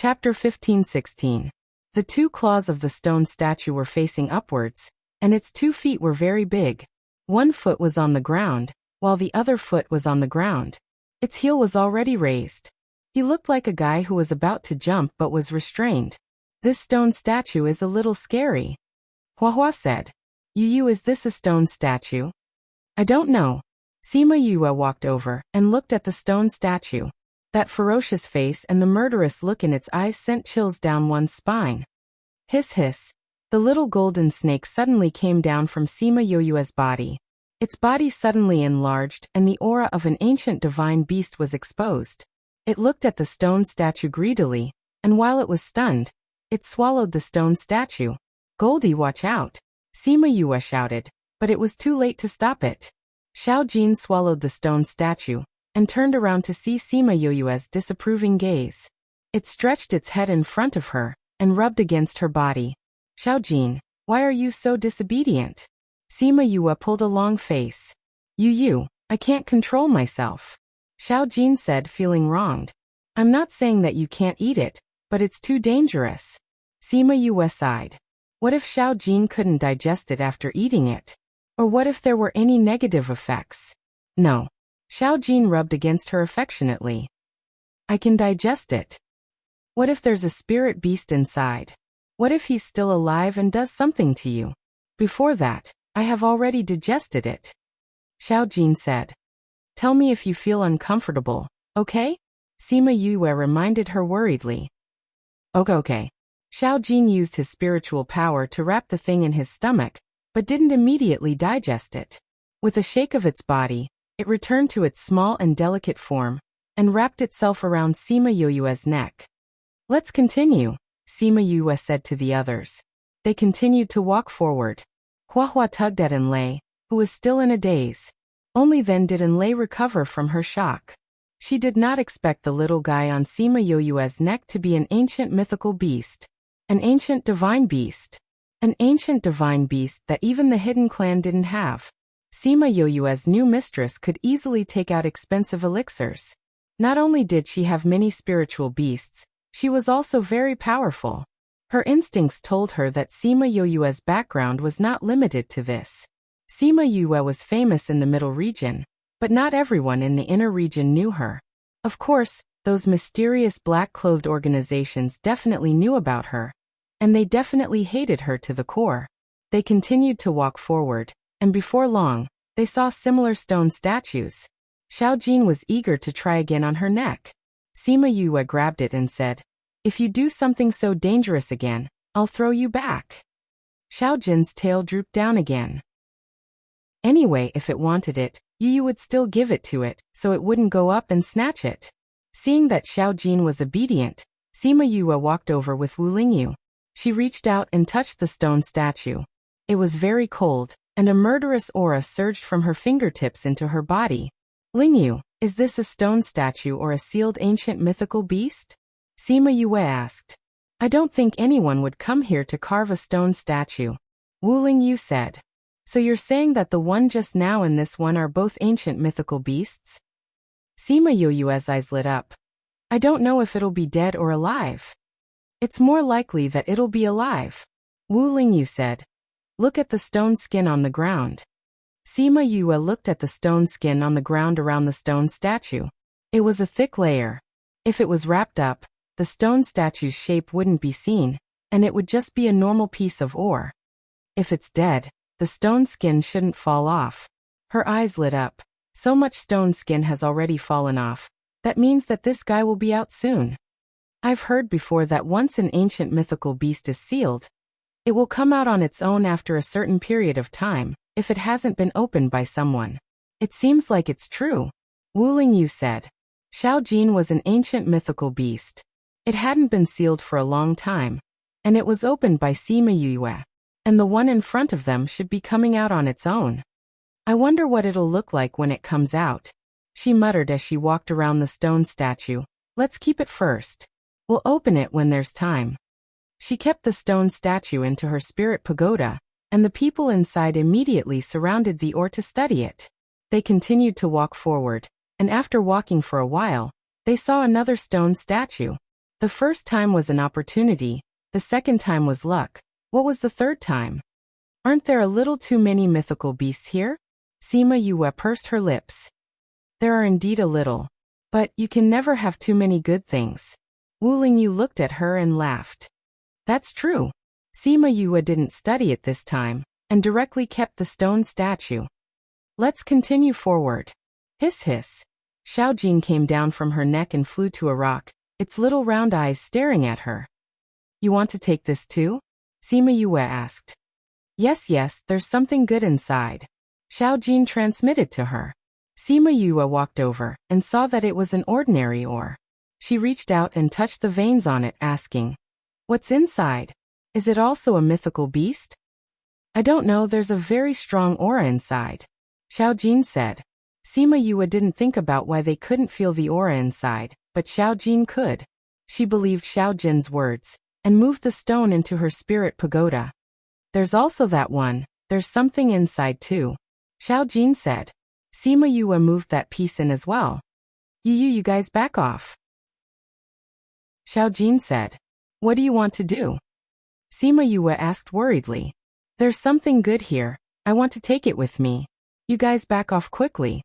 Chapter 15-16. The two claws of the stone statue were facing upwards, and its 2 feet were very big. 1 foot was on the ground, while the other foot was on the ground. Its heel was already raised. He looked like a guy who was about to jump but was restrained. This stone statue is a little scary. Hua said. Yu, is this a stone statue? I don't know. Sima Yue walked over and looked at the stone statue. That ferocious face and the murderous look in its eyes sent chills down one's spine. Hiss hiss. The little golden snake suddenly came down from Sima Yue's body. Its body suddenly enlarged and the aura of an ancient divine beast was exposed. It looked at the stone statue greedily, and while it was stunned, it swallowed the stone statue. Goldie, watch out! Sima Yue shouted, but it was too late to stop it. Xiao Jin swallowed the stone statue and turned around to see Sima Yue's disapproving gaze. It stretched its head in front of her and rubbed against her body. Xiao Jin, why are you so disobedient? Sima Yue pulled a long face. Yu, I can't control myself. Xiao Jin said, feeling wronged. I'm not saying that you can't eat it, but it's too dangerous. Sima Yue sighed. What if Xiao Jin couldn't digest it after eating it? Or what if there were any negative effects? No. Xiao Jin rubbed against her affectionately. I can digest it. What if there's a spirit beast inside? What if he's still alive and does something to you? Before that, I have already digested it. Xiao Jin said. Tell me if you feel uncomfortable, okay? Sima Yue reminded her worriedly. Okay. Xiao Jin used his spiritual power to wrap the thing in his stomach, but didn't immediately digest it. With a shake of its body, it returned to its small and delicate form, and wrapped itself around Sima Yue's neck. Let's continue, Sima Yue said to the others. They continued to walk forward. Hua tugged at Enlei, who was still in a daze. Only then did Enlei recover from her shock. She did not expect the little guy on Sima Yue's neck to be an ancient mythical beast. An ancient divine beast. An ancient divine beast that even the hidden clan didn't have. Sima Yue's new mistress could easily take out expensive elixirs. Not only did she have many spiritual beasts, she was also very powerful. Her instincts told her that Sima Yue's background was not limited to this. Sima Yue was famous in the middle region, but not everyone in the inner region knew her. Of course, those mysterious black-clothed organizations definitely knew about her, and they definitely hated her to the core. They continued to walk forward, and before long, they saw similar stone statues. Xiao Jin was eager to try again on her neck. Sima Yue grabbed it and said, if you do something so dangerous again, I'll throw you back. Xiao Jin's tail drooped down again. Anyway, if it wanted it, Yu would still give it to it, so it wouldn't go up and snatch it. Seeing that Xiao Jin was obedient, Sima Yue walked over with Wu Lingyu. She reached out and touched the stone statue. It was very cold, and a murderous aura surged from her fingertips into her body. Lingyu, is this a stone statue or a sealed ancient mythical beast? Sima Yue asked. I don't think anyone would come here to carve a stone statue. Wu Lingyu said. So you're saying that the one just now and this one are both ancient mythical beasts? Sima Yue's eyes lit up. I don't know if it'll be dead or alive. It's more likely that it'll be alive. Wu Lingyu said. Look at the stone skin on the ground. Sima Yue looked at the stone skin on the ground around the stone statue. It was a thick layer. If it was wrapped up, the stone statue's shape wouldn't be seen, and it would just be a normal piece of ore. If it's dead, the stone skin shouldn't fall off. Her eyes lit up. So much stone skin has already fallen off. That means that this guy will be out soon. I've heard before that once an ancient mythical beast is sealed, it will come out on its own after a certain period of time, if it hasn't been opened by someone. It seems like it's true. Wu Lingyu said. Xiao Jin was an ancient mythical beast. It hadn't been sealed for a long time, and it was opened by Sima Yue, and the one in front of them should be coming out on its own. I wonder what it'll look like when it comes out. She muttered as she walked around the stone statue. Let's keep it first. We'll open it when there's time. She kept the stone statue into her spirit pagoda, and the people inside immediately surrounded the ore to study it. They continued to walk forward, and after walking for a while, they saw another stone statue. The first time was an opportunity, the second time was luck. What was the third time? Aren't there a little too many mythical beasts here? Sima Yue pursed her lips. There are indeed a little. But you can never have too many good things. Wu Lingyu looked at her and laughed. That's true. Sima Yue didn't study it this time, and directly kept the stone statue. Let's continue forward. Hiss hiss. Xiaojin came down from her neck and flew to a rock, its little round eyes staring at her. You want to take this too? Sima Yue asked. Yes, there's something good inside. Xiaojin transmitted to her. Sima Yue walked over and saw that it was an ordinary ore. She reached out and touched the veins on it, asking, What's inside? Is it also a mythical beast? I don't know, there's a very strong aura inside. Xiaojin said. Sima Yue didn't think about why they couldn't feel the aura inside, but Xiaojin could. She believed Xiaojin's words, and moved the stone into her spirit pagoda. There's also that one, there's something inside too. Xiaojin said. Sima Yue moved that piece in as well. You guys back off. Xiaojin said. What do you want to do? Sima Yue asked worriedly. There's something good here, I want to take it with me. You guys back off quickly.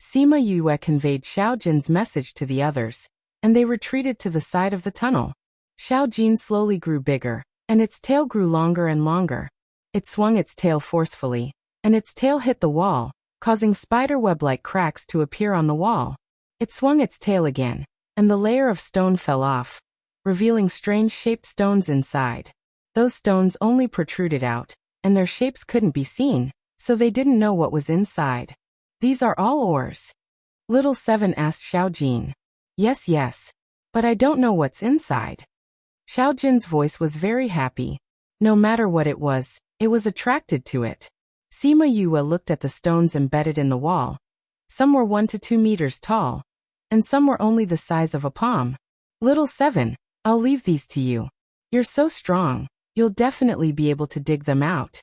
Sima Yue conveyed Xiaojin's message to the others, and they retreated to the side of the tunnel. Xiaojin slowly grew bigger, and its tail grew longer and longer. It swung its tail forcefully, and its tail hit the wall, causing spiderweb-like cracks to appear on the wall. It swung its tail again, and the layer of stone fell off, revealing strange-shaped stones inside. Those stones only protruded out, and their shapes couldn't be seen, so they didn't know what was inside. These are all ores. Little Seven asked Xiaojin. Yes, but I don't know what's inside. Xiaojin's voice was very happy. No matter what it was attracted to it. Sima Yue looked at the stones embedded in the wall. Some were 1 to 2 meters tall, and some were only the size of a palm. Little Seven, I'll leave these to you. You're so strong, you'll definitely be able to dig them out.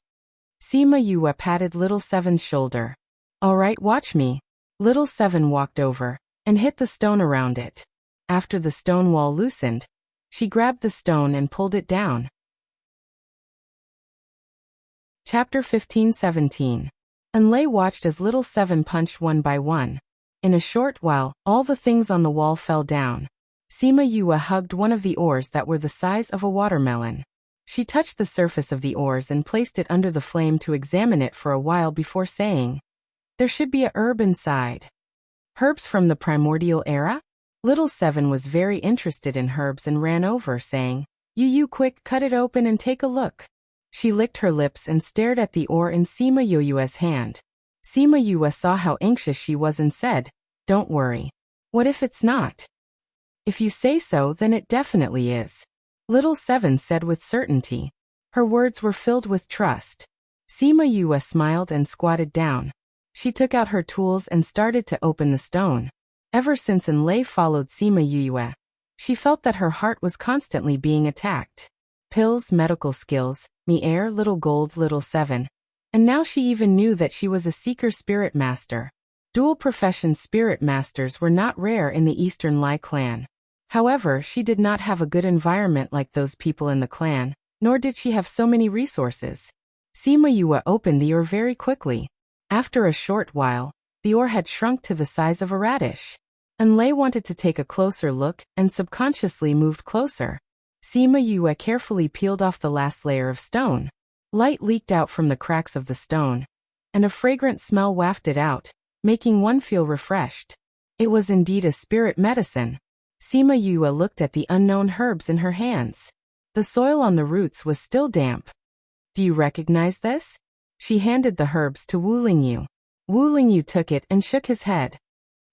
Sima Yue patted Little Seven's shoulder. All right, watch me. Little Seven walked over and hit the stone around it. After the stone wall loosened, she grabbed the stone and pulled it down. Chapter 15-17. Enlei watched as Little Seven punched one by one. In a short while, all the things on the wall fell down. Sima Yue hugged one of the ores that were the size of a watermelon. She touched the surface of the ores and placed it under the flame to examine it for a while before saying, There should be a herb inside. Herbs from the primordial era? Little Seven was very interested in herbs and ran over, saying, You quick, cut it open and take a look. She licked her lips and stared at the ore in Sima Yue's hand. Sima Yue saw how anxious she was and said, Don't worry. What if it's not? If you say so, then it definitely is. Little Seven said with certainty. Her words were filled with trust. Sima Yue smiled and squatted down. She took out her tools and started to open the stone. Ever since Enlei followed Sima Yue, she felt that her heart was constantly being attacked. Pills, medical skills, me air, little gold, Little Seven. And now she even knew that she was a seeker spirit master. Dual profession spirit masters were not rare in the Eastern Lai clan. However, she did not have a good environment like those people in the clan, nor did she have so many resources. Sima Yue opened the ore very quickly. After a short while, the ore had shrunk to the size of a radish. Enlei wanted to take a closer look and subconsciously moved closer. Sima Yue carefully peeled off the last layer of stone. Light leaked out from the cracks of the stone, and a fragrant smell wafted out, making one feel refreshed. It was indeed a spirit medicine. Sima Yue looked at the unknown herbs in her hands. The soil on the roots was still damp. Do you recognize this? She handed the herbs to Wu Lingyu. Wu Lingyu took it and shook his head.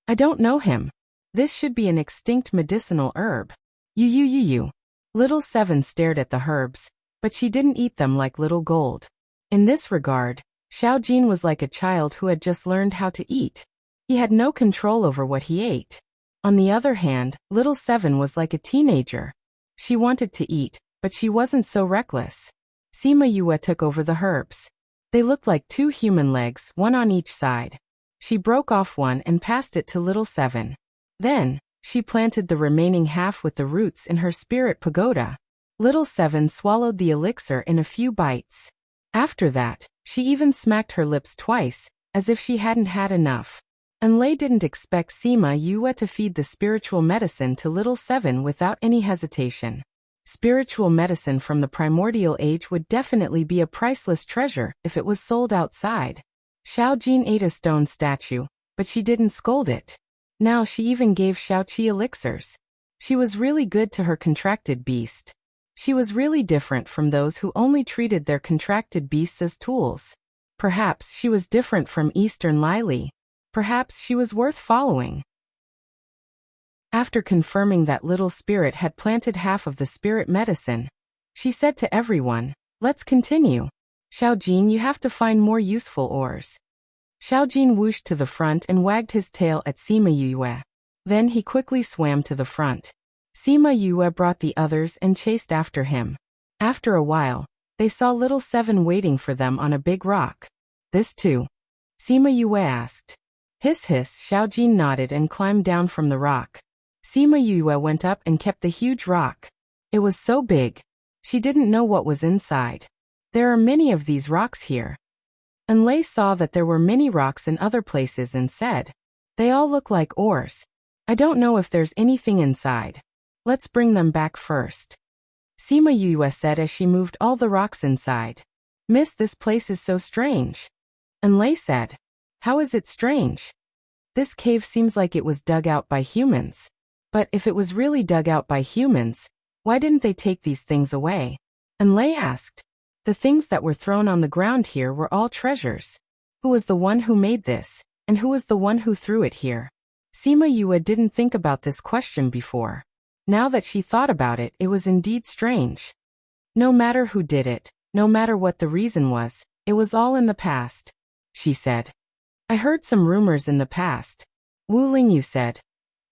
I don't know him. This should be an extinct medicinal herb. You. Little Seven stared at the herbs, but she didn't eat them like Little Gold. In this regard, Xiaojin was like a child who had just learned how to eat. He had no control over what he ate. On the other hand, Little Seven was like a teenager. She wanted to eat, but she wasn't so reckless. Sima Yue took over the herbs. They looked like 2 human legs, one on each side. She broke off one and passed it to Little Seven. Then, She planted the remaining half with the roots in her spirit pagoda. Little Seven swallowed the elixir in a few bites. After that, she even smacked her lips twice, as if she hadn't had enough. And Lei didn't expect Sima Yue to feed the spiritual medicine to Little Seven without any hesitation. Spiritual medicine from the primordial age would definitely be a priceless treasure if it was sold outside. Xiao Jin ate a stone statue, but she didn't scold it. Now she even gave Xiao Qi elixirs. She was really good to her contracted beast. She was really different from those who only treated their contracted beasts as tools. Perhaps she was different from Eastern Lily. Perhaps she was worth following. After confirming that little spirit had planted half of the spirit medicine, she said to everyone, "Let's continue. Xiao Jin, you have to find more useful ores." Xiao Jin whooshed to the front and wagged his tail at Sima Yue. Then he quickly swam to the front. Sima Yue brought the others and chased after him. After a while, they saw Little Seven waiting for them on a big rock. "This too?" Sima Yue asked. Hiss hiss, Xiao Jin nodded and climbed down from the rock. Sima Yue went up and kept the huge rock. It was so big. She didn't know what was inside. There are many of these rocks here. And Lei saw that there were many rocks in other places and said, "They all look like ores. I don't know if there's anything inside. Let's bring them back first." Sima Yue said as she moved all the rocks inside. "Miss, this place is so strange." And Lei said, "How is it strange? This cave seems like it was dug out by humans. But if it was really dug out by humans, why didn't they take these things away?" And Lei asked, "The things that were thrown on the ground here were all treasures. Who was the one who made this, and who was the one who threw it here?" Sima Yue didn't think about this question before. Now that she thought about it, it was indeed strange. No matter who did it, no matter what the reason was, it was all in the past, she said. "I heard some rumors in the past." Wu Lingyu said,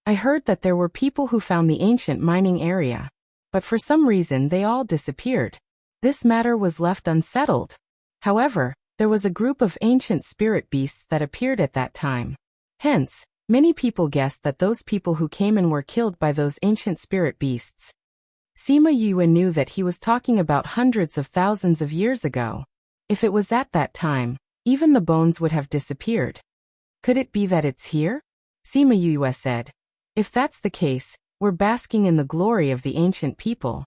"I heard that there were people who found the ancient mining area. But for some reason they all disappeared. This matter was left unsettled. However, there was a group of ancient spirit beasts that appeared at that time. Hence, many people guessed that those people who came in were killed by those ancient spirit beasts." Sima Yue knew that he was talking about hundreds of thousands of years ago. If it was at that time, even the bones would have disappeared. "Could it be that it's here?" Sima Yue said. "If that's the case, we're basking in the glory of the ancient people."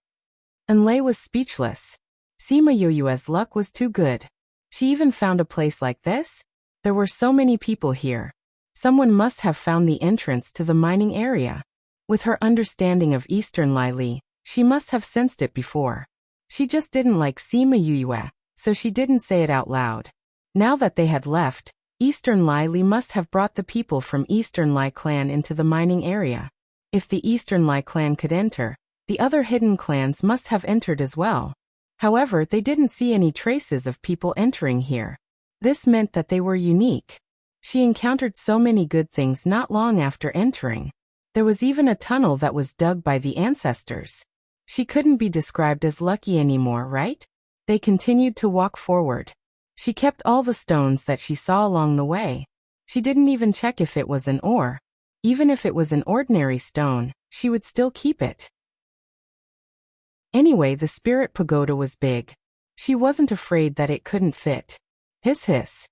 And Lei was speechless. Sima Yue's luck was too good. She even found a place like this? There were so many people here. Someone must have found the entrance to the mining area. With her understanding of Eastern Lili, she must have sensed it before. She just didn't like Sima Yue, so she didn't say it out loud. Now that they had left, Eastern Lili must have brought the people from Eastern Lai clan into the mining area. If the Eastern Lai clan could enter, the other hidden clans must have entered as well. However, they didn't see any traces of people entering here. This meant that they were unique. She encountered so many good things not long after entering. There was even a tunnel that was dug by the ancestors. She couldn't be described as lucky anymore, right? They continued to walk forward. She kept all the stones that she saw along the way. She didn't even check if it was an ore. Even if it was an ordinary stone, she would still keep it. Anyway, the spirit pagoda was big. She wasn't afraid that it couldn't fit. Hiss hiss.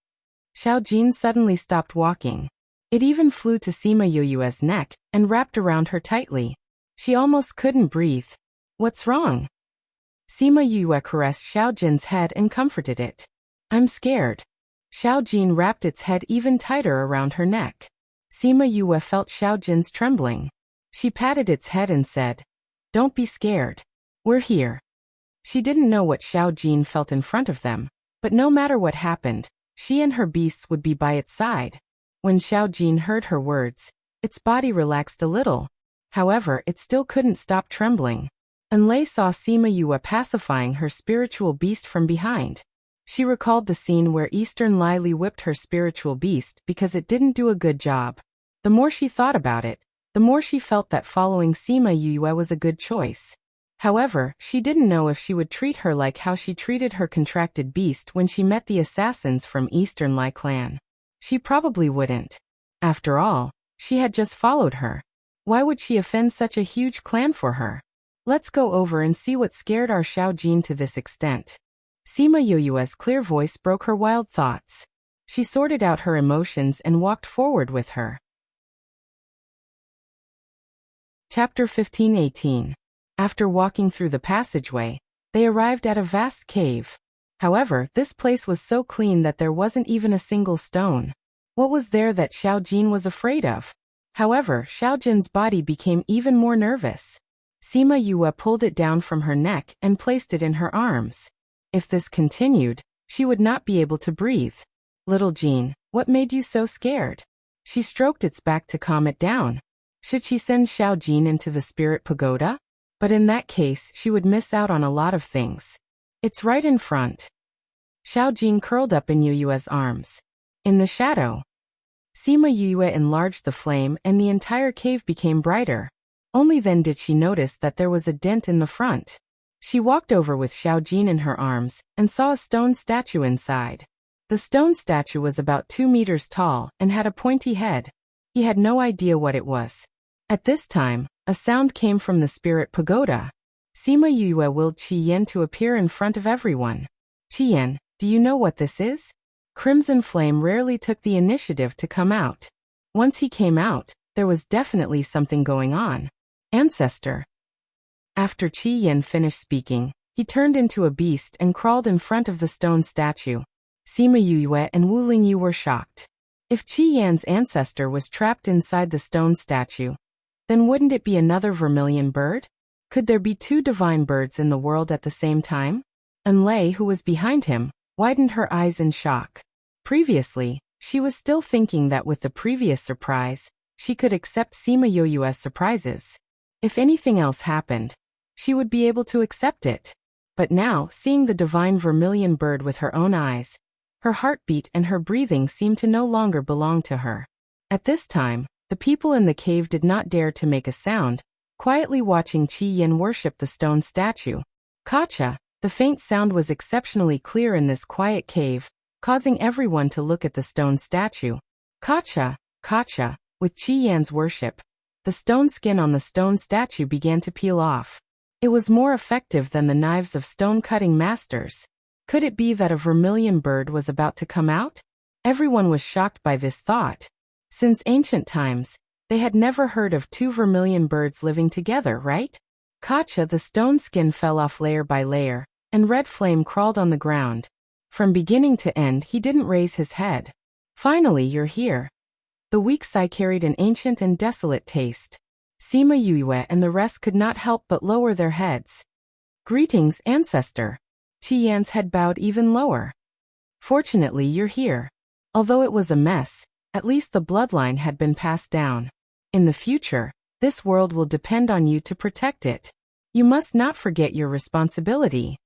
Xiao Jin suddenly stopped walking. It even flew to Sima Yue's neck and wrapped around her tightly. She almost couldn't breathe. "What's wrong?" Sima Yue caressed Xiao Jin's head and comforted it. "I'm scared." Xiao Jin wrapped its head even tighter around her neck. Sima Yue felt Xiao Jin's trembling. She patted its head and said, "Don't be scared. We're here." She didn't know what Xiao Jin felt in front of them, but no matter what happened, she and her beasts would be by its side. When Xiao Jin heard her words, its body relaxed a little. However, it still couldn't stop trembling. And Lei saw Sima Yue pacifying her spiritual beast from behind. She recalled the scene where Eastern Lili whipped her spiritual beast because it didn't do a good job. The more she thought about it, the more she felt that following Sima Yue was a good choice. However, she didn't know if she would treat her like how she treated her contracted beast when she met the assassins from Eastern Lai clan. She probably wouldn't. After all, she had just followed her. Why would she offend such a huge clan for her? Let's go over and see what scared our Xiao Jin to this extent. Sima Yoyue's clear voice broke her wild thoughts. She sorted out her emotions and walked forward with her. Chapter 15-18. After walking through the passageway, they arrived at a vast cave. However, this place was so clean that there wasn't even a single stone. What was there that Xiao Jin was afraid of? However, Xiao Jin's body became even more nervous. Sima Yue pulled it down from her neck and placed it in her arms. If this continued, she would not be able to breathe. Little Jin, what made you so scared? She stroked its back to calm it down. Should she send Xiao Jin into the spirit pagoda? But in that case, she would miss out on a lot of things. It's right in front. Xiao Jin curled up in Yue's arms. In the shadow. Sima Yue enlarged the flame and the entire cave became brighter. Only then did she notice that there was a dent in the front. She walked over with Xiao Jin in her arms and saw a stone statue inside. The stone statue was about 2 meters tall and had a pointy head. He had no idea what it was. At this time, a sound came from the spirit pagoda. Sima Yue willed Qi Yan to appear in front of everyone. Qi Yan, do you know what this is? Crimson Flame rarely took the initiative to come out. Once he came out, there was definitely something going on. Ancestor. After Qi Yan finished speaking, he turned into a beast and crawled in front of the stone statue. Sima Yue and Wu Lingyu were shocked. If Qi Yan's ancestor was trapped inside the stone statue, then wouldn't it be another vermilion bird? Could there be 2 divine birds in the world at the same time? And Lei, who was behind him, widened her eyes in shock. Previously, she was still thinking that with the previous surprise, she could accept Sima Yoyue's surprises. If anything else happened, she would be able to accept it. But now, seeing the divine vermilion bird with her own eyes, her heartbeat and her breathing seemed to no longer belong to her. At this time, the people in the cave did not dare to make a sound, quietly watching Qi Yan worship the stone statue. Kacha, the faint sound was exceptionally clear in this quiet cave, causing everyone to look at the stone statue. Kacha, Kacha, with Qi Yan's worship, the stone skin on the stone statue began to peel off. It was more effective than the knives of stone-cutting masters. Could it be that a vermilion bird was about to come out? Everyone was shocked by this thought. Since ancient times, they had never heard of 2 vermilion birds living together, right? Kacha, the stone skin fell off layer by layer, and red flame crawled on the ground. From beginning to end, he didn't raise his head. Finally, you're here. The weak sigh carried an ancient and desolate taste. Sima Yue and the rest could not help but lower their heads. Greetings, ancestor. Qi Yan's head bowed even lower. Fortunately, you're here. Although it was a mess, at least the bloodline had been passed down. In the future, this world will depend on you to protect it. You must not forget your responsibility.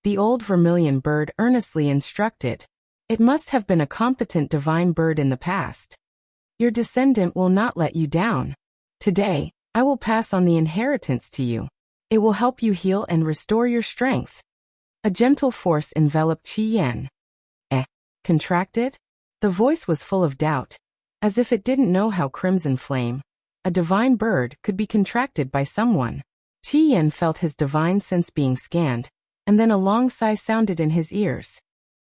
The old vermilion bird earnestly instructed. It must have been a competent divine bird in the past. Your descendant will not let you down. Today, I will pass on the inheritance to you. It will help you heal and restore your strength. A gentle force enveloped Qi Yan. Contracted? The voice was full of doubt, as if it didn't know how Crimson Flame, a divine bird, could be contracted by someone. Qi Yan felt his divine sense being scanned, and then a long sigh sounded in his ears.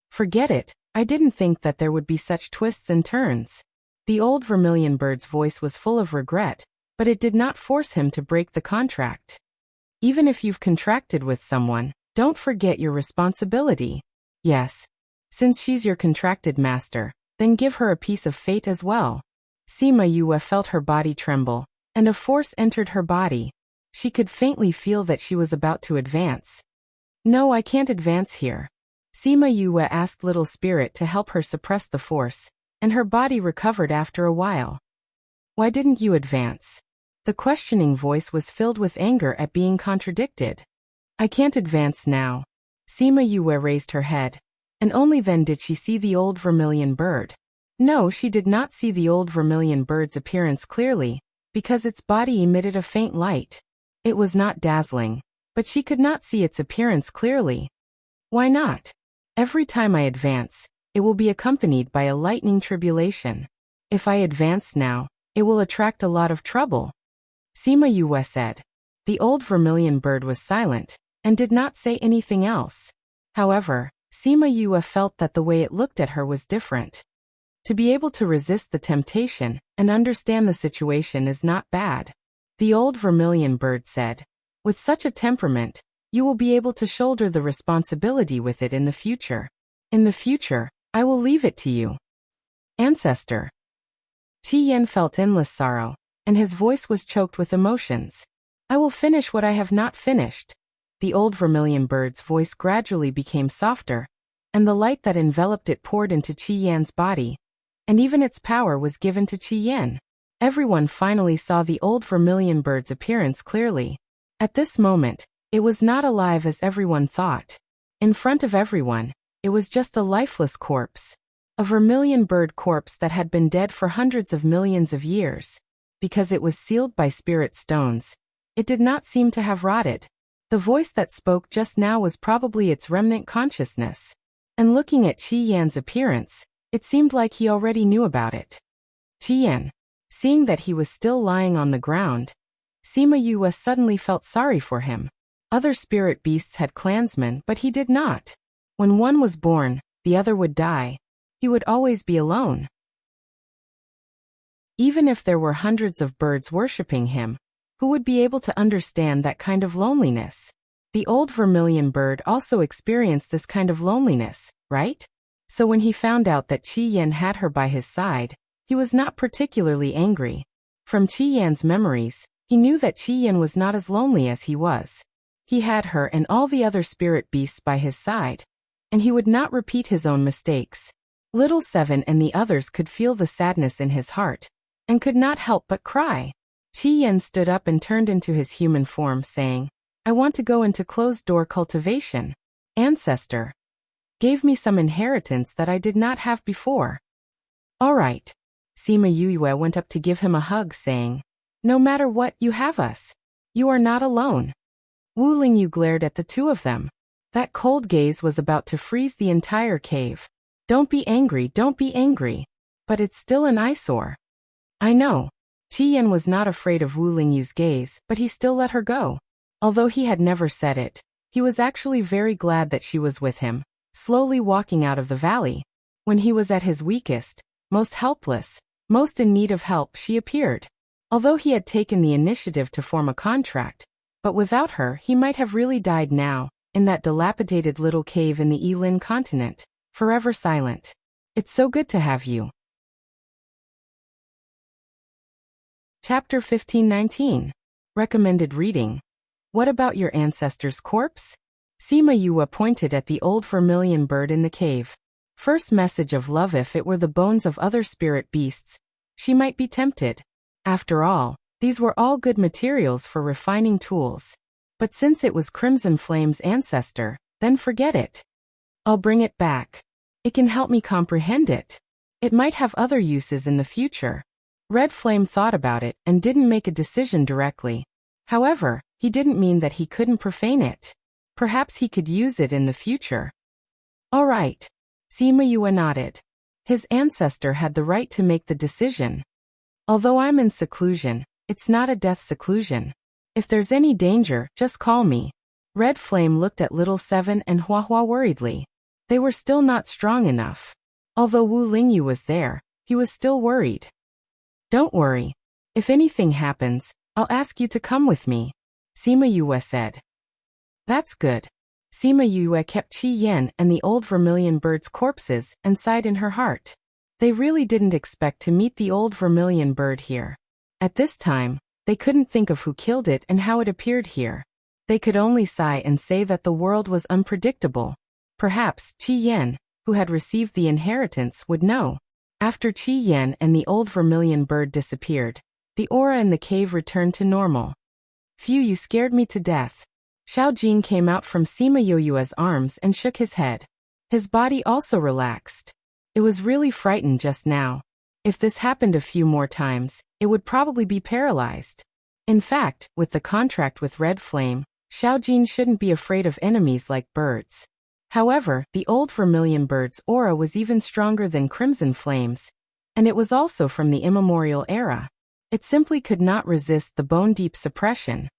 Forget it, I didn't think that there would be such twists and turns. The old vermilion bird's voice was full of regret, but it did not force him to break the contract. Even if you've contracted with someone, don't forget your responsibility. Yes. Since she's your contracted master, then give her a piece of fate as well. Sima Yue felt her body tremble, and a force entered her body. She could faintly feel that she was about to advance. No, I can't advance here. Sima Yue asked Little Spirit to help her suppress the force, and her body recovered after a while. Why didn't you advance? The questioning voice was filled with anger at being contradicted. I can't advance now. Sima Yue raised her head, and only then did she see the old vermilion bird. No, she did not see the old vermilion bird's appearance clearly, because its body emitted a faint light. It was not dazzling, but she could not see its appearance clearly. Why not? Every time I advance, it will be accompanied by a lightning tribulation. If I advance now, It will attract a lot of trouble. Sima Yue said. The old vermilion bird was silent, and did not say anything else. However, Sima Yue felt that the way it looked at her was different. To be able to resist the temptation and understand the situation is not bad. The old vermilion bird said. With such a temperament, you will be able to shoulder the responsibility with it in the future. In the future, I will leave it to you. Ancestor. Qi Yan felt endless sorrow, and his voice was choked with emotions. I will finish what I have not finished. The old vermilion bird's voice gradually became softer, and the light that enveloped it poured into Qi Yan's body, and even its power was given to Qi Yan. Everyone finally saw the old vermilion bird's appearance clearly. At this moment, it was not alive as everyone thought. In front of everyone, it was just a lifeless corpse. A vermilion bird corpse that had been dead for hundreds of millions of years. Because it was sealed by spirit stones, it did not seem to have rotted. The voice that spoke just now was probably its remnant consciousness. And looking at Qi Yan's appearance, it seemed like he already knew about it. Qi Yan. Seeing that he was still lying on the ground, Sima Yue suddenly felt sorry for him. Other spirit beasts had clansmen, but he did not. When one was born, the other would die. He would always be alone. Even if there were hundreds of birds worshipping him, who would be able to understand that kind of loneliness? The old vermilion bird also experienced this kind of loneliness, right? So when he found out that Qi Yan had her by his side, he was not particularly angry. From Qi Yan's memories, he knew that Qi Yan was not as lonely as he was. He had her and all the other spirit beasts by his side, and he would not repeat his own mistakes. Little Seven and the others could feel the sadness in his heart, and could not help but cry. Qi Yan stood up and turned into his human form, saying, I want to go into closed-door cultivation. Ancestor. Gave me some inheritance that I did not have before. All right. Sima Yue went up to give him a hug, saying, No matter what, you have us. You are not alone. Wu Lingyu glared at the two of them. That cold gaze was about to freeze the entire cave. Don't be angry, don't be angry. But it's still an eyesore. I know. Qi Yan was not afraid of Wu Lingyu's gaze, but he still let her go. Although he had never said it, he was actually very glad that she was with him, slowly walking out of the valley. When he was at his weakest, most helpless, most in need of help, she appeared. Although he had taken the initiative to form a contract, but without her he might have really died now, in that dilapidated little cave in the Yilin continent, forever silent. It's so good to have you. Chapter 15-19. Recommended reading. What about your ancestor's corpse? Sima Yue pointed at the old vermilion bird in the cave. First message of love. If it were the bones of other spirit beasts, she might be tempted. After all, these were all good materials for refining tools. But since it was Crimson Flame's ancestor, then forget it. I'll bring it back. It can help me comprehend it. It might have other uses in the future. Red Flame thought about it and didn't make a decision directly. However, he didn't mean that he couldn't profane it. Perhaps he could use it in the future. All right. Sima Yue nodded. His ancestor had the right to make the decision. Although I'm in seclusion, it's not a death seclusion. If there's any danger, just call me. Red Flame looked at Little Seven and Hua Hua worriedly. They were still not strong enough. Although Wu Lingyu was there, he was still worried. Don't worry. If anything happens, I'll ask you to come with me, Sima Yue said. That's good. Sima Yue kept Qi Yan and the old vermilion bird's corpses and sighed in her heart. They really didn't expect to meet the old vermilion bird here. At this time, they couldn't think of who killed it and how it appeared here. They could only sigh and say that the world was unpredictable. Perhaps Qi Yan, who had received the inheritance, would know. After Qi Yan and the old vermilion bird disappeared, the aura in the cave returned to normal. Phew, you scared me to death. Xiao Jing came out from Sima Yue's arms and shook his head. His body also relaxed. It was really frightened just now. If this happened a few more times, it would probably be paralyzed. In fact, with the contract with Red Flame, Xiao Jing shouldn't be afraid of enemies like birds. However, the old vermilion bird's aura was even stronger than Crimson Flame's, and it was also from the immemorial era. It simply could not resist the bone-deep suppression.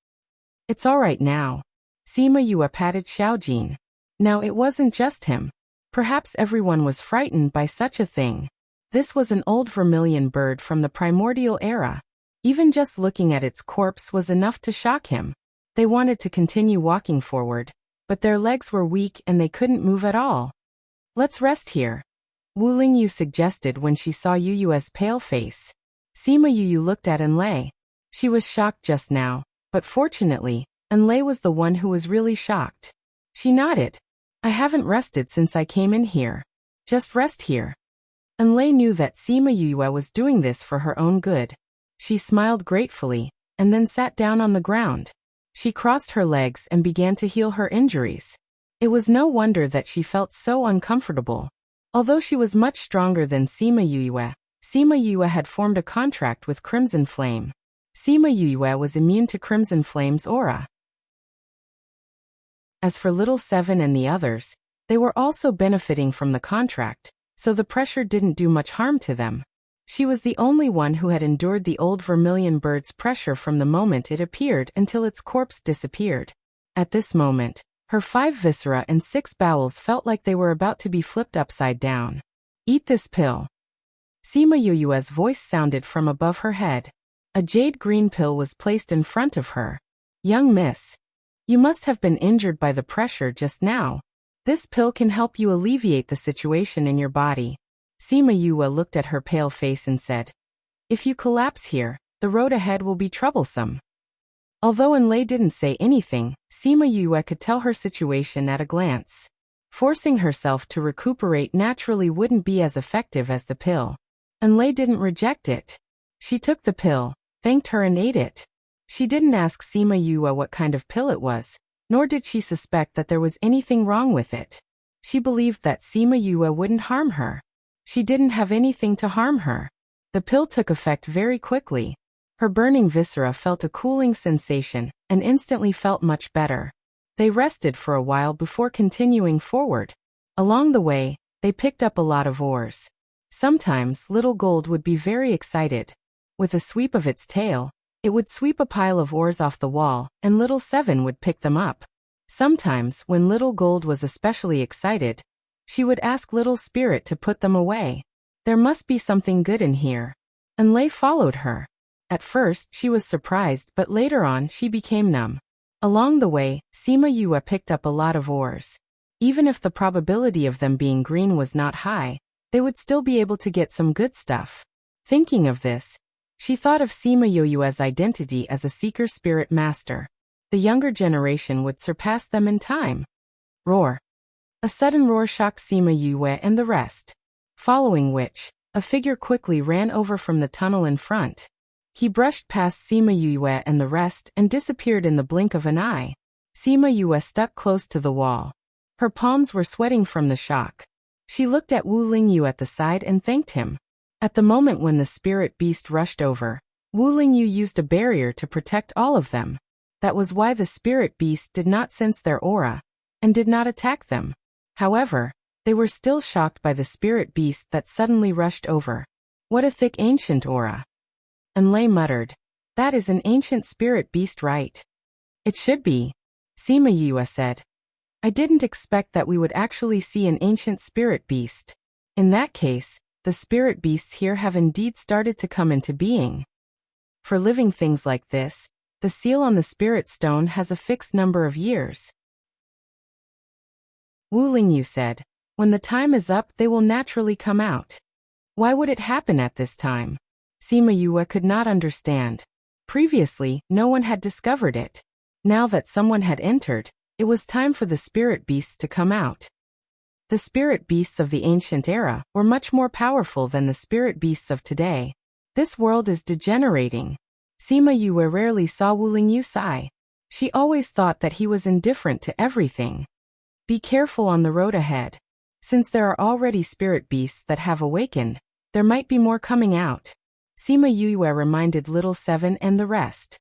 It's all right now. Sima Yue patted Xiaojin. Now it wasn't just him. Perhaps everyone was frightened by such a thing. This was an old vermilion bird from the primordial era. Even just looking at its corpse was enough to shock him. They wanted to continue walking forward, but their legs were weak and they couldn't move at all. Let's rest here, Wu Lingyu suggested when she saw Yu Yue's pale face. Sima Yu looked at Enlei. She was shocked just now, but fortunately, Enlei was the one who was really shocked. She nodded. I haven't rested since I came in here. Just rest here. Enlei knew that Sima Yu was doing this for her own good. She smiled gratefully, and then sat down on the ground. She crossed her legs and began to heal her injuries. It was no wonder that she felt so uncomfortable. Although she was much stronger than Sima Yu had formed a contract with Crimson Flame. Sima Yu was immune to Crimson Flame's aura. As for Little Seven and the others, they were also benefiting from the contract, so the pressure didn't do much harm to them. She was the only one who had endured the old vermilion bird's pressure from the moment it appeared until its corpse disappeared. At this moment, her 5 viscera and 6 bowels felt like they were about to be flipped upside down. Eat this pill. Sima Yu's voice sounded from above her head. A jade green pill was placed in front of her. Young miss, you must have been injured by the pressure just now. This pill can help you alleviate the situation in your body. Sima Yue looked at her pale face and said, if you collapse here, the road ahead will be troublesome. Although Enlei didn't say anything, Sima Yue could tell her situation at a glance. Forcing herself to recuperate naturally wouldn't be as effective as the pill. Enlei didn't reject it. She took the pill, thanked her and ate it. She didn't ask Sima Yue what kind of pill it was, nor did she suspect that there was anything wrong with it. She believed that Sima Yue wouldn't harm her. She didn't have anything to harm her. The pill took effect very quickly. Her burning viscera felt a cooling sensation and instantly felt much better. They rested for a while before continuing forward. Along the way, they picked up a lot of ores. Sometimes Little Gold would be very excited. With a sweep of its tail, it would sweep a pile of ores off the wall, and Little Seven would pick them up. Sometimes, when Little Gold was especially excited, she would ask Little Spirit to put them away. There must be something good in here. Enlei followed her. At first, she was surprised, but later on, she became numb. Along the way, Sima Yue picked up a lot of ores. Even if the probability of them being green was not high, they would still be able to get some good stuff. Thinking of this, she thought of Sima Yu's identity as a seeker spirit master. The younger generation would surpass them in time. Roar. A sudden roar shocked Sima Yue and the rest. Following which, a figure quickly ran over from the tunnel in front. He brushed past Sima Yue and the rest and disappeared in the blink of an eye. Sima Yue stuck close to the wall. Her palms were sweating from the shock. She looked at Wu Lingyu at the side and thanked him. At the moment when the spirit beast rushed over, Wu Lingyu used a barrier to protect all of them. That was why the spirit beast did not sense their aura, and did not attack them. However, they were still shocked by the spirit beast that suddenly rushed over. What a thick ancient aura. Enlei muttered, that is an ancient spirit beast, right? It should be, Sima Yue said. I didn't expect that we would actually see an ancient spirit beast. In that case, the spirit beasts here have indeed started to come into being. For living things like this, the seal on the spirit stone has a fixed number of years. Wu Lingyu said, when the time is up they will naturally come out. Why would it happen at this time? Sima Yue could not understand. Previously, no one had discovered it. Now that someone had entered, it was time for the spirit beasts to come out. The spirit beasts of the ancient era were much more powerful than the spirit beasts of today. This world is degenerating. Sima Yue rarely saw Wu Lingyu sigh. She always thought that he was indifferent to everything. Be careful on the road ahead. Since there are already spirit beasts that have awakened, there might be more coming out. Sima Yue reminded Little Seven and the rest.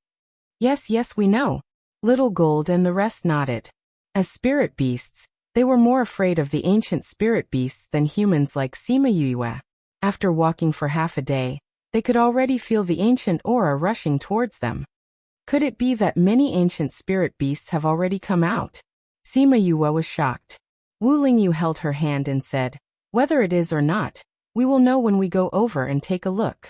Yes, we know. Little Gold and the rest nodded. As spirit beasts, they were more afraid of the ancient spirit beasts than humans like Sima Yue. After walking for half a day, They could already feel the ancient aura rushing towards them. Could it be that many ancient spirit beasts have already come out? Sima Yue was shocked. Wu Lingyu held her hand and said, "Whether it is or not, we will know when we go over and take a look."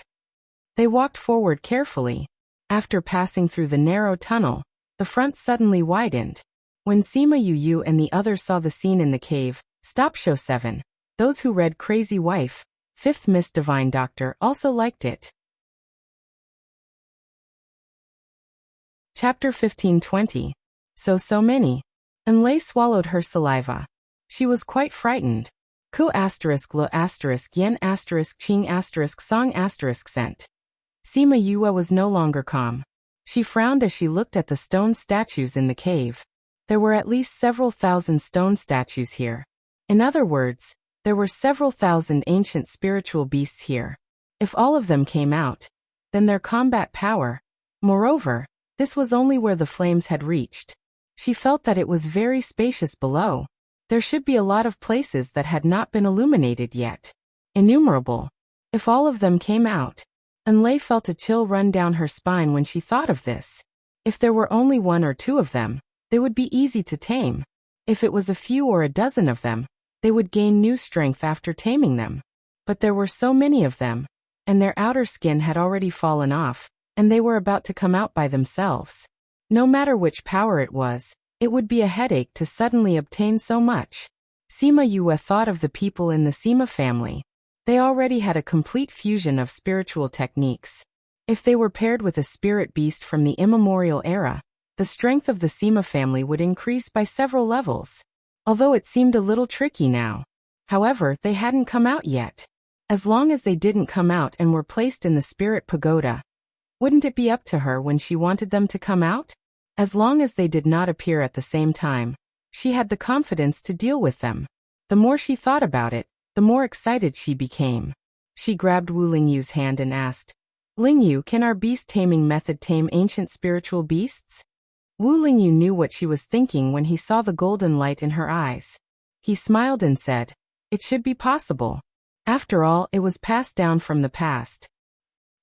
They walked forward carefully. After passing through the narrow tunnel, the front suddenly widened. When Sima Yu and the others saw the scene in the cave, Stop Show 7. Those who read Crazy Wife, 5th Miss Divine Doctor also liked it. Chapter 15-20. So many. Enlai swallowed her saliva. She was quite frightened. Ku asterisk lo asterisk yen asterisk ching asterisk song asterisk sent. Sima Yue was no longer calm. She frowned as she looked at the stone statues in the cave. There were at least several thousand stone statues here. In other words, there were several thousand ancient spiritual beasts here. If all of them came out, then their combat power. Moreover, this was only where the flames had reached. She felt that it was very spacious below. There should be a lot of places that had not been illuminated yet. Innumerable. If all of them came out. Enlai felt a chill run down her spine when she thought of this. If there were only one or two of them, they would be easy to tame. If it was a few or a dozen of them, they would gain new strength after taming them. But there were so many of them, and their outer skin had already fallen off, and they were about to come out by themselves. No matter which power it was, it would be a headache to suddenly obtain so much. Sima Yue thought of the people in the Sima family. They already had a complete fusion of spiritual techniques. If they were paired with a spirit beast from the immemorial era, the strength of the Sima family would increase by several levels. Although it seemed a little tricky now. However, they hadn't come out yet. As long as they didn't come out and were placed in the spirit pagoda, wouldn't it be up to her when she wanted them to come out? As long as they did not appear at the same time, she had the confidence to deal with them. The more she thought about it, the more excited she became. She grabbed Wu Lingyu's hand and asked, "Lingyu, can our beast taming method tame ancient spiritual beasts?" Wu Lingyu knew what she was thinking when he saw the golden light in her eyes. He smiled and said, "It should be possible. After all, it was passed down from the past."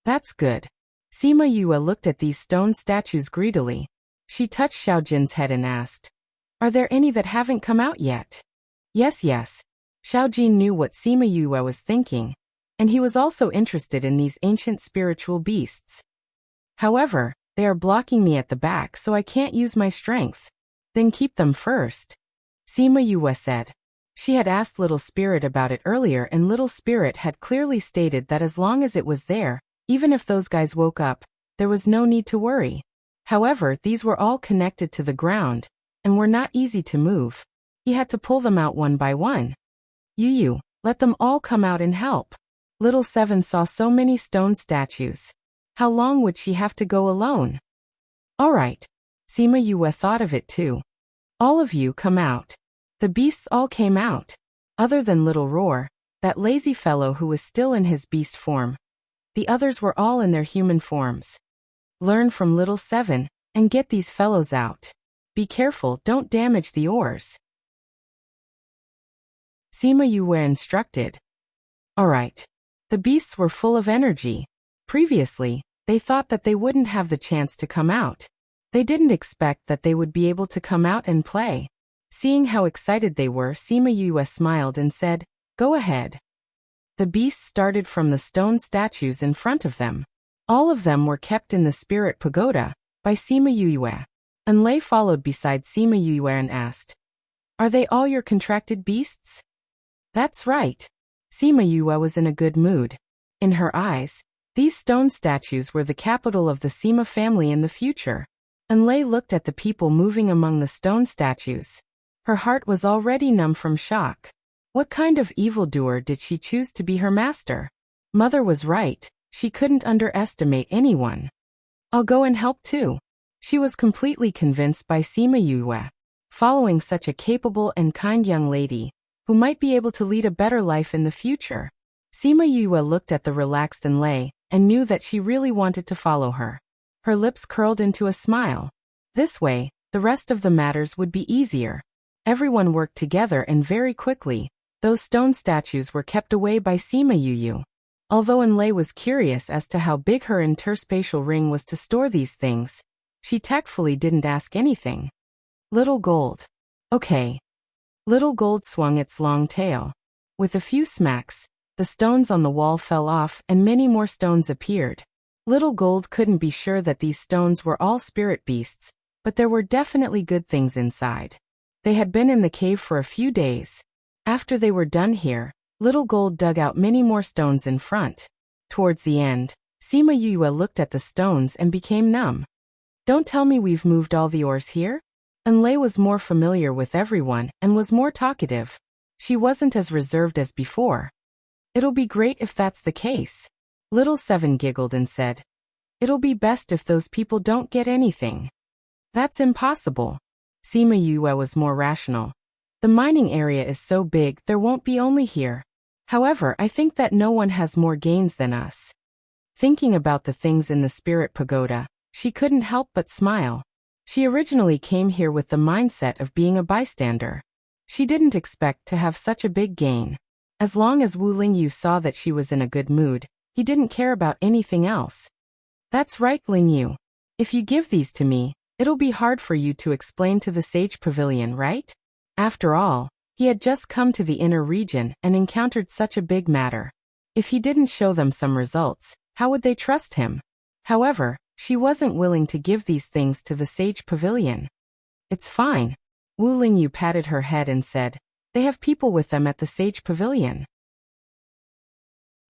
"That's good." Sima Yue looked at these stone statues greedily. She touched Xiaojin's head and asked, "Are there any that haven't come out yet?" Yes. Xiaojin knew what Sima Yue was thinking, and he was also interested in these ancient spiritual beasts. "However, they are blocking me at the back, so I can't use my strength." "Then keep them first," Sima Yue said. She had asked Little Spirit about it earlier, and Little Spirit had clearly stated that as long as it was there, even if those guys woke up, there was no need to worry. However, these were all connected to the ground, and were not easy to move. He had to pull them out one by one. Yu, let them all come out and help." Little Seven saw so many stone statues. How long would she have to go alone? "All right." Sima Yue thought of it too. "All of you come out." The beasts all came out. Other than Little Roar, that lazy fellow who was still in his beast form. The others were all in their human forms. Learn from Little Seven, and get these fellows out. Be careful, don't damage the oars. Sima Yue instructed. All right. The beasts were full of energy. Previously, they thought that they wouldn't have the chance to come out. They didn't expect that they would be able to come out and play. Seeing how excited they were, Sima Yue smiled and said, "Go ahead." The beasts started from the stone statues in front of them. All of them were kept in the spirit pagoda by Sima Yue. Enlai followed beside Sima Yue and asked, "Are they all your contracted beasts?" "That's right." Sima Yue was in a good mood. In her eyes, these stone statues were the capital of the Sima family in the future. Enlai looked at the people moving among the stone statues. Her heart was already numb from shock. What kind of evildoer did she choose to be her master? Mother was right, she couldn't underestimate anyone. "I'll go and help too." She was completely convinced by Sima Yue. Following such a capable and kind young lady, who might be able to lead a better life in the future. Sima Yue looked at the relaxed Enlai, and knew that she really wanted to follow her. Her lips curled into a smile. This way, the rest of the matters would be easier. Everyone worked together and very quickly, those stone statues were kept away by Sima Yue. Although Enlay was curious as to how big her interspatial ring was to store these things, she tactfully didn't ask anything. Little Gold. Okay. Little Gold swung its long tail. With a few smacks, the stones on the wall fell off and many more stones appeared. Little Gold couldn't be sure that these stones were all spirit beasts, but there were definitely good things inside. They had been in the cave for a few days. After they were done here, Little Gold dug out many more stones in front. Towards the end, Sima Yue looked at the stones and became numb. Don't tell me we've moved all the ores here? Enlay was more familiar with everyone and was more talkative. She wasn't as reserved as before. It'll be great if that's the case. Little Seven giggled and said, It'll be best if those people don't get anything. That's impossible. Sima Yue was more rational. The mining area is so big there won't be only here. However, I think that no one has more gains than us. Thinking about the things in the spirit pagoda, she couldn't help but smile. She originally came here with the mindset of being a bystander. She didn't expect to have such a big gain. As long as Wu Lingyu saw that she was in a good mood, he didn't care about anything else. That's right, Lingyu. If you give these to me, it'll be hard for you to explain to the Sage Pavilion, right? After all, he had just come to the inner region and encountered such a big matter. If he didn't show them some results, how would they trust him? However, she wasn't willing to give these things to the Sage Pavilion. It's fine. Wu Lingyu patted her head and said, They have people with them at the Sage Pavilion.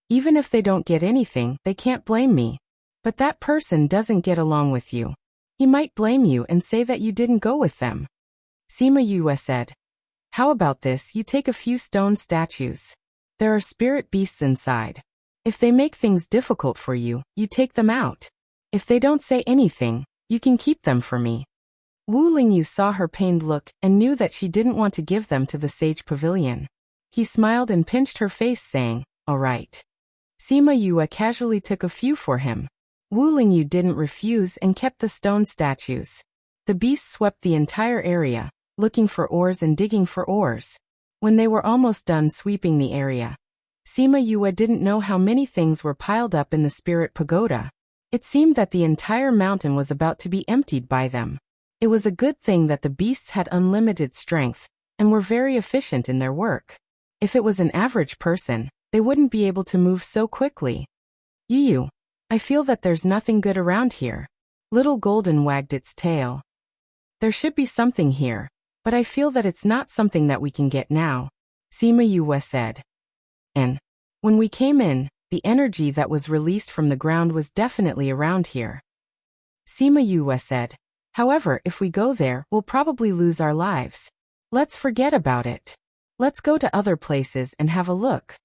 Even if they don't get anything, they can't blame me. But that person doesn't get along with you. He might blame you and say that you didn't go with them. Sima Yue said, How about this, you take a few stone statues. There are spirit beasts inside. If they make things difficult for you, you take them out. If they don't say anything, you can keep them for me. Wu Lingyu saw her pained look and knew that she didn't want to give them to the Sage Pavilion. He smiled and pinched her face saying, All right. Sima Yue casually took a few for him. Wu Lingyu didn't refuse and kept the stone statues. The beasts swept the entire area, looking for ores and digging for ores. When they were almost done sweeping the area, Sima Yue didn't know how many things were piled up in the spirit pagoda. It seemed that the entire mountain was about to be emptied by them. It was a good thing that the beasts had unlimited strength and were very efficient in their work. If it was an average person, they wouldn't be able to move so quickly. Yu, I feel that there's nothing good around here. Little Golden wagged its tail. There should be something here, but I feel that it's not something that we can get now, Sima Yue said. And when we came in, the energy that was released from the ground was definitely around here. Sima Yue said, However, if we go there, we'll probably lose our lives. Let's forget about it. Let's go to other places and have a look.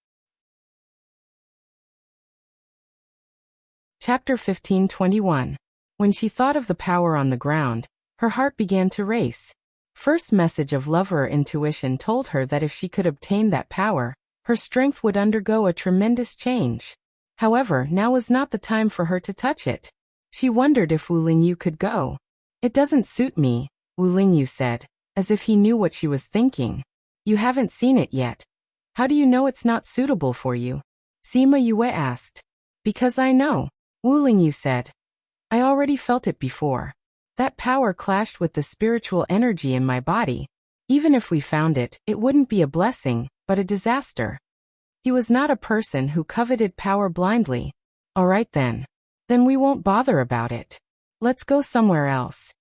Chapter 15:21. When she thought of the power on the ground, her heart began to race. First message of love or intuition told her that if she could obtain that power, her strength would undergo a tremendous change. However, now was not the time for her to touch it. She wondered if Wu Lingyu could go. It doesn't suit me, Wu Lingyu said, as if he knew what she was thinking. You haven't seen it yet. How do you know it's not suitable for you? Sima Yue asked. Because I know, Wu Lingyu said. I already felt it before. That power clashed with the spiritual energy in my body. Even if we found it, it wouldn't be a blessing, but a disaster. He was not a person who coveted power blindly. All right then. Then we won't bother about it. Let's go somewhere else.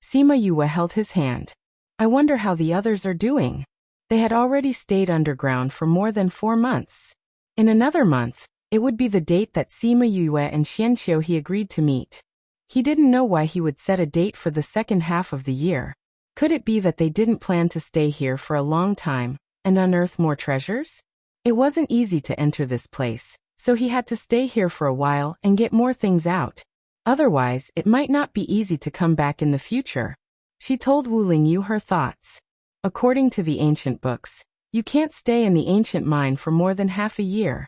Sima Yue held his hand. I wonder how the others are doing. They had already stayed underground for more than 4 months. In another month, it would be the date that Sima Yue and Xianqiu he agreed to meet. He didn't know why he would set a date for the second half of the year. Could it be that they didn't plan to stay here for a long time and unearth more treasures? It wasn't easy to enter this place, so he had to stay here for a while and get more things out. Otherwise, it might not be easy to come back in the future. She told Wu Lingyu her thoughts. According to the ancient books, you can't stay in the ancient mine for more than half a year.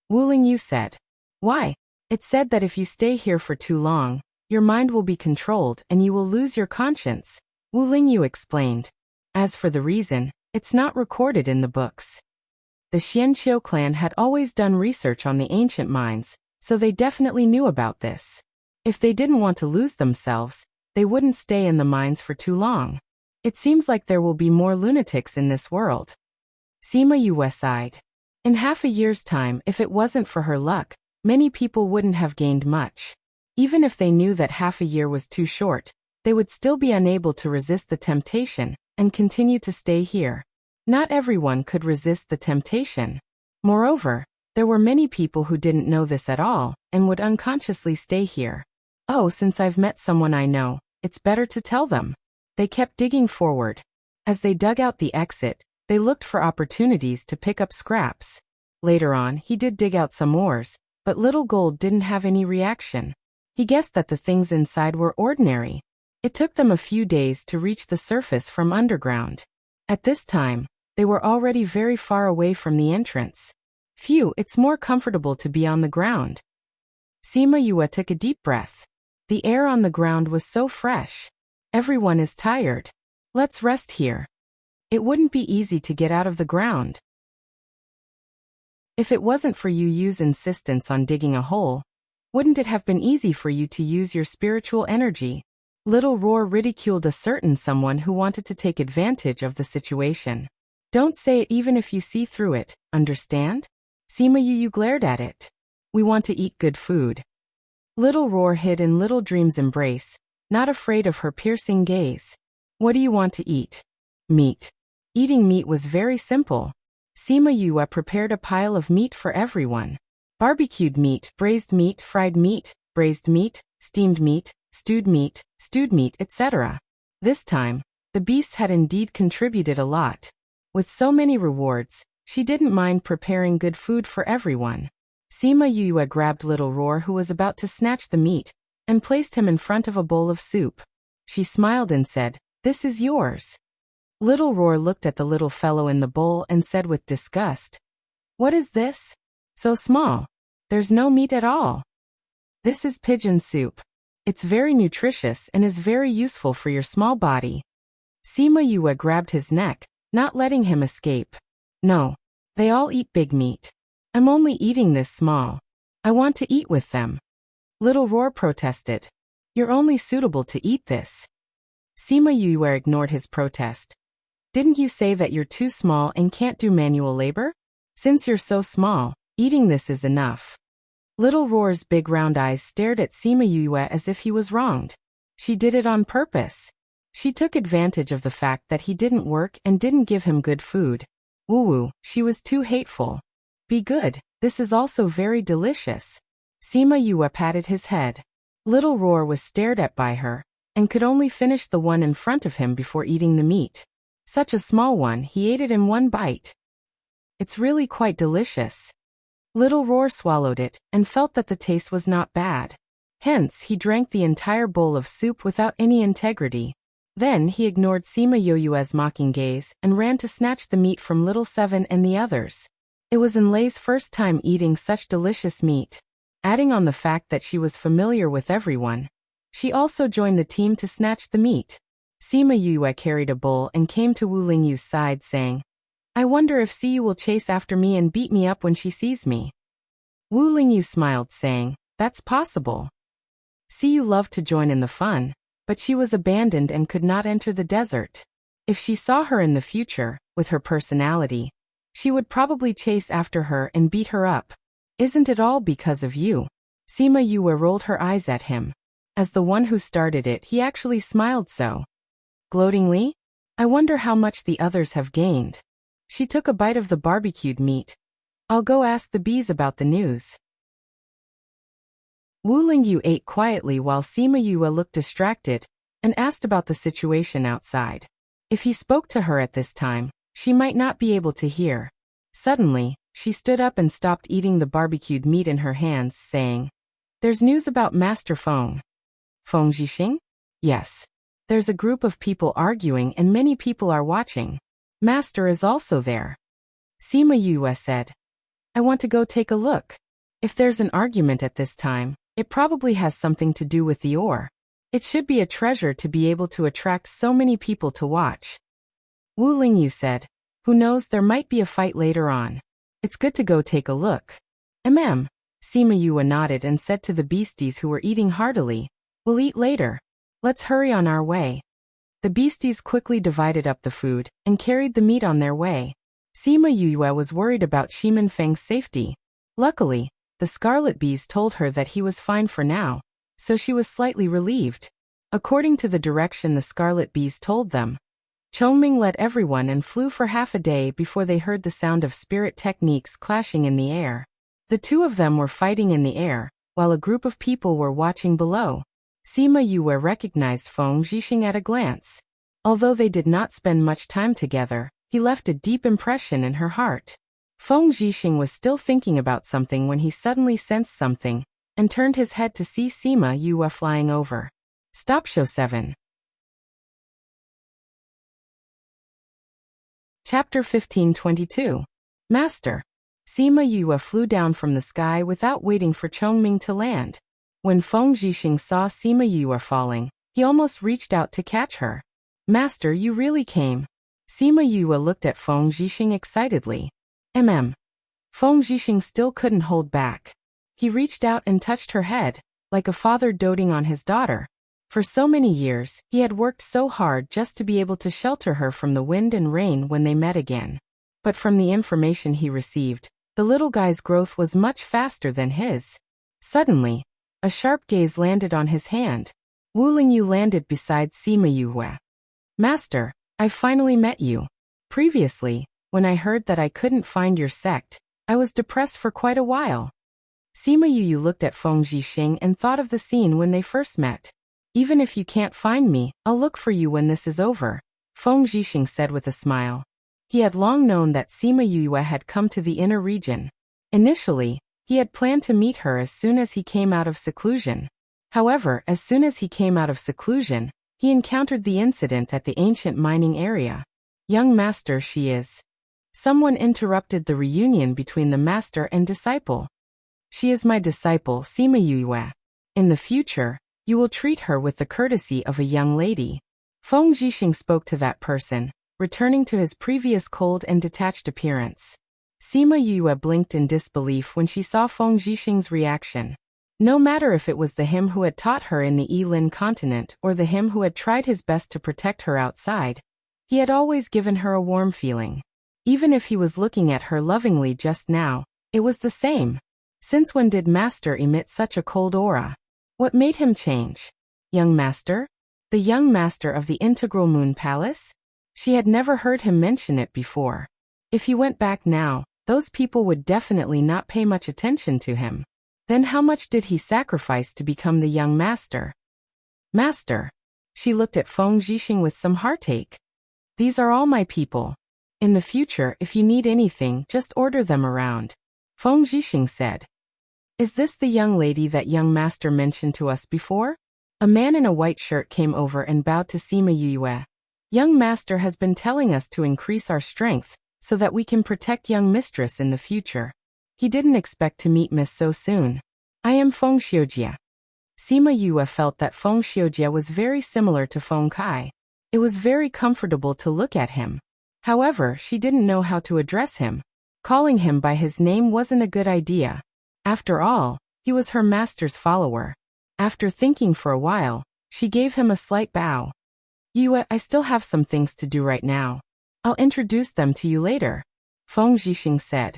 Wu Lingyu said. Why? It said that if you stay here for too long, your mind will be controlled and you will lose your conscience, Wu Lingyu explained. As for the reason, it's not recorded in the books. The Xianqiu clan had always done research on the ancient mines, so they definitely knew about this. If they didn't want to lose themselves, they wouldn't stay in the mines for too long. It seems like there will be more lunatics in this world. Sima Yue sighed. In half a year's time, if it wasn't for her luck, many people wouldn't have gained much. Even if they knew that half a year was too short, they would still be unable to resist the temptation and continue to stay here. Not everyone could resist the temptation. Moreover, there were many people who didn't know this at all and would unconsciously stay here. Oh, since I've met someone I know, it's better to tell them. They kept digging forward. As they dug out the exit, they looked for opportunities to pick up scraps. Later on, he did dig out some ores, but Little Gold didn't have any reaction. He guessed that the things inside were ordinary. It took them a few days to reach the surface from underground. At this time, they were already very far away from the entrance. Phew, it's more comfortable to be on the ground. Sima Yue took a deep breath. The air on the ground was so fresh. Everyone is tired. Let's rest here. It wouldn't be easy to get out of the ground. If it wasn't for Yu Yu's insistence on digging a hole, wouldn't it have been easy for you to use your spiritual energy? Little Roar ridiculed a certain someone who wanted to take advantage of the situation. Don't say it even if you see through it, understand? Sima Yu glared at it. We want to eat good food. Little Roar hid in Little Dream's embrace, not afraid of her piercing gaze. What do you want to eat? Meat. Eating meat was very simple. Sima Yue prepared a pile of meat for everyone. Barbecued meat, braised meat, fried meat, braised meat, steamed meat, stewed meat, etc. This time, the beasts had indeed contributed a lot. With so many rewards, she didn't mind preparing good food for everyone. Sima Yue grabbed Little Roar, who was about to snatch the meat, and placed him in front of a bowl of soup. She smiled and said, "This is yours." Little Roar looked at the little fellow in the bowl and said with disgust, "What is this? So small. There's no meat at all." "This is pigeon soup. It's very nutritious and is very useful for your small body." Sima Yue grabbed his neck, not letting him escape. "No. They all eat big meat. I'm only eating this small. I want to eat with them." Little Roar protested. "You're only suitable to eat this." Sima Yue ignored his protest. "Didn't you say that you're too small and can't do manual labor? Since you're so small, eating this is enough." Little Roar's big round eyes stared at Sima Yue as if he was wronged. She did it on purpose. She took advantage of the fact that he didn't work and didn't give him good food. Woo-woo, she was too hateful. "Be good, this is also very delicious." Sima Yue patted his head. Little Roar was stared at by her, and could only finish the one in front of him before eating the meat. Such a small one, he ate it in one bite. "It's really quite delicious." Little Roar swallowed it, and felt that the taste was not bad. Hence, he drank the entire bowl of soup without any integrity. Then he ignored Sima Yue's mocking gaze and ran to snatch the meat from Little Seven and the others. It was Enlei's first time eating such delicious meat. Adding on the fact that she was familiar with everyone, she also joined the team to snatch the meat. Sima Yue carried a bowl and came to Wu Lingyu's side saying, "I wonder if Siyu will chase after me and beat me up when she sees me." Wu Lingyu smiled saying, "That's possible." Siyu loved to join in the fun, but she was abandoned and could not enter the desert. If she saw her in the future, with her personality, she would probably chase after her and beat her up. "Isn't it all because of you?" Sima Yue rolled her eyes at him. As the one who started it, he actually smiled so gloatingly. "I wonder how much the others have gained." She took a bite of the barbecued meat. "I'll go ask the bees about the news." Wu Lingyu ate quietly while Sima Yue looked distracted and asked about the situation outside. If he spoke to her at this time, she might not be able to hear. Suddenly, she stood up and stopped eating the barbecued meat in her hands, saying, "There's news about Master Feng." "Feng Zhixing?" "Yes. There's a group of people arguing and many people are watching. Master is also there." Sima Yue said, "I want to go take a look. If there's an argument at this time, it probably has something to do with the ore. It should be a treasure to be able to attract so many people to watch." Wu Lingyu said, "Who knows, there might be a fight later on." It's good to go take a look. Sima Yue nodded and said to the beasties who were eating heartily, "We'll eat later. Let's hurry on our way." The beasties quickly divided up the food and carried the meat on their way. Sima Yue was worried about Shimin Feng's safety. Luckily, the scarlet bees told her that he was fine for now, so she was slightly relieved. According to the direction the scarlet bees told them, Chongming led everyone and flew for half a day before they heard the sound of spirit techniques clashing in the air. The two of them were fighting in the air, while a group of people were watching below. Sima Yue recognized Feng Zhixing at a glance. Although they did not spend much time together, he left a deep impression in her heart. Feng Zhixing was still thinking about something when he suddenly sensed something, and turned his head to see Sima Yue flying over. Stop Show 7. Chapter 1522. Master. Sima Yue flew down from the sky without waiting for Chongming to land. When Feng Zhixing saw Sima Yue falling, he almost reached out to catch her. Master, you really came. Sima Yue looked at Feng Zhixing excitedly. Feng Zhixing still couldn't hold back. He reached out and touched her head, like a father doting on his daughter. For so many years, he had worked so hard just to be able to shelter her from the wind and rain when they met again. But from the information he received, the little guy's growth was much faster than his. Suddenly, a sharp gaze landed on his hand. Wu Lingyu landed beside Sima Yue. Master, I finally met you. Previously, when I heard that I couldn't find your sect, I was depressed for quite a while. Sima Yue looked at Feng Zhixing and thought of the scene when they first met. Even if you can't find me, I'll look for you when this is over, Feng Zhixing said with a smile. He had long known that Sima Yue had come to the inner region. Initially, he had planned to meet her as soon as he came out of seclusion. However, as soon as he came out of seclusion, he encountered the incident at the ancient mining area. Young master she is. Someone interrupted the reunion between the master and disciple. She is my disciple, Sima Yue. In the future, you will treat her with the courtesy of a young lady. Feng Zhixing spoke to that person, returning to his previous cold and detached appearance. Sima Yue blinked in disbelief when she saw Feng Zhixing's reaction. No matter if it was the him who had taught her in the Yilin continent or the him who had tried his best to protect her outside, he had always given her a warm feeling. Even if he was looking at her lovingly just now, it was the same. Since when did Master emit such a cold aura? What made him change? Young Master? The young master of the Integral Moon Palace? She had never heard him mention it before. If he went back now, those people would definitely not pay much attention to him. Then how much did he sacrifice to become the young master? Master. She looked at Feng Zhixing with some heartache. These are all my people. In the future, if you need anything, just order them around, Feng Zhixing said. Is this the young lady that young master mentioned to us before? A man in a white shirt came over and bowed to Sima Yue. Young master has been telling us to increase our strength, so that we can protect young mistress in the future. He didn't expect to meet Miss so soon. I am Feng Xiujia. Sima Yue felt that Feng Xiujia was very similar to Feng Kai. It was very comfortable to look at him. However, she didn't know how to address him. Calling him by his name wasn't a good idea. After all, he was her master's follower. After thinking for a while, she gave him a slight bow. Yue, I still have some things to do right now. I'll introduce them to you later, Feng Zhixing said.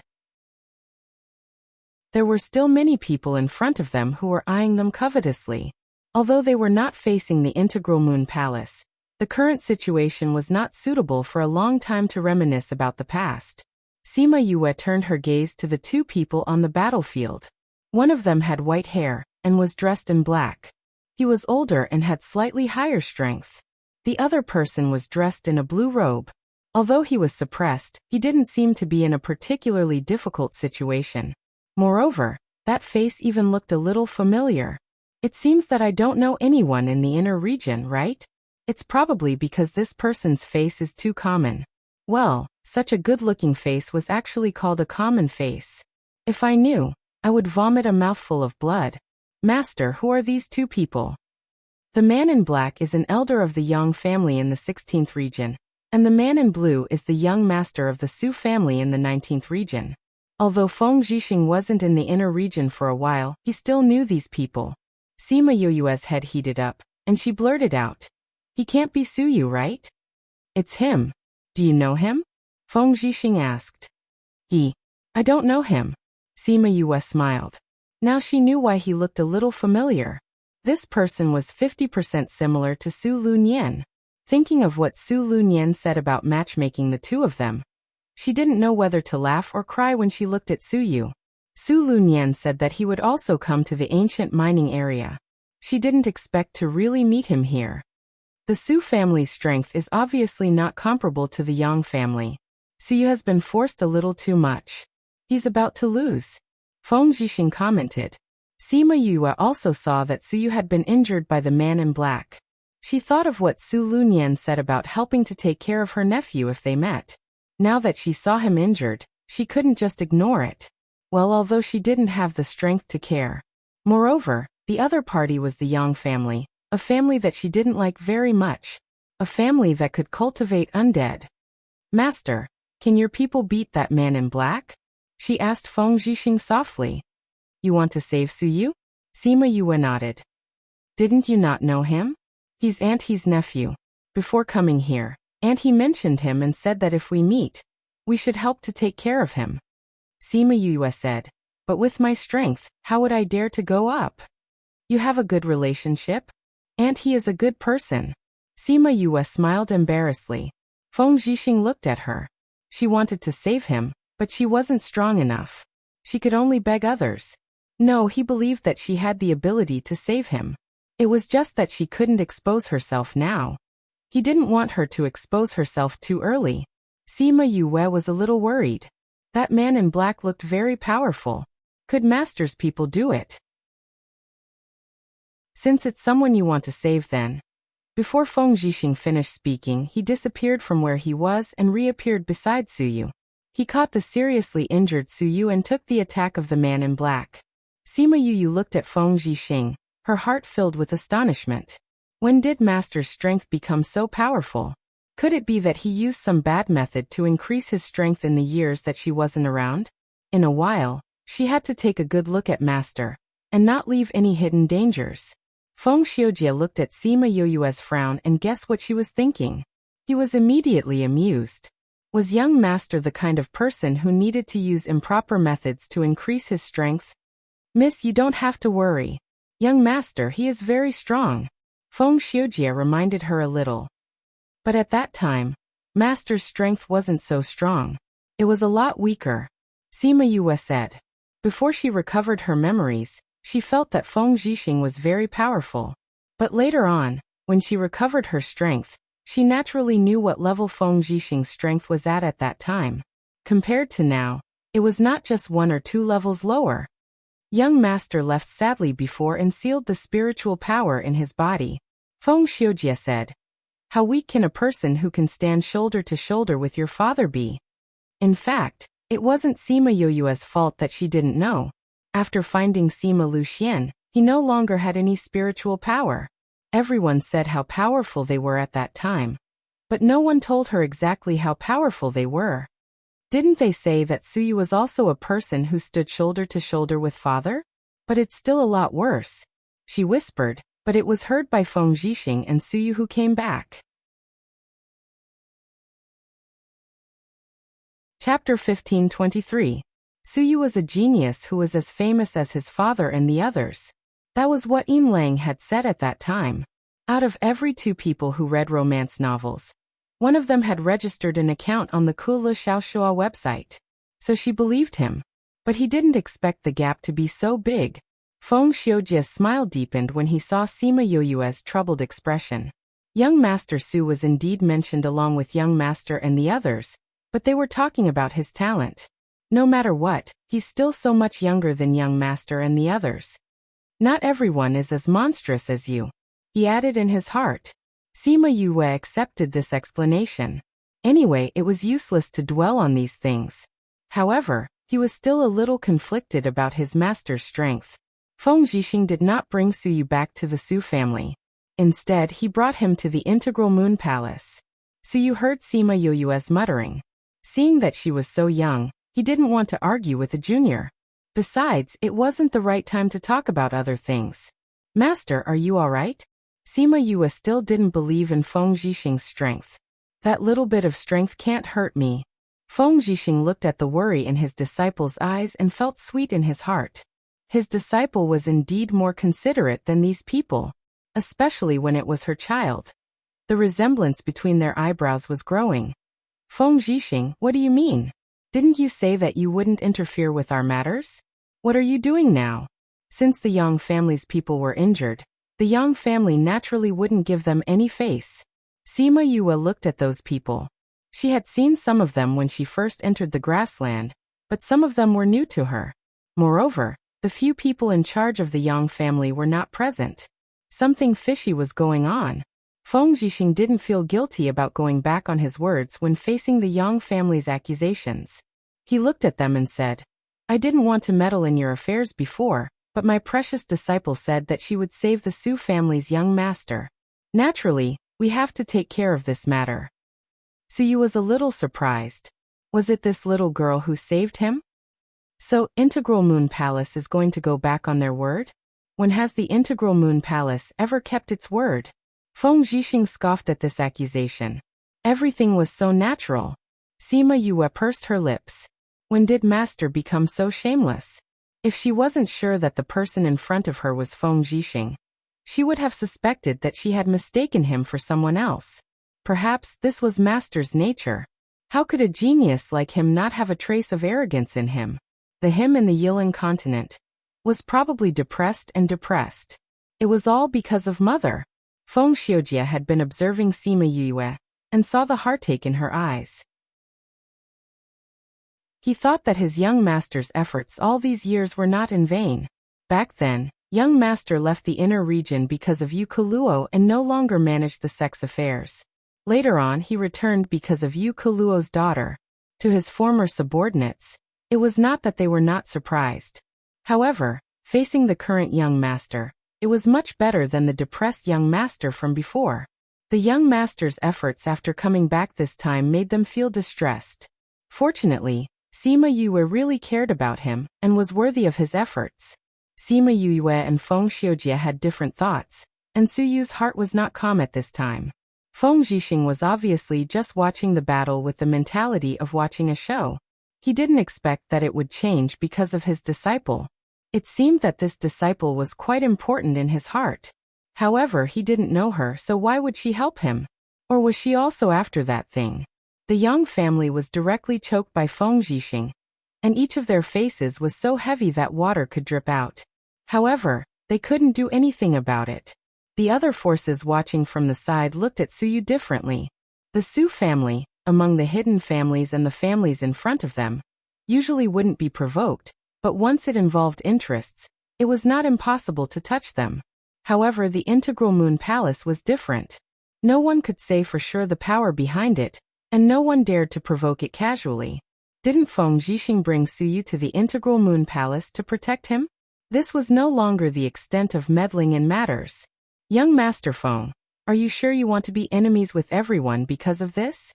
There were still many people in front of them who were eyeing them covetously. Although they were not facing the Integral Moon Palace, the current situation was not suitable for a long time to reminisce about the past. Sima Yue turned her gaze to the two people on the battlefield. One of them had white hair and was dressed in black. He was older and had slightly higher strength. The other person was dressed in a blue robe. Although he was suppressed, he didn't seem to be in a particularly difficult situation. Moreover, that face even looked a little familiar. It seems that I don't know anyone in the inner region, right? It's probably because this person's face is too common. Well, such a good-looking face was actually called a common face. If I knew, I would vomit a mouthful of blood. Master, who are these two people? The man in black is an elder of the Yang family in the 16th region, and the man in blue is the young master of the Su family in the 19th region. Although Feng Zhixing wasn't in the inner region for a while, he still knew these people. Sima Yoyue's head heated up, and she blurted out. He can't be Suyu, right? It's him. Do you know him? Feng Zhixing asked. I don't know him. Sima Yue smiled. Now she knew why he looked a little familiar. This person was 50% similar to Su Lunyan. Thinking of what Su Lunyan said about matchmaking the two of them, she didn't know whether to laugh or cry when she looked at Suyu. Su Lunyan said that he would also come to the ancient mining area. She didn't expect to really meet him here. The Su family's strength is obviously not comparable to the Yang family. Suyu has been forced a little too much. He's about to lose. Feng Zhixing commented. Sima Yue also saw that Suyu had been injured by the man in black. She thought of what Su Lunyan said about helping to take care of her nephew if they met. Now that she saw him injured, she couldn't just ignore it. Well, although she didn't have the strength to care. Moreover, the other party was the Yang family, a family that she didn't like very much. A family that could cultivate undead. Master, can your people beat that man in black? She asked Feng Zhixing softly. You want to save Suyu? Sima Yue nodded. Didn't you not know him? He's Auntie's nephew. Before coming here, Auntie mentioned him and said that if we meet, we should help to take care of him. Sima Yue said. But with my strength, how would I dare to go up? You have a good relationship? Auntie is a good person. Sima Yue smiled embarrassedly. Feng Zhixing looked at her. She wanted to save him, but she wasn't strong enough. She could only beg others. No, he believed that she had the ability to save him. It was just that she couldn't expose herself now. He didn't want her to expose herself too early. Sima Yue was a little worried. That man in black looked very powerful. Could Master's people do it? Since it's someone you want to save then. Before Feng Zhixing finished speaking, he disappeared from where he was and reappeared beside Suyu. He caught the seriously injured Suyu and took the attack of the man in black. Sima Yue looked at Feng Zhixing, her heart filled with astonishment. When did Master's strength become so powerful? Could it be that he used some bad method to increase his strength in the years that she wasn't around? In a while, she had to take a good look at Master, and not leave any hidden dangers. Feng Xiujie looked at Sima Yoyue's frown and guessed what she was thinking. He was immediately amused. Was young Master the kind of person who needed to use improper methods to increase his strength? Miss, you don't have to worry. Young Master, he is very strong. Feng Xiujie reminded her a little. But at that time, Master's strength wasn't so strong. It was a lot weaker. Sima Yue said. Before she recovered her memories, she felt that Feng Zhixing was very powerful. But later on, when she recovered her strength, she naturally knew what level Feng Zhixing's strength was at that time. Compared to now, it was not just 1 or 2 levels lower. Young Master left sadly before and sealed the spiritual power in his body. Feng Xiujie said. How weak can a person who can stand shoulder to shoulder with your father be? In fact, it wasn't Sima Yoyue's fault that she didn't know. After finding Sima Luxian, he no longer had any spiritual power. Everyone said how powerful they were at that time. But no one told her exactly how powerful they were. Didn't they say that Suyu was also a person who stood shoulder to shoulder with father? But it's still a lot worse. She whispered, but it was heard by Feng Zhixing and Suyu who came back. Chapter 1523. Suyu was a genius who was as famous as his father and the others. That was what Yin Lang had said at that time. Out of every 2 people who read romance novels, one of them had registered an account on the Kule Xiaoshua website. So she believed him. But he didn't expect the gap to be so big. Feng Xiujie's smile deepened when he saw Sima Yoyue's troubled expression. Young Master Su was indeed mentioned along with Young Master and the others, but they were talking about his talent. No matter what, he's still so much younger than Young Master and the others. Not everyone is as monstrous as you, he added in his heart. Sima Yue accepted this explanation. Anyway, it was useless to dwell on these things. However, he was still a little conflicted about his master's strength. Feng Zhixing did not bring Suyu back to the Su family. Instead, he brought him to the Integral Moon Palace. Suyu heard Sima Yoyue's muttering. Seeing that she was so young, He didn't want to argue with the junior. Besides, it wasn't the right time to talk about other things. Master, are you all right? Sima Yue still didn't believe in Feng Zhixing's strength. That little bit of strength can't hurt me. Feng Zhixing looked at the worry in his disciple's eyes and felt sweet in his heart. His disciple was indeed more considerate than these people, especially when it was her child. The resemblance between their eyebrows was growing. Feng Zhixing, what do you mean? Didn't you say that you wouldn't interfere with our matters? What are you doing now? Since the Yang family's people were injured, the Yang family naturally wouldn't give them any face. Sima Yue looked at those people. She had seen some of them when she first entered the grassland, but some of them were new to her. Moreover, the few people in charge of the Yang family were not present. Something fishy was going on. Feng Zhixing didn't feel guilty about going back on his words when facing the Yang family's accusations. He looked at them and said, I didn't want to meddle in your affairs before, but my precious disciple said that she would save the Su family's young master. Naturally, we have to take care of this matter. Suyu was a little surprised. Was it this little girl who saved him? So, Integral Moon Palace is going to go back on their word? When has the Integral Moon Palace ever kept its word? Feng Zhixing scoffed at this accusation. Everything was so natural. Sima Yue pursed her lips. When did Master become so shameless? If she wasn't sure that the person in front of her was Feng Zhixing, she would have suspected that she had mistaken him for someone else. Perhaps this was Master's nature. How could a genius like him not have a trace of arrogance in him? The him in the Yilan continent was probably depressed and depressed. It was all because of Mother. Feng Xiujie had been observing Sima Yue and saw the heartache in her eyes. He thought that his young master's efforts all these years were not in vain. Back then, young master left the inner region because of Yu Kuluo and no longer managed the sex affairs. Later on he returned because of Yu Kuluo's daughter. To his former subordinates, it was not that they were not surprised. However, facing the current young master, it was much better than the depressed young master from before. The young master's efforts after coming back this time made them feel distressed. Fortunately, Sima Yue really cared about him and was worthy of his efforts. Sima Yue and Feng Xiujie had different thoughts, and Suyu's heart was not calm at this time. Feng Zhixing was obviously just watching the battle with the mentality of watching a show. He didn't expect that it would change because of his disciple. It seemed that this disciple was quite important in his heart. However, he didn't know her, so why would she help him? Or was she also after that thing? The Yang family was directly choked by Feng Zhixing, and each of their faces was so heavy that water could drip out. However, they couldn't do anything about it. The other forces watching from the side looked at Suyu differently. The Su family, among the hidden families and the families in front of them, usually wouldn't be provoked, but once it involved interests, it was not impossible to touch them. However, the Integral Moon Palace was different. No one could say for sure the power behind it, and no one dared to provoke it casually. Didn't Feng Zhixing bring Suyu to the Integral Moon Palace to protect him? This was no longer the extent of meddling in matters. Young Master Feng, are you sure you want to be enemies with everyone because of this?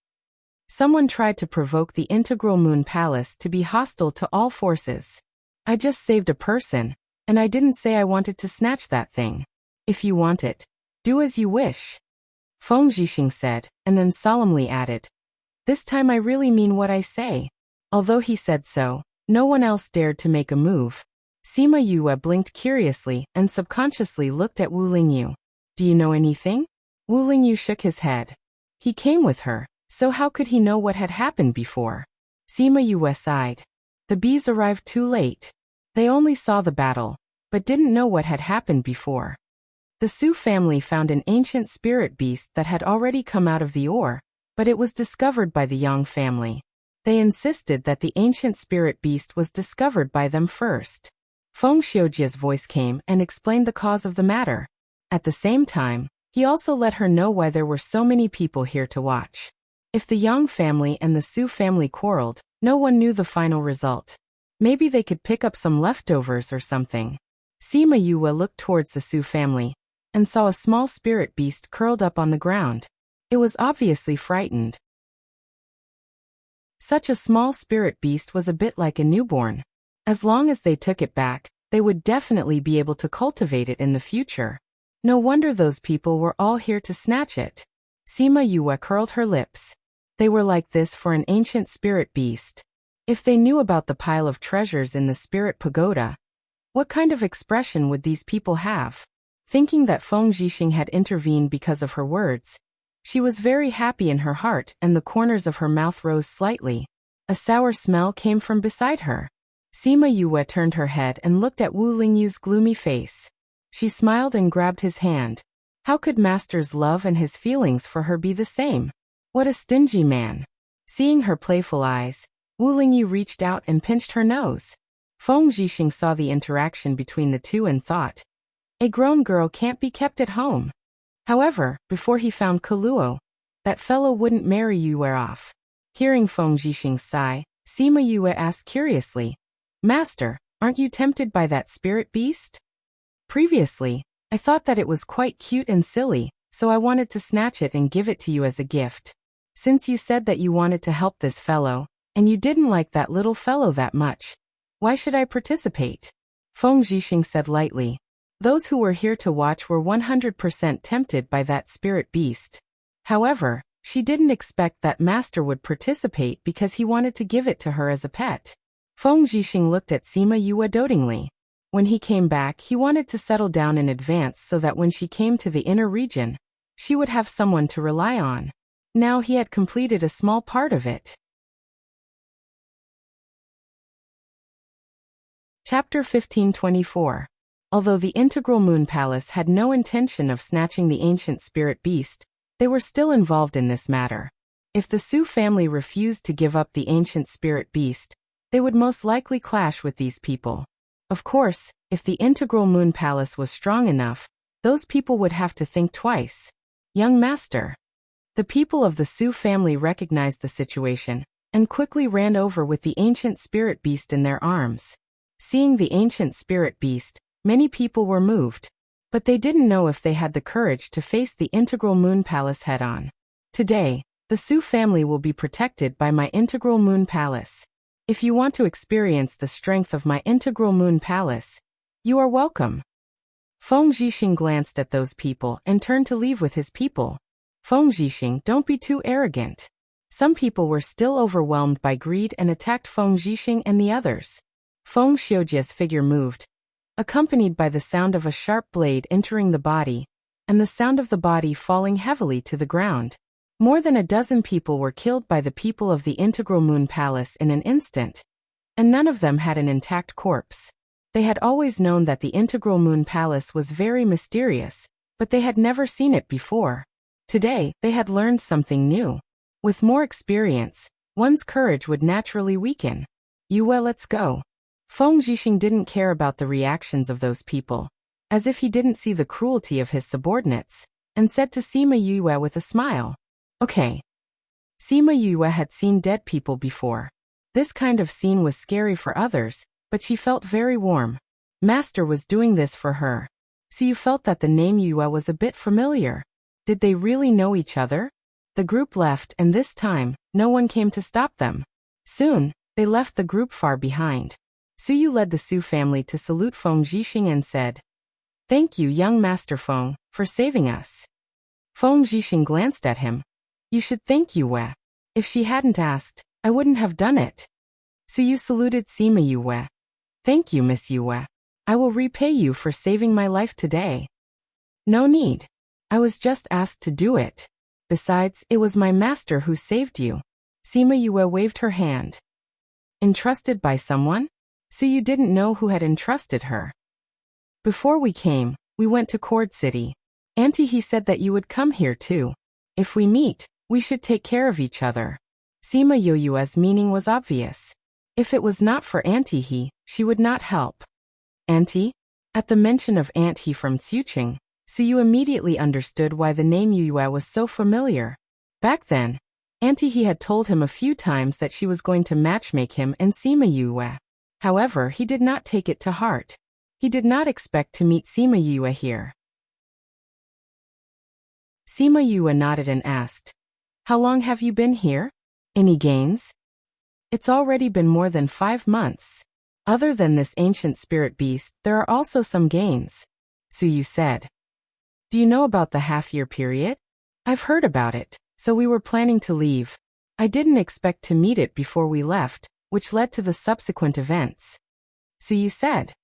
Someone tried to provoke the Integral Moon Palace to be hostile to all forces. I just saved a person, and I didn't say I wanted to snatch that thing. If you want it, do as you wish. Feng Zhixing said, and then solemnly added, this time I really mean what I say. Although he said so, no one else dared to make a move. Sima Yue blinked curiously and subconsciously looked at Wu Lingyu. Do you know anything? Wu Lingyu shook his head. He came with her, so how could he know what had happened before? Sima Yue sighed. The bees arrived too late. They only saw the battle, but didn't know what had happened before. The Su family found an ancient spirit beast that had already come out of the ore, but it was discovered by the Yang family. They insisted that the ancient spirit beast was discovered by them first. Feng Xiujie's voice came and explained the cause of the matter. At the same time, he also let her know why there were so many people here to watch. If the Yang family and the Su family quarreled, no one knew the final result. Maybe they could pick up some leftovers or something. Sima Yue looked towards the Su family and saw a small spirit beast curled up on the ground. It was obviously frightened. Such a small spirit beast was a bit like a newborn. As long as they took it back, they would definitely be able to cultivate it in the future. No wonder those people were all here to snatch it. Sima Yue curled her lips. They were like this for an ancient spirit beast. If they knew about the pile of treasures in the spirit pagoda, what kind of expression would these people have? Thinking that Feng Zhixing had intervened because of her words, she was very happy in her heart and the corners of her mouth rose slightly. A sour smell came from beside her. Sima Yue turned her head and looked at Wu Lingyu's gloomy face. She smiled and grabbed his hand. How could Master's love and his feelings for her be the same? What a stingy man. Seeing her playful eyes, Wu Lingyu reached out and pinched her nose. Feng Zhixing saw the interaction between the two and thought, a grown girl can't be kept at home. However, before he found Kaluo, that fellow wouldn't marry Yue off. Hearing Feng Zhixing's sigh, Sima Yue asked curiously, Master, aren't you tempted by that spirit beast? Previously, I thought that it was quite cute and silly, so I wanted to snatch it and give it to you as a gift. Since you said that you wanted to help this fellow, and you didn't like that little fellow that much, why should I participate? Feng Zhixing said lightly. Those who were here to watch were 100% tempted by that spirit beast. However, she didn't expect that Master would participate because he wanted to give it to her as a pet. Feng Zhixing looked at Sima Yue dotingly. When he came back, he wanted to settle down in advance so that when she came to the inner region, she would have someone to rely on. Now he had completed a small part of it. Chapter 1524. Although the Integral Moon Palace had no intention of snatching the ancient spirit beast, they were still involved in this matter. If the Su family refused to give up the ancient spirit beast, they would most likely clash with these people. Of course, if the Integral Moon Palace was strong enough, those people would have to think twice. Young Master. The people of the Su family recognized the situation, and quickly ran over with the ancient spirit beast in their arms. Seeing the ancient spirit beast, many people were moved, but they didn't know if they had the courage to face the Integral Moon Palace head-on. Today, the Su family will be protected by my Integral Moon Palace. If you want to experience the strength of my Integral Moon Palace, you are welcome. Feng Zhixing glanced at those people and turned to leave with his people. Feng Zhixing, don't be too arrogant. Some people were still overwhelmed by greed and attacked Feng Zhixing and the others. Feng Xiujia's figure moved, accompanied by the sound of a sharp blade entering the body, and the sound of the body falling heavily to the ground. More than a dozen people were killed by the people of the Integral Moon Palace in an instant, and none of them had an intact corpse. They had always known that the Integral Moon Palace was very mysterious, but they had never seen it before. Today, they had learned something new. With more experience, one's courage would naturally weaken. Yue, let's go. Feng Zhixing didn't care about the reactions of those people, as if he didn't see the cruelty of his subordinates, and said to Sima Yue with a smile, okay. Sima Yue had seen dead people before. This kind of scene was scary for others, but she felt very warm. Master was doing this for her. So you felt that the name Yue was a bit familiar. Did they really know each other? The group left, and this time, no one came to stop them. Soon, they left the group far behind. Suyu led the Su family to salute Feng Zhixing and said, thank you, young Master Feng, for saving us. Feng Zhixing glanced at him. You should thank Yue. If she hadn't asked, I wouldn't have done it. Suyu saluted Sima Yue. Thank you, Miss Yue. I will repay you for saving my life today. No need. I was just asked to do it. Besides, it was my master who saved you. Sima Yue waved her hand. Entrusted by someone? So you didn't know who had entrusted her. Before we came, we went to Cord City. Auntie He said that you would come here too. If we meet, we should take care of each other. Sima Yue's meaning was obvious. If it was not for Auntie He, she would not help. Auntie? At the mention of Aunt He from Xiuqing, Suyu immediately understood why the name Yue was so familiar. Back then, Auntie He had told him a few times that she was going to matchmake him and Sima Yue. However, he did not take it to heart. He did not expect to meet Sima Yue here. Sima Yue nodded and asked, how long have you been here? Any gains? It's already been more than 5 months. Other than this ancient spirit beast, there are also some gains. Suyu said. Do you know about the half-year period? I've heard about it, so we were planning to leave. I didn't expect to meet it before we left, which led to the subsequent events. Suyu said.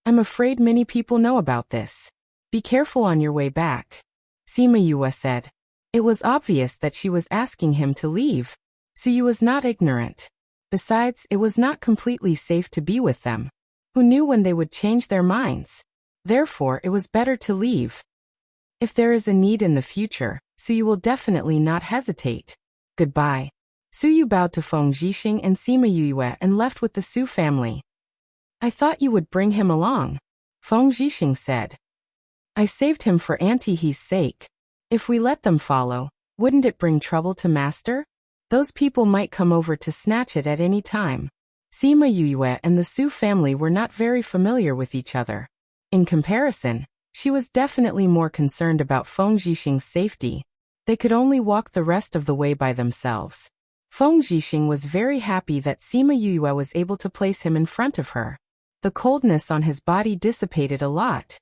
I'm afraid many people know about this. Be careful on your way back. Sima Yue said. It was obvious that she was asking him to leave. Suyu was not ignorant. Besides, it was not completely safe to be with them. Who knew when they would change their minds? Therefore, it was better to leave. If there is a need in the future, Suyu will definitely not hesitate. Goodbye. Suyu bowed to Feng Zhixing and Sima Yue and left with the Su family. I thought you would bring him along, Feng Zhixing said. I saved him for Auntie He's sake. If we let them follow, wouldn't it bring trouble to Master? Those people might come over to snatch it at any time. Sima Yue and the Su family were not very familiar with each other. In comparison, she was definitely more concerned about Feng Zhixing's safety. They could only walk the rest of the way by themselves. Feng Zhixing was very happy that Sima Yue was able to place him in front of her. The coldness on his body dissipated a lot.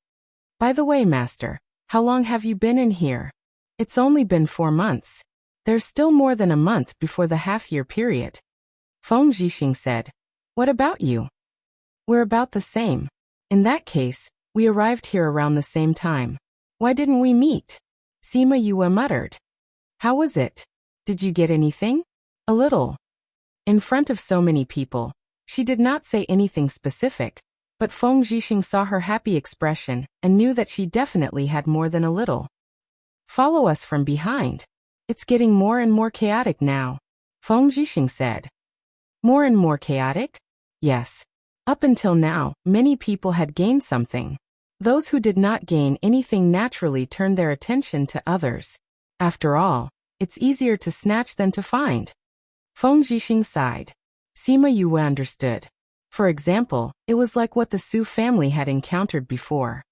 By the way, Master, how long have you been in here? It's only been 4 months. There's still more than a month before the half-year period. Feng Zhixing said. What about you? We're about the same. In that case, we arrived here around the same time. Why didn't we meet? Sima Yue muttered. How was it? Did you get anything? A little. In front of so many people, she did not say anything specific, but Feng Zhixing saw her happy expression and knew that she definitely had more than a little. Follow us from behind. It's getting more and more chaotic now, Feng Zhixing said. More and more chaotic? Yes. Up until now, many people had gained something. Those who did not gain anything naturally turned their attention to others. After all, it's easier to snatch than to find. Feng Zhixing sighed. Sima Yue understood. For example, it was like what the Su family had encountered before.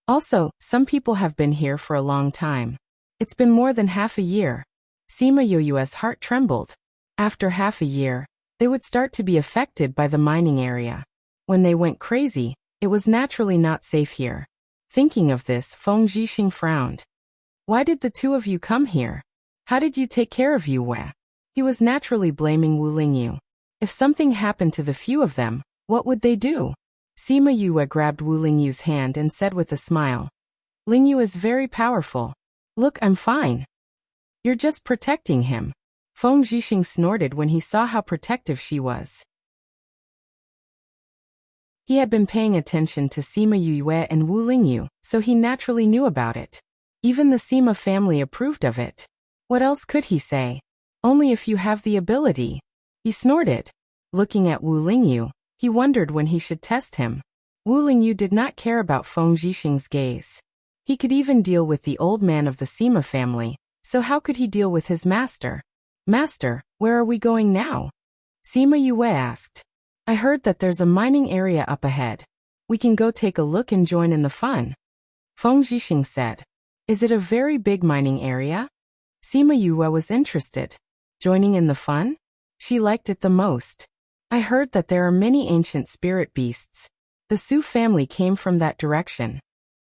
Also, some people have been here for a long time. It's been more than half a year. Sima Yue's heart trembled. After half a year, they would start to be affected by the mining area. When they went crazy, it was naturally not safe here. Thinking of this, Feng Zhixing frowned. Why did the two of you come here? How did you take care of Yue? He was naturally blaming Wu Lingyu. If something happened to the few of them, what would they do? Sima Yue grabbed Wu Lingyu's hand and said with a smile. Lingyu is very powerful. Look, I'm fine. You're just protecting him. Feng Zhixing snorted when he saw how protective she was. He had been paying attention to Sima Yue and Wu Lingyu, so he naturally knew about it. Even the Sima family approved of it. What else could he say? Only if you have the ability. He snorted. Looking at Wu Lingyu, he wondered when he should test him. Wu Lingyu did not care about Feng Zhixing's gaze. He could even deal with the old man of the Sima family, so how could he deal with his master? Master, where are we going now? Sima Yue asked. I heard that there's a mining area up ahead. We can go take a look and join in the fun. Feng Zhixing said. Is it a very big mining area? Sima Yue was interested. Joining in the fun? She liked it the most. I heard that there are many ancient spirit beasts. The Su family came from that direction.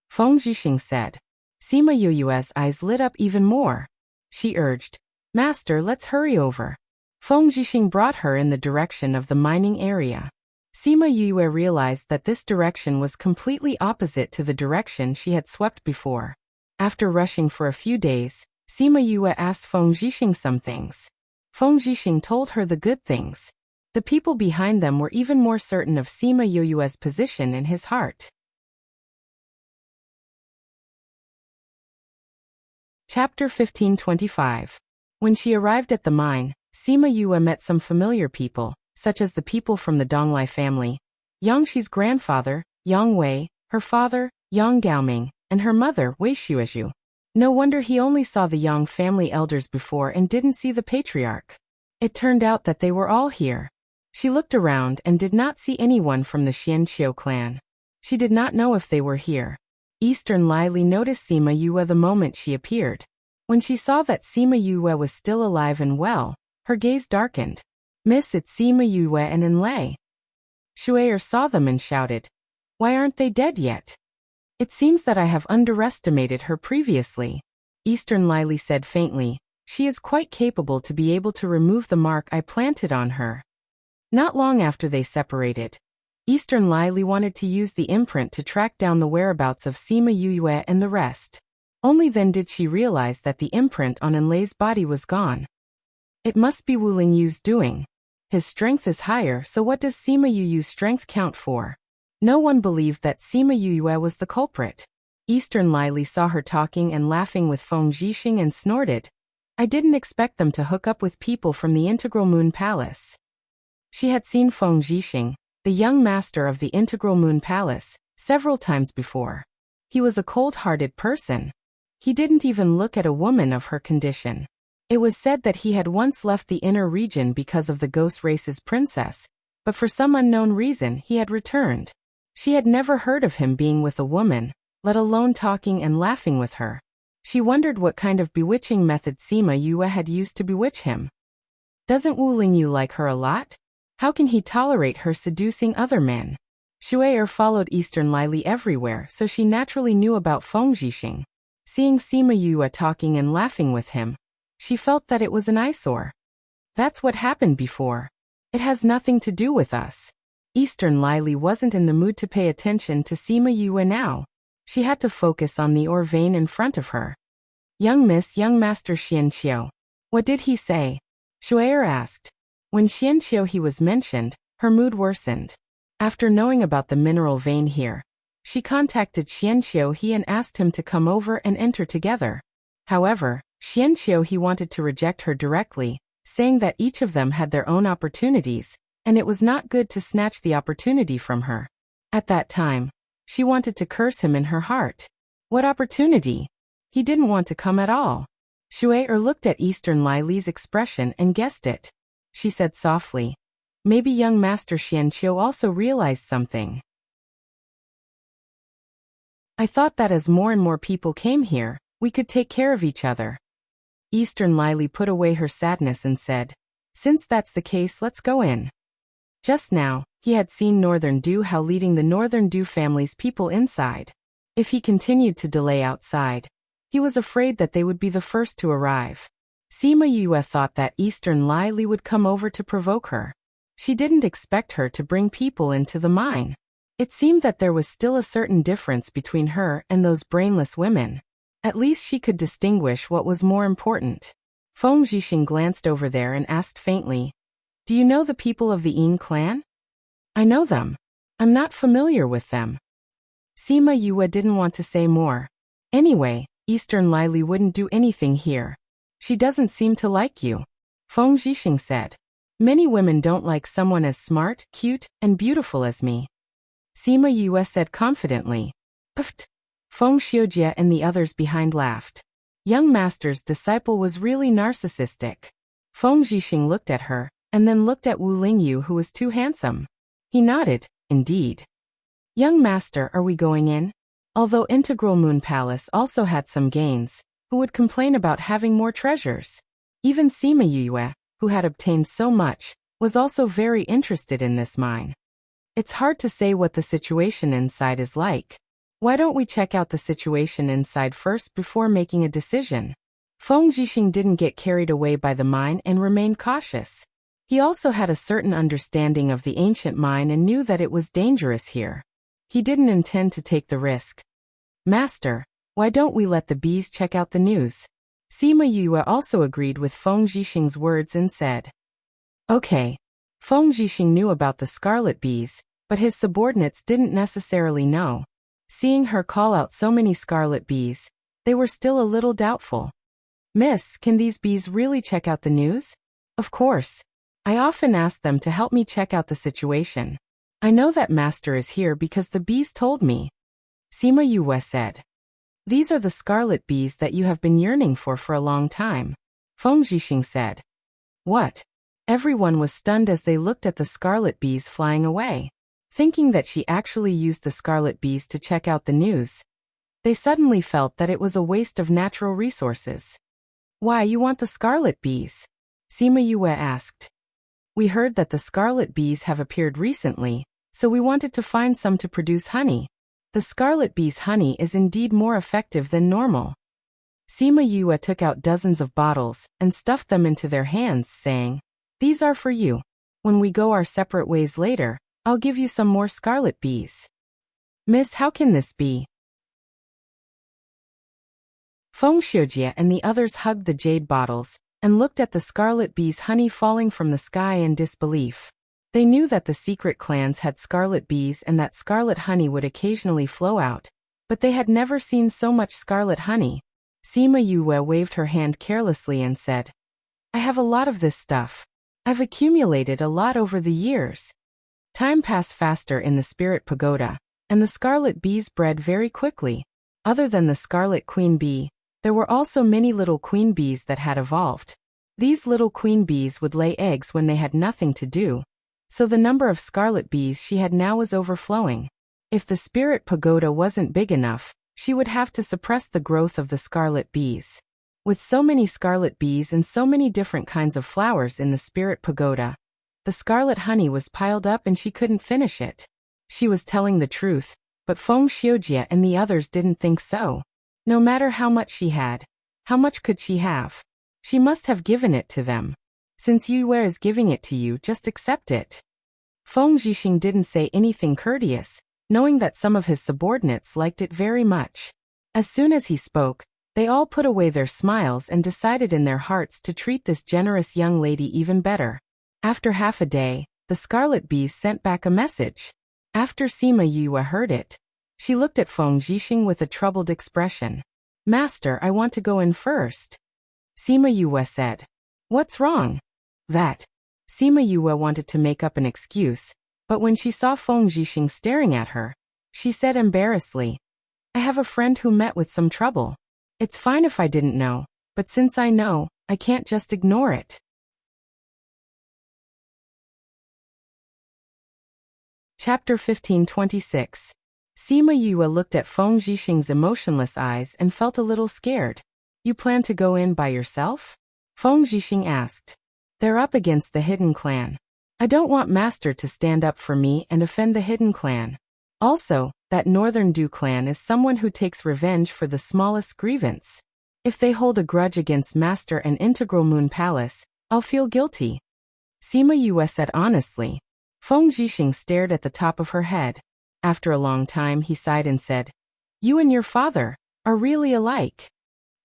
Feng Zhixing said. Sima Yue's eyes lit up even more. She urged, Master, let's hurry over. Feng Zhixing brought her in the direction of the mining area. Sima Yue realized that this direction was completely opposite to the direction she had swept before. After rushing for a few days, Sima Yue asked Feng Zhixing some things. Feng Zhixing told her the good things. The people behind them were even more certain of Sima Yue's position in his heart. Chapter 1525. When she arrived at the mine, Sima Yue met some familiar people, such as the people from the Donglai family, Yang Shi's grandfather, Yang Wei, her father, Yang Gaoming, and her mother, Wei Xuezhu. No wonder he only saw the Yang family elders before and didn't see the patriarch. It turned out that they were all here. She looked around and did not see anyone from the Xianqiu clan. She did not know if they were here. Eastern Lai Li noticed Sima Yue the moment she appeared. When she saw that Sima Yue was still alive and well, her gaze darkened. Miss, it's Sima Yue and Enlei. Shuair saw them and shouted, "Why aren't they dead yet? It seems that I have underestimated her previously." Eastern Lily said faintly, "She is quite capable to be able to remove the mark I planted on her." Not long after they separated, Eastern Lily wanted to use the imprint to track down the whereabouts of Sima Yue and the rest. Only then did she realize that the imprint on Enlei's body was gone. It must be Wu Lingyu's doing. His strength is higher, so what does Sima Yu's strength count for? No one believed that Sima Yue was the culprit. Eastern Lily saw her talking and laughing with Feng Zhixing and snorted, "I didn't expect them to hook up with people from the Integral Moon Palace." She had seen Feng Zhixing, the young master of the Integral Moon Palace, several times before. He was a cold-hearted person. He didn't even look at a woman of her condition. It was said that he had once left the inner region because of the ghost race's princess, but for some unknown reason he had returned. She had never heard of him being with a woman, let alone talking and laughing with her. She wondered what kind of bewitching method Sima Yue had used to bewitch him. Doesn't Wu Lingyu like her a lot? How can he tolerate her seducing other men? Shuair followed Eastern Lily everywhere, so she naturally knew about Feng Zhixing. Seeing Sima Yue talking and laughing with him, she felt that it was an eyesore. That's what happened before. It has nothing to do with us. Eastern Lily wasn't in the mood to pay attention to Sima Yue now. She had to focus on the ore vein in front of her. Young Master Xianqiu. What did he say? Shuair asked. When Xianqiu was mentioned, her mood worsened. After knowing about the mineral vein here, she contacted Xianqiu and asked him to come over and enter together. However, Xianqiu wanted to reject her directly, saying that each of them had their own opportunities, and it was not good to snatch the opportunity from her. At that time, she wanted to curse him in her heart. What opportunity? He didn't want to come at all. Shuair looked at Eastern Lily's expression and guessed it. She said softly, "Maybe young Master Xianqiu also realized something. I thought that as more and more people came here, we could take care of each other." Eastern Lily put away her sadness and said, "Since that's the case, let's go in." Just now, he had seen Northern Du Hao leading the Northern Du family's people inside. If he continued to delay outside, he was afraid that they would be the first to arrive. Sima Yue thought that Eastern Lily would come over to provoke her. She didn't expect her to bring people into the mine. It seemed that there was still a certain difference between her and those brainless women. At least she could distinguish what was more important. Feng Zhixing glanced over there and asked faintly, "Do you know the people of the Yin clan?" "I know them. I'm not familiar with them." Sima Yue didn't want to say more. Anyway, Eastern Lily wouldn't do anything here. She doesn't seem to like you, Feng Zhixing said. Many women don't like someone as smart, cute, and beautiful as me. Sima Yue said confidently. Puffed. Feng Xiujie and the others behind laughed. Young Master's disciple was really narcissistic. Feng Zhixing looked at her, and then looked at Wu Lingyu, who was too handsome. He nodded, indeed. "Young Master, are we going in?" Although Integral Moon Palace also had some gains, who would complain about having more treasures? Even Sima Yue, who had obtained so much, was also very interested in this mine. It's hard to say what the situation inside is like. Why don't we check out the situation inside first before making a decision? Feng Zhixing didn't get carried away by the mine and remained cautious. He also had a certain understanding of the ancient mine and knew that it was dangerous here. He didn't intend to take the risk. "Master, why don't we let the bees check out the news?" Sima Yue also agreed with Feng Zhixing's words and said, "Okay." Feng Zhixing knew about the scarlet bees, but his subordinates didn't necessarily know. Seeing her call out so many scarlet bees, they were still a little doubtful. "Miss, can these bees really check out the news?" "Of course. I often ask them to help me check out the situation. I know that Master is here because the bees told me," Sima Yue said. "These are the scarlet bees that you have been yearning for a long time," Feng Zhixing said. "What?" Everyone was stunned as they looked at the scarlet bees flying away. Thinking that she actually used the scarlet bees to check out the news, they suddenly felt that it was a waste of natural resources. "Why you want the scarlet bees?" Sima Yue asked. We heard that the scarlet bees have appeared recently, so we wanted to find some to produce honey. The scarlet bees' honey is indeed more effective than normal. Sima Yue took out dozens of bottles and stuffed them into their hands, saying, "These are for you. When we go our separate ways later, I'll give you some more scarlet bees." "Miss, how can this be?" Feng Xiujie and the others hugged the jade bottles and looked at the scarlet bees' honey falling from the sky in disbelief. They knew that the secret clans had scarlet bees and that scarlet honey would occasionally flow out, but they had never seen so much scarlet honey. Sima Yue waved her hand carelessly and said, "I have a lot of this stuff. I've accumulated a lot over the years." Time passed faster in the spirit pagoda, and the scarlet bees bred very quickly. Other than the scarlet queen bee, there were also many little queen bees that had evolved. These little queen bees would lay eggs when they had nothing to do, so the number of scarlet bees she had now was overflowing. If the spirit pagoda wasn't big enough, she would have to suppress the growth of the scarlet bees. With so many scarlet bees and so many different kinds of flowers in the spirit pagoda, the scarlet honey was piled up and she couldn't finish it. She was telling the truth, but Feng Xiujie and the others didn't think so. No matter how much she had, how much could she have? She must have given it to them. Since Yue is giving it to you, just accept it. Feng Zhixing didn't say anything courteous, knowing that some of his subordinates liked it very much. As soon as he spoke, they all put away their smiles and decided in their hearts to treat this generous young lady even better. After half a day, the scarlet bees sent back a message. After Sima Yue heard it, she looked at Feng Zhixing with a troubled expression. "Master, I want to go in first." Sima Yue said, "What's wrong?" That. Sima Yue wanted to make up an excuse, but when she saw Feng Zhixing staring at her, she said embarrassedly, "I have a friend who met with some trouble. It's fine if I didn't know, but since I know, I can't just ignore it." Chapter 15:26. Sima Yue looked at Feng Zhixing's emotionless eyes and felt a little scared. "You plan to go in by yourself?" Feng Zhixing asked. "They're up against the hidden clan. I don't want Master to stand up for me and offend the hidden clan. Also, that Northern Dew clan is someone who takes revenge for the smallest grievance. If they hold a grudge against Master and Integral Moon Palace, I'll feel guilty." Sima Yue said honestly. Feng Zhixing stared at the top of her head. After a long time he sighed and said, "You and your father are really alike."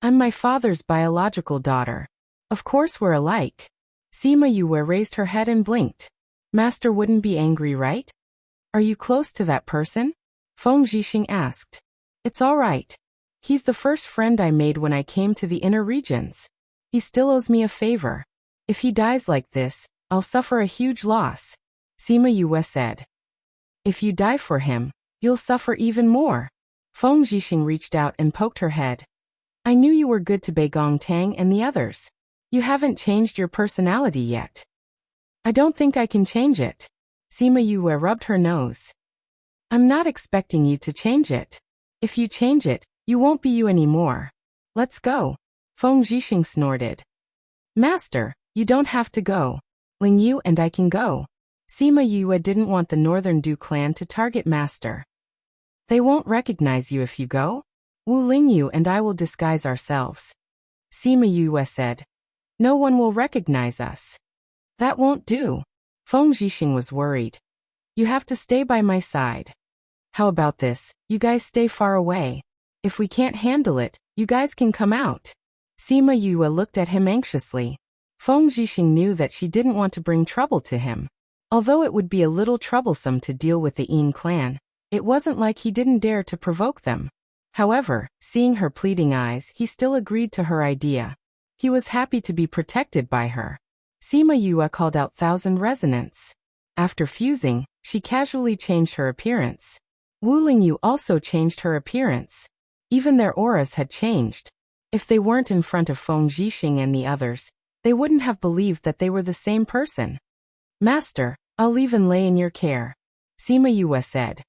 "I'm my father's biological daughter. Of course we're alike." Sima Yue raised her head and blinked. "Master wouldn't be angry, right? Are you close to that person?" Feng Zhixing asked. "It's all right. He's the first friend I made when I came to the inner regions. He still owes me a favor. If he dies like this, I'll suffer a huge loss." Sima Yue said. "If you die for him, you'll suffer even more." Feng Zhixing reached out and poked her head. "I knew you were good to Beigong Tang and the others. You haven't changed your personality yet." "I don't think I can change it." Sima Yue rubbed her nose. "I'm not expecting you to change it. If you change it, you won't be you anymore. Let's go." Feng Zhixing snorted. "Master, you don't have to go. Ling Yu and I can go." Sima Yue didn't want the Northern Dew clan to target Master. "They won't recognize you if you go. Wu Lingyu and I will disguise ourselves." Sima Yue said. "No one will recognize us." "That won't do." Feng Zhixing was worried. "You have to stay by my side. How about this, you guys stay far away. If we can't handle it, you guys can come out." Sima Yue looked at him anxiously. Feng Zhixing knew that she didn't want to bring trouble to him. Although it would be a little troublesome to deal with the Yin clan, it wasn't like he didn't dare to provoke them. However, seeing her pleading eyes, he still agreed to her idea. He was happy to be protected by her. Sima Yue called out Thousand Resonance. After fusing, she casually changed her appearance. Wu Lingyu also changed her appearance. Even their auras had changed. If they weren't in front of Feng Zhixing and the others, they wouldn't have believed that they were the same person. "Master, I'll leave and lay in your care," Sima Yue said.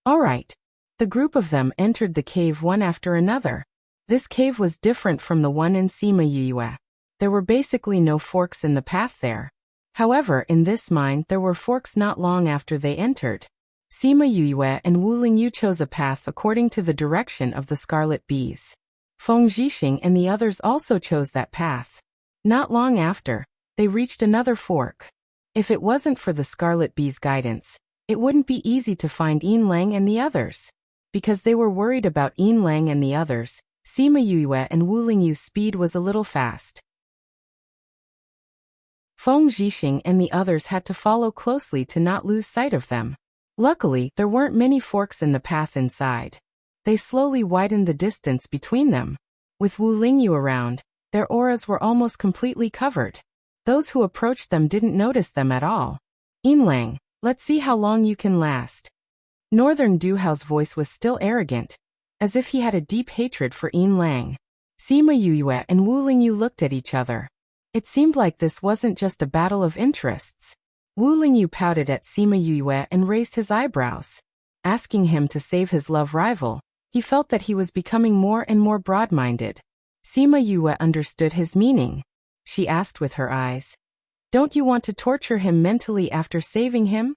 "All right." The group of them entered the cave one after another. This cave was different from the one in Sima Yue. There were basically no forks in the path there. However, in this mine there were forks not long after they entered. Sima Yuyue and Wu Lingyu chose a path according to the direction of the scarlet bees. Feng Zhixing and the others also chose that path. Not long after, they reached another fork. If it wasn't for the scarlet bees' guidance, it wouldn't be easy to find Yin Lang and the others. Because they were worried about Yin Lang and the others, Sima Yuyue and Wu Lingyu's speed was a little fast. Feng Zhixing and the others had to follow closely to not lose sight of them. Luckily, there weren't many forks in the path inside. They slowly widened the distance between them. With Wu Lingyu around, their auras were almost completely covered. Those who approached them didn't notice them at all. Yin Lang, let's see how long you can last. Northern Duhao's voice was still arrogant, as if he had a deep hatred for Yin Lang. Sima Yuyue and Wu Lingyu looked at each other. It seemed like this wasn't just a battle of interests. Wu Lingyu pouted at Sima Yuyue and raised his eyebrows. Asking him to save his love rival, he felt that he was becoming more and more broad-minded. Sima Yuyue understood his meaning. She asked with her eyes, "Don't you want to torture him mentally after saving him?"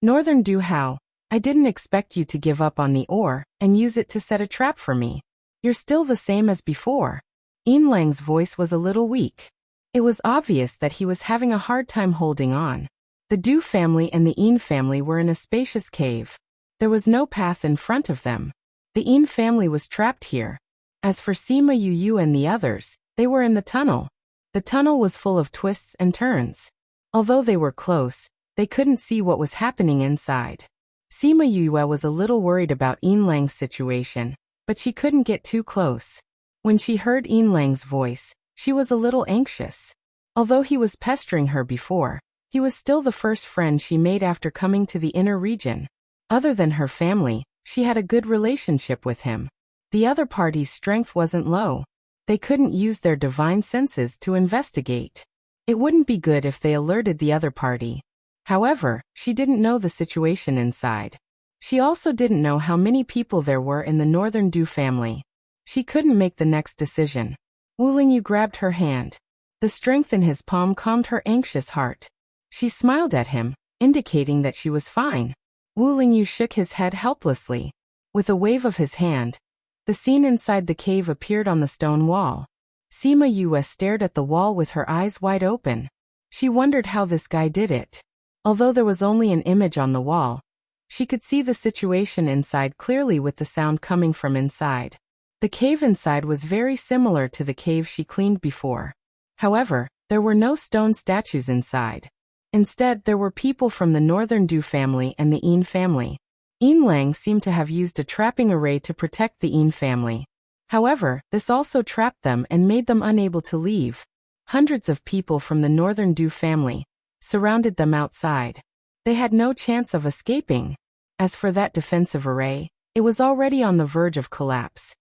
Northern Duhao, I didn't expect you to give up on the ore and use it to set a trap for me. You're still the same as before. Yin Lang's voice was a little weak. It was obvious that he was having a hard time holding on. The Du family and the Yin family were in a spacious cave. There was no path in front of them. The Yin family was trapped here. As for Sima Yuyu and the others, they were in the tunnel. The tunnel was full of twists and turns. Although they were close, they couldn't see what was happening inside. Sima Yuyue was a little worried about Yin Lang's situation, but she couldn't get too close. When she heard Yin Lang's voice, she was a little anxious. Although he was pestering her before, he was still the first friend she made after coming to the inner region. Other than her family, she had a good relationship with him. The other party's strength wasn't low. They couldn't use their divine senses to investigate. It wouldn't be good if they alerted the other party. However, she didn't know the situation inside. She also didn't know how many people there were in the Northern Du family. She couldn't make the next decision. Wu Lingyu grabbed her hand. The strength in his palm calmed her anxious heart. She smiled at him, indicating that she was fine. Wu Lingyu shook his head helplessly. With a wave of his hand, the scene inside the cave appeared on the stone wall. Sima Yue stared at the wall with her eyes wide open. She wondered how this guy did it. Although there was only an image on the wall, she could see the situation inside clearly with the sound coming from inside. The cave inside was very similar to the cave she cleaned before. However, there were no stone statues inside. Instead, there were people from the Northern Du family and the Yin family. Yin Lang seemed to have used a trapping array to protect the Yin family. However, this also trapped them and made them unable to leave. Hundreds of people from the Northern Du family surrounded them outside. They had no chance of escaping. As for that defensive array, it was already on the verge of collapse.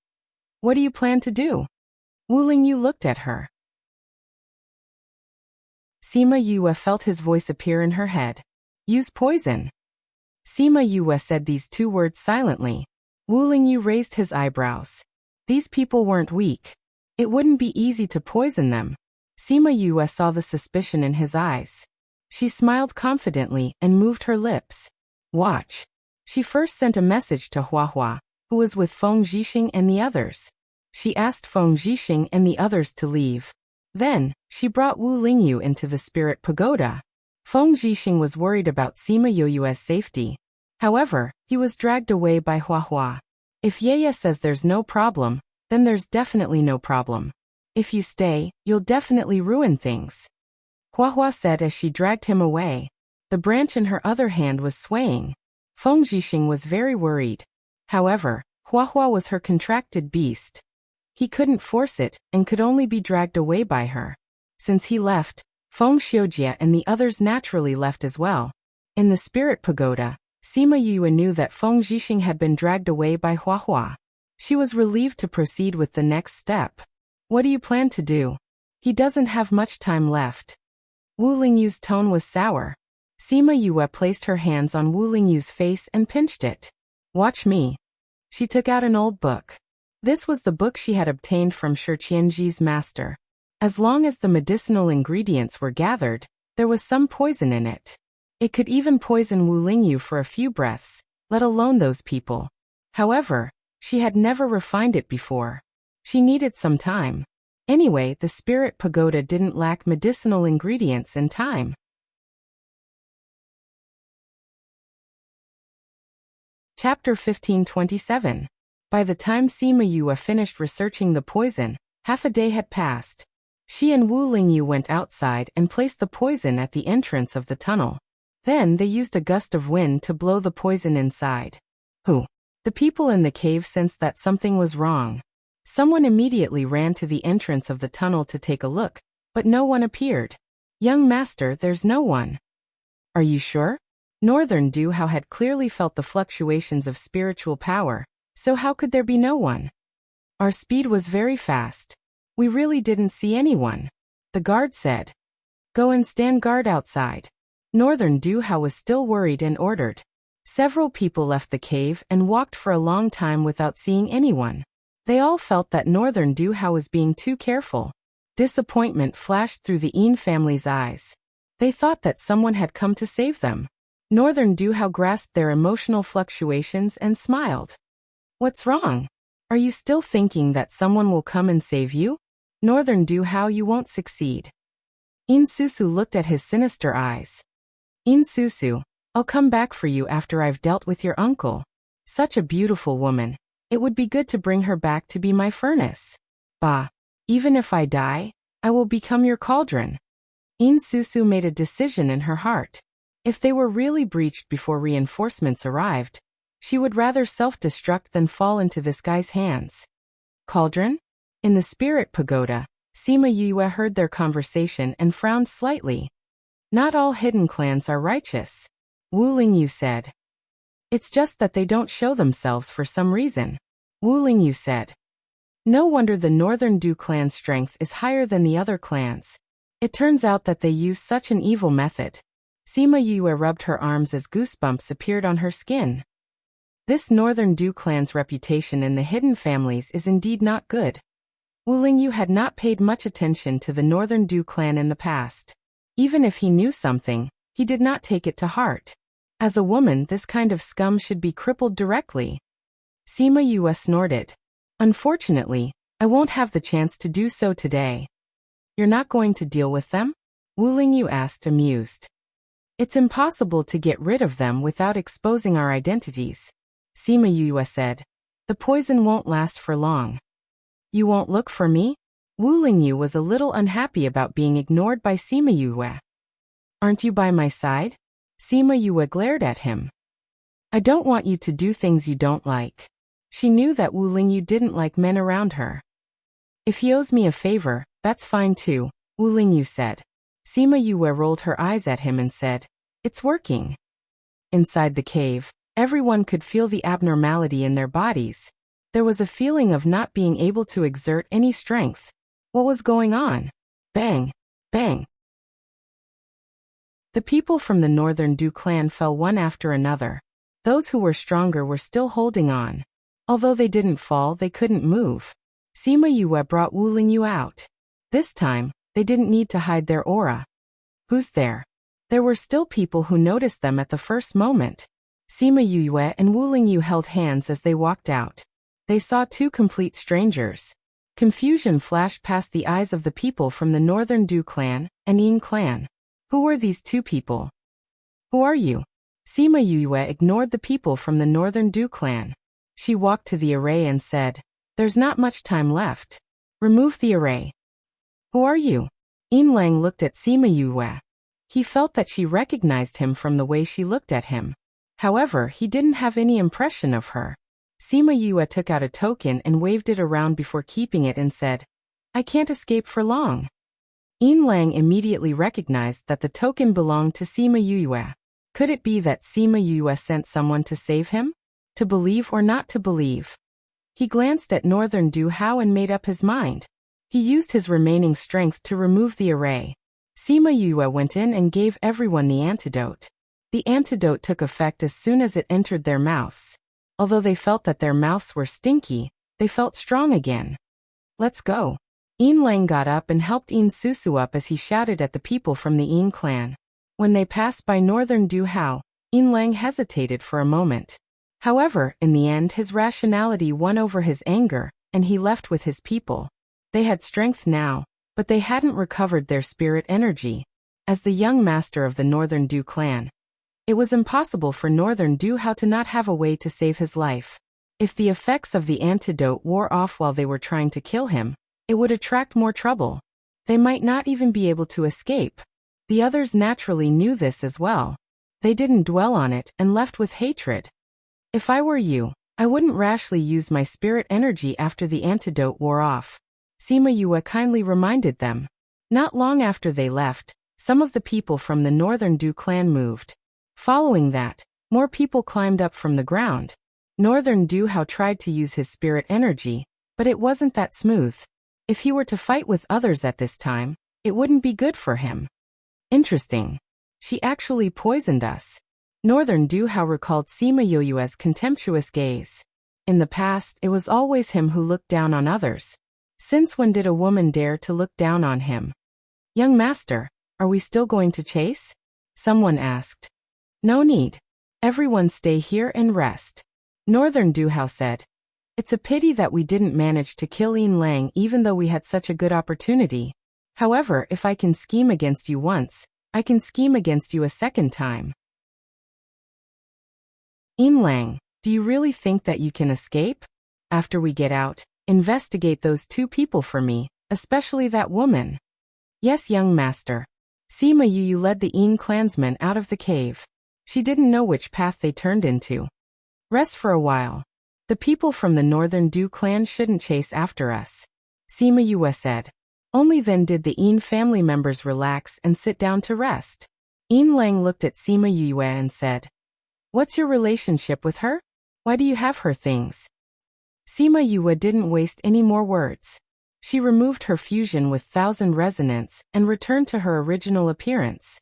What do you plan to do? Wu Lingyu looked at her. Sima Yue felt his voice appear in her head. Use poison. Sima Yue said these two words silently. Wu Lingyu raised his eyebrows. These people weren't weak. It wouldn't be easy to poison them. Sima Yue saw the suspicion in his eyes. She smiled confidently and moved her lips. Watch. She first sent a message to Huahua, who was with Feng Zhixing and the others. She asked Feng Zhixing and the others to leave. Then, she brought Wu Lingyu into the spirit pagoda. Feng Zhixing was worried about Sima Yuyue's safety. However, he was dragged away by Huahua. If Yeye says there's no problem, then there's definitely no problem. If you stay, you'll definitely ruin things. Huahua said as she dragged him away. The branch in her other hand was swaying. Feng Zhixing was very worried. However, Huahua was her contracted beast. He couldn't force it and could only be dragged away by her. Since he left, Feng Xiujie and the others naturally left as well. In the spirit pagoda, Sima Yue knew that Feng Zhixing had been dragged away by Huahua. She was relieved to proceed with the next step. What do you plan to do? He doesn't have much time left. Wu Lingyu's tone was sour. Sima Yue placed her hands on Wu Lingyu's face and pinched it. Watch me. She took out an old book. This was the book she had obtained from Shi Qianji's master. As long as the medicinal ingredients were gathered, There was some poison in it. It could even poison Wu Lingyu for a few breaths, let alone those people. However, she had never refined it before. She needed some time. Anyway, the spirit pagoda didn't lack medicinal ingredients and time. Chapter 1527. By the time Sima Yue finished researching the poison, half a day had passed. She and Wu Lingyu went outside and placed the poison at the entrance of the tunnel. Then they used a gust of wind to blow the poison inside. The people in the cave sensed that something was wrong. Someone immediately ran to the entrance of the tunnel to take a look, but no one appeared. "Young master, there's no one." "Are you sure?" Northern Du-Hao had clearly felt the fluctuations of spiritual power, so how could there be no one? "Our speed was very fast. We really didn't see anyone," the guard said. "Go and stand guard outside." Northern Du-Hao was still worried and ordered. Several people left the cave and walked for a long time without seeing anyone. They all felt that Northern Du-Hao was being too careful. Disappointment flashed through the Yin family's eyes. They thought that someone had come to save them. Northern Du-Hao grasped their emotional fluctuations and smiled. "What's wrong? Are you still thinking that someone will come and save you? Northern Du-Hao, you won't succeed." In Susu looked at his sinister eyes. "In Susu, I'll come back for you after I've dealt with your uncle. Such a beautiful woman. It would be good to bring her back to be my furnace. Bah, even if I die, I will become your cauldron." In Susu made a decision in her heart. If they were really breached before reinforcements arrived, she would rather self-destruct than fall into this guy's hands. Cauldron? In the spirit pagoda, Sima Yue heard their conversation and frowned slightly. "Not all hidden clans are righteous," Wu Lingyu said. "It's just that they don't show themselves for some reason," Wu Lingyu said. "No wonder the Northern Du clan's strength is higher than the other clans. It turns out that they use such an evil method." Sima Yue rubbed her arms as goosebumps appeared on her skin. This Northern Du clan's reputation in the hidden families is indeed not good. Wu Lingyu had not paid much attention to the Northern Du clan in the past. Even if he knew something, he did not take it to heart. As a woman, this kind of scum should be crippled directly. Sima Yue snorted. "Unfortunately, I won't have the chance to do so today." "You're not going to deal with them?" Wu Lingyu asked, amused. "It's impossible to get rid of them without exposing our identities," Sima Yue said. "The poison won't last for long." "You won't look for me?" Wu Lingyu was a little unhappy about being ignored by Sima Yue. "Aren't you by my side?" Sima Yue glared at him. "I don't want you to do things you don't like." She knew that Wu Lingyu didn't like men around her. "If he owes me a favor, that's fine too," Wu Lingyu said. Sima Yue rolled her eyes at him and said, "It's working." Inside the cave, everyone could feel the abnormality in their bodies. There was a feeling of not being able to exert any strength. What was going on? Bang! Bang! The people from the Northern Du clan fell one after another. Those who were stronger were still holding on. Although they didn't fall, they couldn't move. Sima Yue brought Wu Lingyu out. This time, they didn't need to hide their aura. "Who's there?" There were still people who noticed them at the first moment. Sima Yue and Wu Lingyu held hands as they walked out. They saw two complete strangers. Confusion flashed past the eyes of the people from the Northern Du clan and Yin clan. Who were these two people? "Who are you?" Sima Yue ignored the people from the Northern Du clan. She walked to the array and said, "There's not much time left. Remove the array." "Who are you?" Yin Lang looked at Sima Yue. He felt that she recognized him from the way she looked at him. However, he didn't have any impression of her. Sima Yue took out a token and waved it around before keeping it and said, "I can't escape for long." Yin Lang immediately recognized that the token belonged to Sima Yue. Could it be that Sima Yue sent someone to save him? To believe or not to believe? He glanced at Northern Du-Hao and made up his mind. He used his remaining strength to remove the array. Sima Yue went in and gave everyone the antidote. The antidote took effect as soon as it entered their mouths. Although they felt that their mouths were stinky, they felt strong again. "Let's go." Yin Lang got up and helped Yin Susu up as he shouted at the people from the Yin clan. When they passed by northern Du Hao, Yin Lang hesitated for a moment. However, in the end his rationality won over his anger, and he left with his people. They had strength now, but they hadn't recovered their spirit energy. As the young master of the Northern Du clan, it was impossible for Northern Du Hao to not have a way to save his life. If the effects of the antidote wore off while they were trying to kill him, it would attract more trouble. They might not even be able to escape. The others naturally knew this as well. They didn't dwell on it and left with hatred. If I were you, I wouldn't rashly use my spirit energy after the antidote wore off. Sima Yue kindly reminded them. Not long after they left, some of the people from the Northern Du clan moved. Following that, more people climbed up from the ground. Northern Du Hao tried to use his spirit energy, but it wasn't that smooth. If he were to fight with others at this time, it wouldn't be good for him. Interesting. She actually poisoned us. Northern Du Hao recalled Sima Yue's contemptuous gaze. In the past, it was always him who looked down on others. Since when did a woman dare to look down on him? Young master, are we still going to chase? Someone asked. No need. Everyone stay here and rest. Northern Du Hao said. It's a pity that we didn't manage to kill Yin Lang even though we had such a good opportunity. However, if I can scheme against you once, I can scheme against you a second time. Yin Lang, do you really think that you can escape? After we get out, investigate those two people for me, especially that woman. Yes, young master. Sima Yu led the Yin clansmen out of the cave. She didn't know which path they turned into. Rest for a while. The people from the Northern Du clan shouldn't chase after us. Sima Yue said. Only then did the Yin family members relax and sit down to rest. Yin Lang looked at Sima Yue and said, What's your relationship with her? Why do you have her things? Sima Yue didn't waste any more words. She removed her fusion with 1,000 resonance and returned to her original appearance.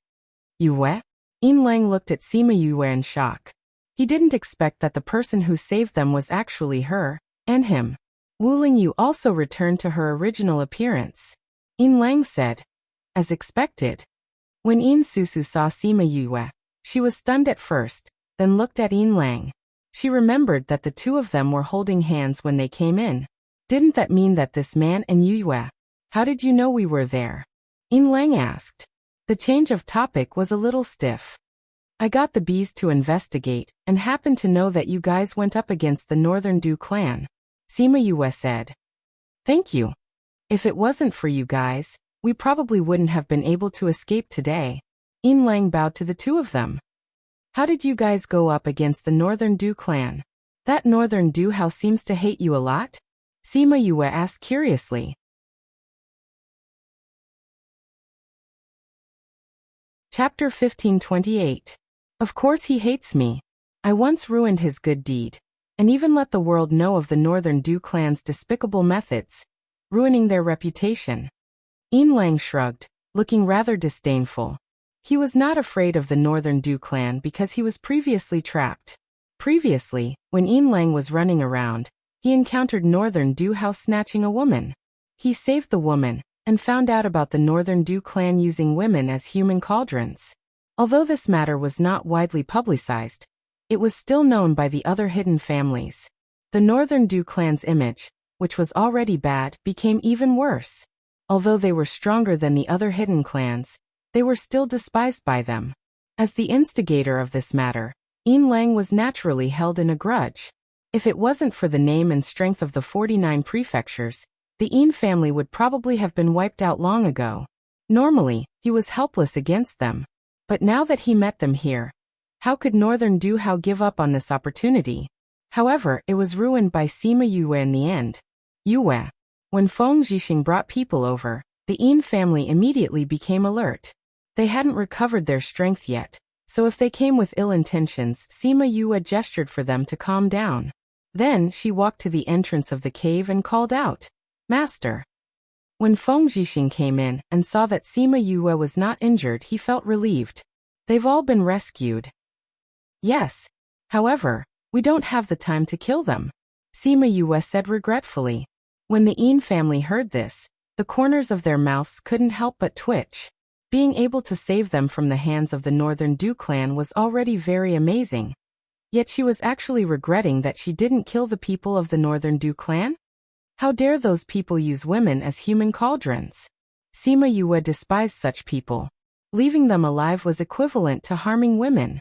Yue? Yin Lang looked at Sima Yue in shock. He didn't expect that the person who saved them was actually her, and him. Wu Lingyu also returned to her original appearance. Yin Lang said. As expected. When Yin Susu saw Sima Yue, she was stunned at first, then looked at Yin Lang. She remembered that the two of them were holding hands when they came in. Didn't that mean that this man and Yue? How did you know we were there? Yin Lang asked. The change of topic was a little stiff. I got the bees to investigate, and happened to know that you guys went up against the Northern Du clan. Sima Yue said. Thank you. If it wasn't for you guys, we probably wouldn't have been able to escape today. Yin Lang bowed to the two of them. How did you guys go up against the Northern Du clan? That Northern Du Hao seems to hate you a lot? Sima Yue asked curiously. Chapter 1528. Of course he hates me. I once ruined his good deed, and even let the world know of the Northern Du clan's despicable methods, ruining their reputation. Yin Lang shrugged, looking rather disdainful. He was not afraid of the Northern Du clan because he was previously trapped. Previously, when Yin Lang was running around, he encountered Northern Du Hao snatching a woman. He saved the woman, and found out about the Northern Du clan using women as human cauldrons. Although this matter was not widely publicized, it was still known by the other hidden families. The Northern Du clan's image, which was already bad, became even worse. Although they were stronger than the other hidden clans, they were still despised by them. As the instigator of this matter, Yin Lang was naturally held in a grudge. If it wasn't for the name and strength of the 49 prefectures, the Yin family would probably have been wiped out long ago. Normally, he was helpless against them. But now that he met them here, how could Northern Du Hao give up on this opportunity? However, it was ruined by Sima Yue in the end. Yue. When Feng Zhixing brought people over, the Yin family immediately became alert. They hadn't recovered their strength yet, so if they came with ill intentions, Sima Yue gestured for them to calm down. Then she walked to the entrance of the cave and called out, Master. When Feng Zhixing came in and saw that Sima Yue was not injured, he felt relieved. They've all been rescued. Yes. However, we don't have the time to kill them, Sima Yue said regretfully. When the Yin family heard this, The corners of their mouths couldn't help but twitch. Being able to save them from the hands of the Northern Du clan was already very amazing. Yet she was actually regretting that she didn't kill the people of the Northern Du clan? How dare those people use women as human cauldrons? Sima Yue despised such people. Leaving them alive was equivalent to harming women.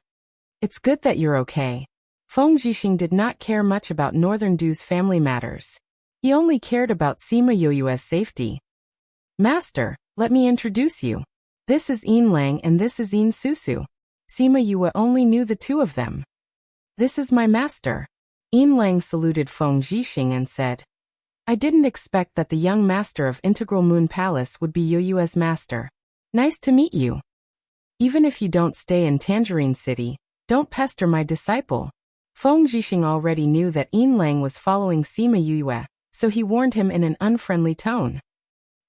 It's good that you're okay. Feng Zhixing did not care much about Northern Du's family matters. He only cared about Sima Yue's safety. Master, let me introduce you. This is Yin Lang and this is Yin Susu. Sima Yue only knew the two of them. This is my master. Yin Lang saluted Feng Zhixing and said, I didn't expect that the young master of Integral Moon Palace would be Yue's master. Nice to meet you. Even if you don't stay in Tangerine City, don't pester my disciple. Feng Zhixing already knew that Yin Lang was following Sima Yue, so he warned him in an unfriendly tone.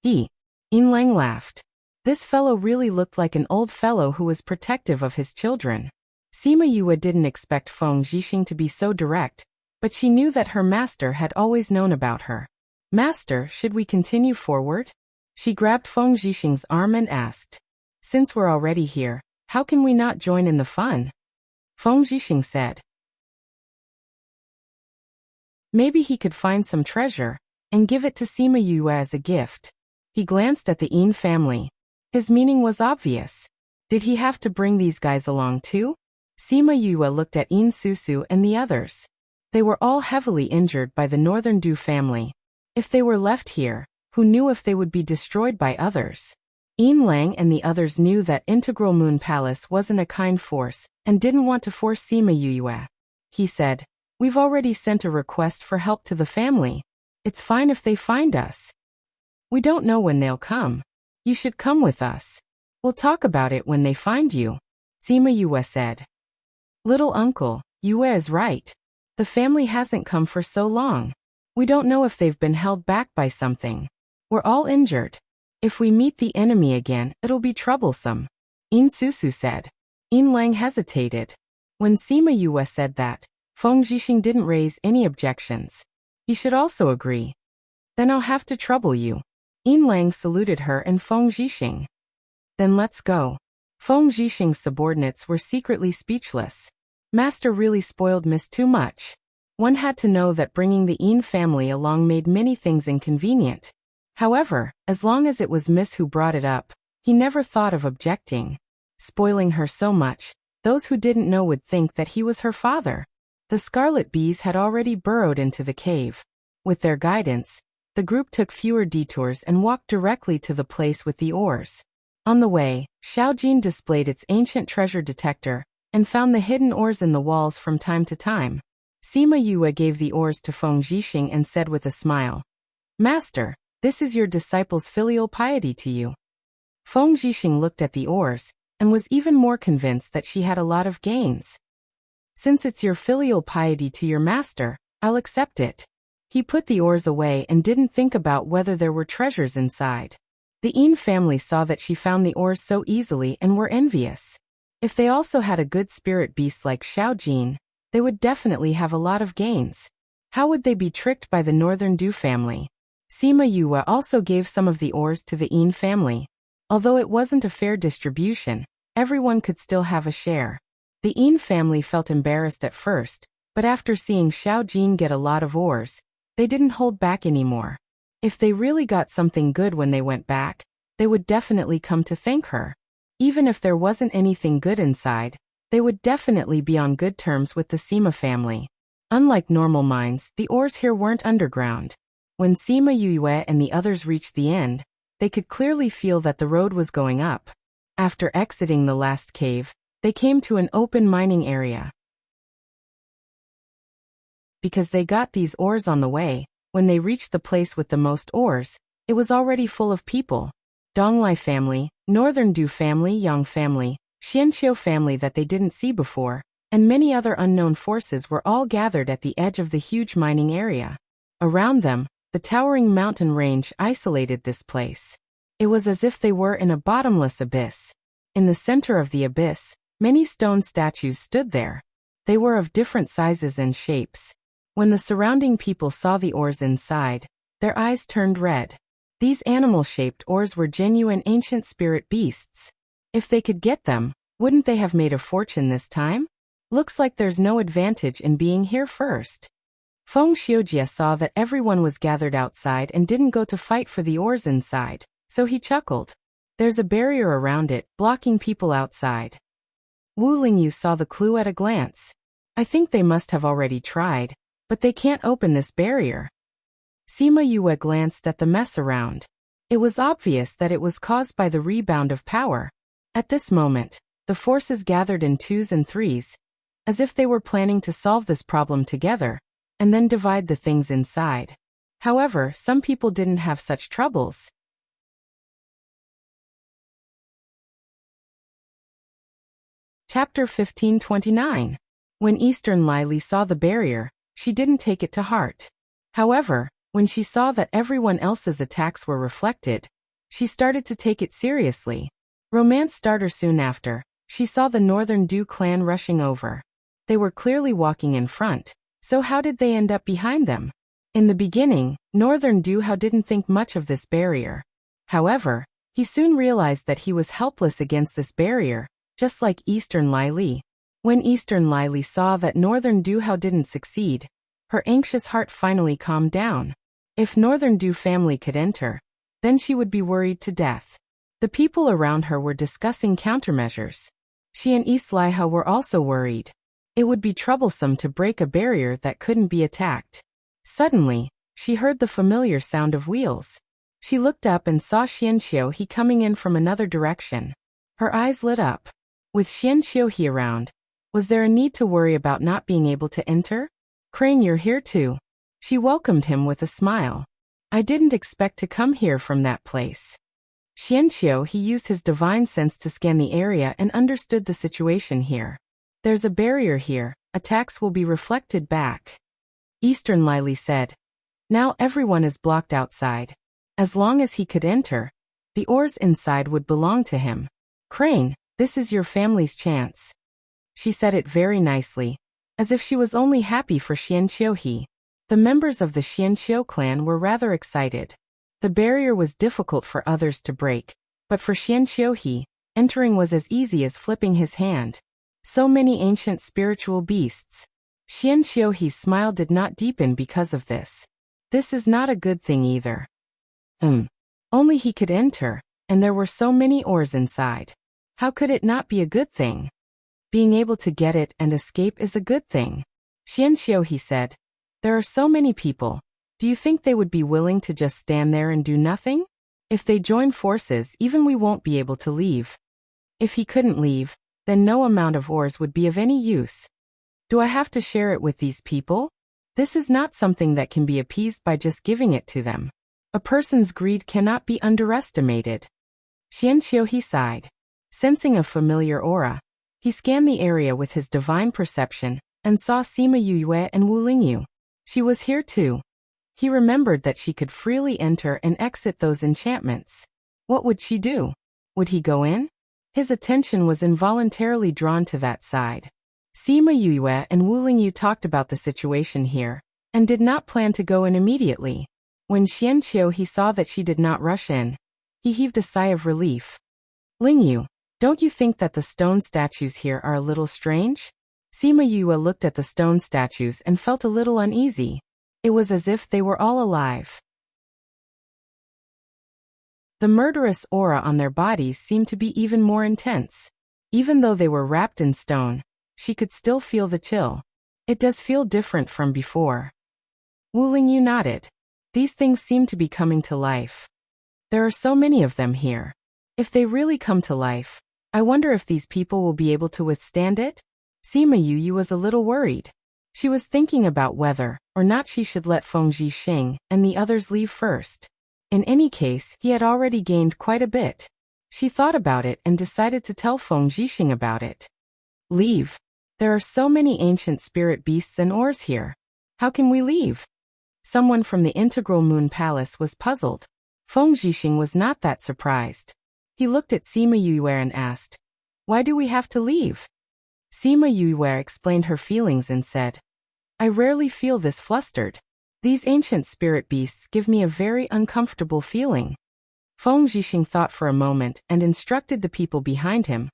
Yin Lang laughed. This fellow really looked like an old fellow who was protective of his children. Sima Yue didn't expect Feng Zhixing to be so direct, but she knew that her master had always known about her. Master, should we continue forward? She grabbed Feng Zhixing's arm and asked. Since we're already here, how can we not join in the fun? Feng Zhixing said. Maybe he could find some treasure and give it to Sima Yue as a gift. He glanced at the Yin family. His meaning was obvious. Did he have to bring these guys along too? Sima Yue looked at Yin Susu and the others. They were all heavily injured by the Northern Du family. If they were left here, who knew if they would be destroyed by others? Yin Lang and the others knew that Integral Moon Palace wasn't a kind force and didn't want to force Sima Yue. He said, We've already sent a request for help to the family. It's fine if they find us. We don't know when they'll come. You should come with us. We'll talk about it when they find you. Sima Yue said. Little uncle, Yue is right. The family hasn't come for so long. We don't know if they've been held back by something. We're all injured. If we meet the enemy again, it'll be troublesome. Yin Susu said. Yin Lang hesitated. When Sima Yue said that, Feng Zhixing didn't raise any objections. He should also agree. Then I'll have to trouble you. Yin Lang saluted her and Feng Zhixing. Then let's go. Feng Zhixing's subordinates were secretly speechless. Master really spoiled Miss too much. One had to know that bringing the Yin family along made many things inconvenient. However, as long as it was Miss who brought it up, he never thought of objecting. Spoiling her so much, those who didn't know would think that he was her father. The scarlet bees had already burrowed into the cave. With their guidance, the group took fewer detours and walked directly to the place with the ores. On the way, Xiaojin displayed its ancient treasure detector and found the hidden ores in the walls from time to time. Sima Yue gave the ores to Feng Zhixing and said with a smile, Master, this is your disciple's filial piety to you. Feng Zhixing looked at the ores and was even more convinced that she had a lot of gains. Since it's your filial piety to your master, I'll accept it. He put the ores away and didn't think about whether there were treasures inside. The Yin family saw that she found the ores so easily and were envious. If they also had a good spirit beast like Xiaojin, they would definitely have a lot of gains. How would they be tricked by the Northern Du family? Sima Yue also gave some of the ores to the Yin family. Although it wasn't a fair distribution, everyone could still have a share. The Yin family felt embarrassed at first, but after seeing Xiaojin get a lot of ores, they didn't hold back anymore. If they really got something good when they went back, they would definitely come to thank her. Even if there wasn't anything good inside, they would definitely be on good terms with the Sima family. Unlike normal mines, the ores here weren't underground. When Sima Yue and the others reached the end, they could clearly feel that the road was going up. After exiting the last cave, they came to an open mining area. Because they got these ores on the way, when they reached the place with the most ores, it was already full of people. Donglai family, Northern Du family, Yang family, Xianqiu family that they didn't see before, and many other unknown forces were all gathered at the edge of the huge mining area. Around them, the towering mountain range isolated this place. It was as if they were in a bottomless abyss. In the center of the abyss, many stone statues stood there. They were of different sizes and shapes. When the surrounding people saw the ores inside, their eyes turned red. These animal-shaped oars were genuine ancient spirit beasts. If they could get them, wouldn't they have made a fortune this time? Looks like there's no advantage in being here first. Feng Xiujie saw that everyone was gathered outside and didn't go to fight for the oars inside, so he chuckled. There's a barrier around it, blocking people outside. Wu Lingyu saw the clue at a glance. I think they must have already tried, but they can't open this barrier. Sima Yue glanced at the mess around. It was obvious that it was caused by the rebound of power. At this moment, the forces gathered in 2s and 3s, as if they were planning to solve this problem together, and then divide the things inside. However, some people didn't have such troubles. Chapter 1529. When Eastern Lai Li saw the barrier, she didn't take it to heart. However, when she saw that everyone else's attacks were reflected, she started to take it seriously. Romance started soon after. She saw the Northern Du clan rushing over. They were clearly walking in front, so how did they end up behind them? In the beginning, Northern Du didn't think much of this barrier. However, he soon realized that he was helpless against this barrier, just like Eastern Lai Li. When Eastern Lai Li saw that Northern Du didn't succeed, her anxious heart finally calmed down. If Northern Du family could enter, then she would be worried to death. The people around her were discussing countermeasures. She and East Laiha were also worried. It would be troublesome to break a barrier that couldn't be attacked. Suddenly, she heard the familiar sound of wheels. She looked up and saw Xianqiu coming in from another direction. Her eyes lit up. With Xianqiu around, was there a need to worry about not being able to enter? Crane, you're here too. She welcomed him with a smile. I didn't expect to come here from that place. Xianqiu used his divine sense to scan the area and understood the situation here. There's a barrier here, attacks will be reflected back. Eastern Lai Li said. Now everyone is blocked outside. As long as he could enter, the oars inside would belong to him. Crane, this is your family's chance. She said it very nicely, as if she was only happy for Xianqiu. The members of the Xianqiu clan were rather excited. The barrier was difficult for others to break, but for Xianqiu, entering was as easy as flipping his hand. So many ancient spiritual beasts. Xianqiu's smile did not deepen because of this. This is not a good thing either. Only he could enter, and there were so many oars inside. How could it not be a good thing? Being able to get it and escape is a good thing. Xianqiu said. There are so many people. Do you think they would be willing to just stand there and do nothing? If they join forces, even we won't be able to leave. If he couldn't leave, then no amount of oars would be of any use. Do I have to share it with these people? This is not something that can be appeased by just giving it to them. A person's greed cannot be underestimated. Xianqiu sighed. Sensing a familiar aura, he scanned the area with his divine perception and saw Sima Yue and Wu Lingyu. She was here too. He remembered that she could freely enter and exit those enchantments. What would she do? Would he go in? His attention was involuntarily drawn to that side. Sima Yue and Wu Lingyu talked about the situation here, and did not plan to go in immediately. When Xianqiu saw that she did not rush in, he heaved a sigh of relief. Lingyu, don't you think that the stone statues here are a little strange? Sima Yue looked at the stone statues and felt a little uneasy. It was as if they were all alive. The murderous aura on their bodies seemed to be even more intense. Even though they were wrapped in stone, she could still feel the chill. It does feel different from before. Wu Lingyu nodded. These things seem to be coming to life. There are so many of them here. If they really come to life, I wonder if these people will be able to withstand it? Sima Yu was a little worried. She was thinking about whether or not she should let Feng Zhixing and the others leave first. In any case, he had already gained quite a bit. She thought about it and decided to tell Feng Zhixing about it. Leave. There are so many ancient spirit beasts and oars here. How can we leave? Someone from the Integral Moon Palace was puzzled. Feng Zhixing was not that surprised. He looked at Sima Yue and asked, why do we have to leave? Sima Yue explained her feelings and said, I rarely feel this flustered. These ancient spirit beasts give me a very uncomfortable feeling. Feng Zhixing thought for a moment and instructed the people behind him.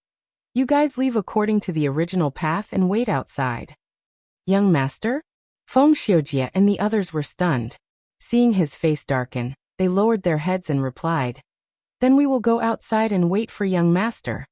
You guys leave according to the original path and wait outside. Young master? Feng Xiujie and the others were stunned. Seeing his face darken, they lowered their heads and replied. Then we will go outside and wait for young master.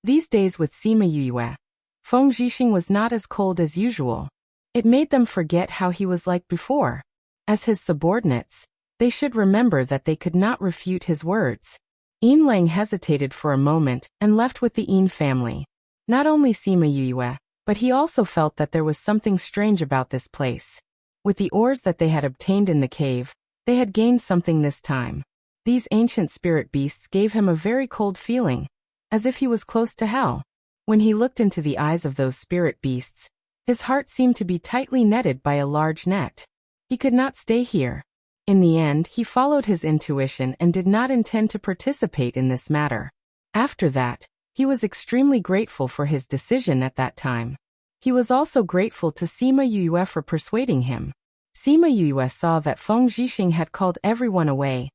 These days with Sima Yue, Feng Zhixing was not as cold as usual. It made them forget how he was like before. As his subordinates, they should remember that they could not refute his words. Yin Lang hesitated for a moment and left with the Yin family. Not only Sima Yue, but he also felt that there was something strange about this place. With the ores that they had obtained in the cave, they had gained something this time. These ancient spirit beasts gave him a very cold feeling, as if he was close to hell. When he looked into the eyes of those spirit beasts, his heart seemed to be tightly netted by a large net. He could not stay here. In the end, he followed his intuition and did not intend to participate in this matter. After that, he was extremely grateful for his decision at that time. He was also grateful to Sima Yue for persuading him. Sima Yue saw that Feng Zhixing had called everyone away,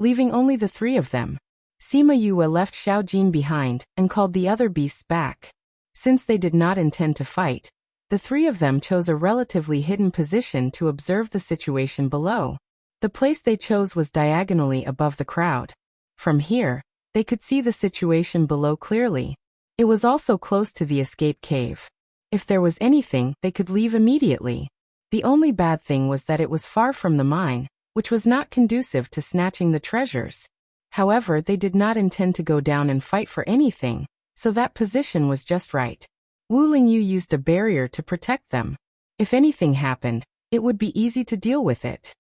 leaving only the three of them. Sima Yue left Xiao Jin behind and called the other beasts back. Since they did not intend to fight, the three of them chose a relatively hidden position to observe the situation below. The place they chose was diagonally above the crowd. From here, they could see the situation below clearly. It was also close to the escape cave. If there was anything, they could leave immediately. The only bad thing was that it was far from the mine, which was not conducive to snatching the treasures. However, they did not intend to go down and fight for anything, so that position was just right. Wu Lingyu used a barrier to protect them. If anything happened, it would be easy to deal with it.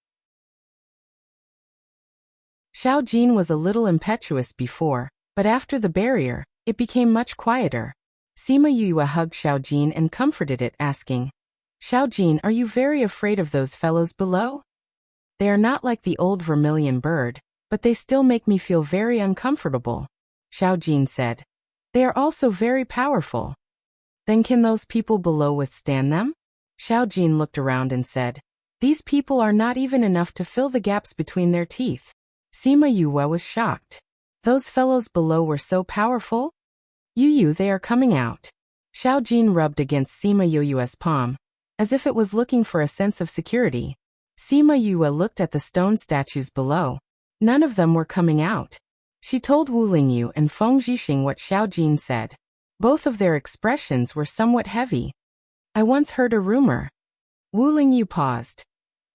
Xiao Jin was a little impetuous before, but after the barrier, it became much quieter. Sima Yue hugged Xiao Jin and comforted it, asking, Xiao Jin, are you very afraid of those fellows below? They are not like the old vermilion bird, but they still make me feel very uncomfortable. Xiao Jin said. They are also very powerful. Then can those people below withstand them? Xiao Jin looked around and said, These people are not even enough to fill the gaps between their teeth. Sima Yue was shocked. Those fellows below were so powerful? Yu, they are coming out. Xiao Jin rubbed against Sima Yu's palm, as if it was looking for a sense of security. Sima Yue looked at the stone statues below. None of them were coming out. She told Wu Lingyu and Feng Zhixing what Xiao Jin said. Both of their expressions were somewhat heavy. I once heard a rumor. Wu Lingyu paused.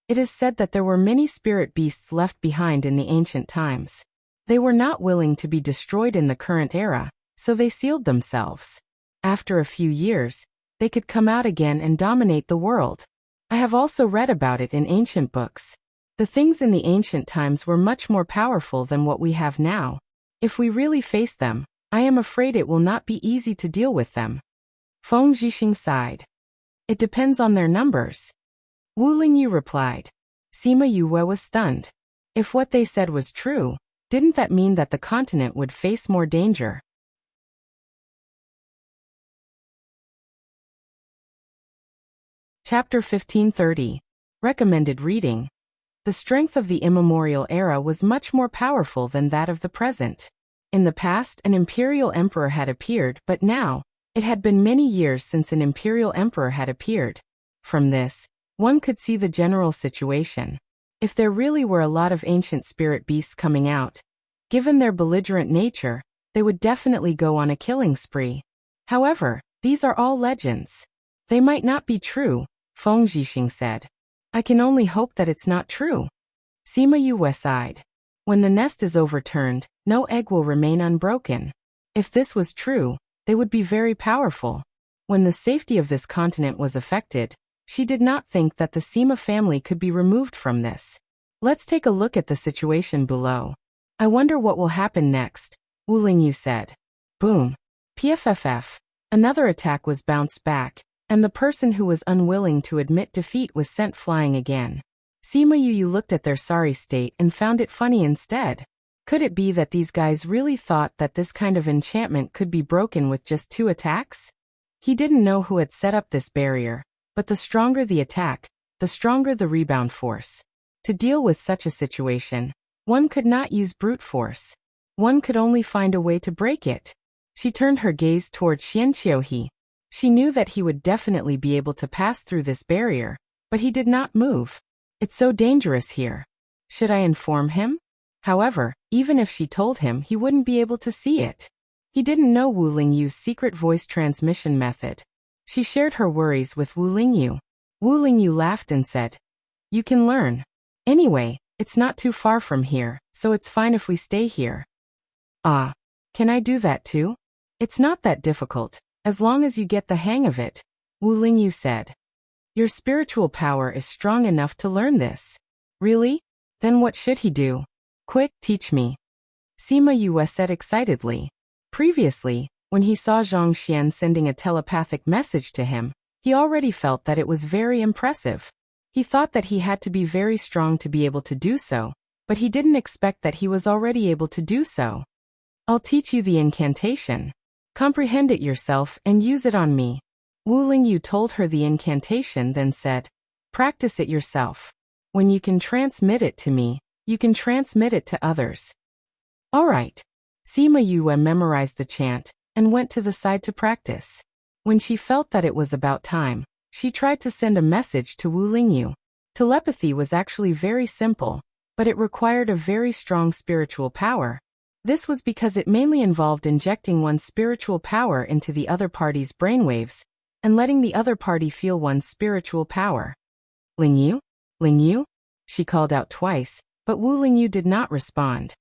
It is said that there were many spirit beasts left behind in the ancient times. They were not willing to be destroyed in the current era, so they sealed themselves. After a few years, they could come out again and dominate the world. I have also read about it in ancient books. The things in the ancient times were much more powerful than what we have now. If we really face them, I am afraid it will not be easy to deal with them. Feng Zhixing sighed. It depends on their numbers. Wu Lingyu replied. Sima Yue was stunned. If what they said was true, didn't that mean that the continent would face more danger? Chapter 1530. Recommended reading. The strength of the immemorial era was much more powerful than that of the present. In the past, an imperial emperor had appeared, but now, it had been many years since an imperial emperor had appeared. From this, one could see the general situation. If there really were a lot of ancient spirit beasts coming out, given their belligerent nature, they would definitely go on a killing spree. However, these are all legends. They might not be true, Feng Zhixing said. I can only hope that it's not true. Sima Yue sighed. When the nest is overturned, no egg will remain unbroken. If this was true, they would be very powerful. When the safety of this continent was affected, she did not think that the Sima family could be removed from this. Let's take a look at the situation below. I wonder what will happen next, Wu Lingyu said. Boom. PFFF. Another attack was bounced back, and the person who was unwilling to admit defeat was sent flying again. Sima Yu looked at their sorry state and found it funny instead. Could it be that these guys really thought that this kind of enchantment could be broken with just 2 attacks? He didn't know who had set up this barrier, but the stronger the attack, the stronger the rebound force. To deal with such a situation, one could not use brute force. One could only find a way to break it. She turned her gaze toward Qianqiuhe. She knew that he would definitely be able to pass through this barrier, but he did not move. It's so dangerous here. Should I inform him? However, even if she told him, he wouldn't be able to see it. He didn't know Wu Lingyu's secret voice transmission method. She shared her worries with Wu Lingyu. Wu Lingyu laughed and said, "You can learn. Anyway, it's not too far from here, so it's fine if we stay here." "Ah, can I do that too?" "It's not that difficult, as long as you get the hang of it," Wu Lingyu said. "Your spiritual power is strong enough to learn this." "Really? Then what should he do?" "Quick, teach me," Sima Yue said excitedly. Previously, when he saw Zhang Xian sending a telepathic message to him, he already felt that it was very impressive. He thought that he had to be very strong to be able to do so, but he didn't expect that he was already able to do so. "I'll teach you the incantation. Comprehend it yourself and use it on me." Wu Lingyu told her the incantation, then said, "Practice it yourself. When you can transmit it to me, you can transmit it to others." "All right." Sima Yue memorized the chant and went to the side to practice. When she felt that it was about time, she tried to send a message to Wu Lingyu. Telepathy was actually very simple, but it required a very strong spiritual power. This was because it mainly involved injecting one's spiritual power into the other party's brainwaves and letting the other party feel one's spiritual power. "Lingyu? Lingyu?" she called out twice, but Wu Lingyu did not respond.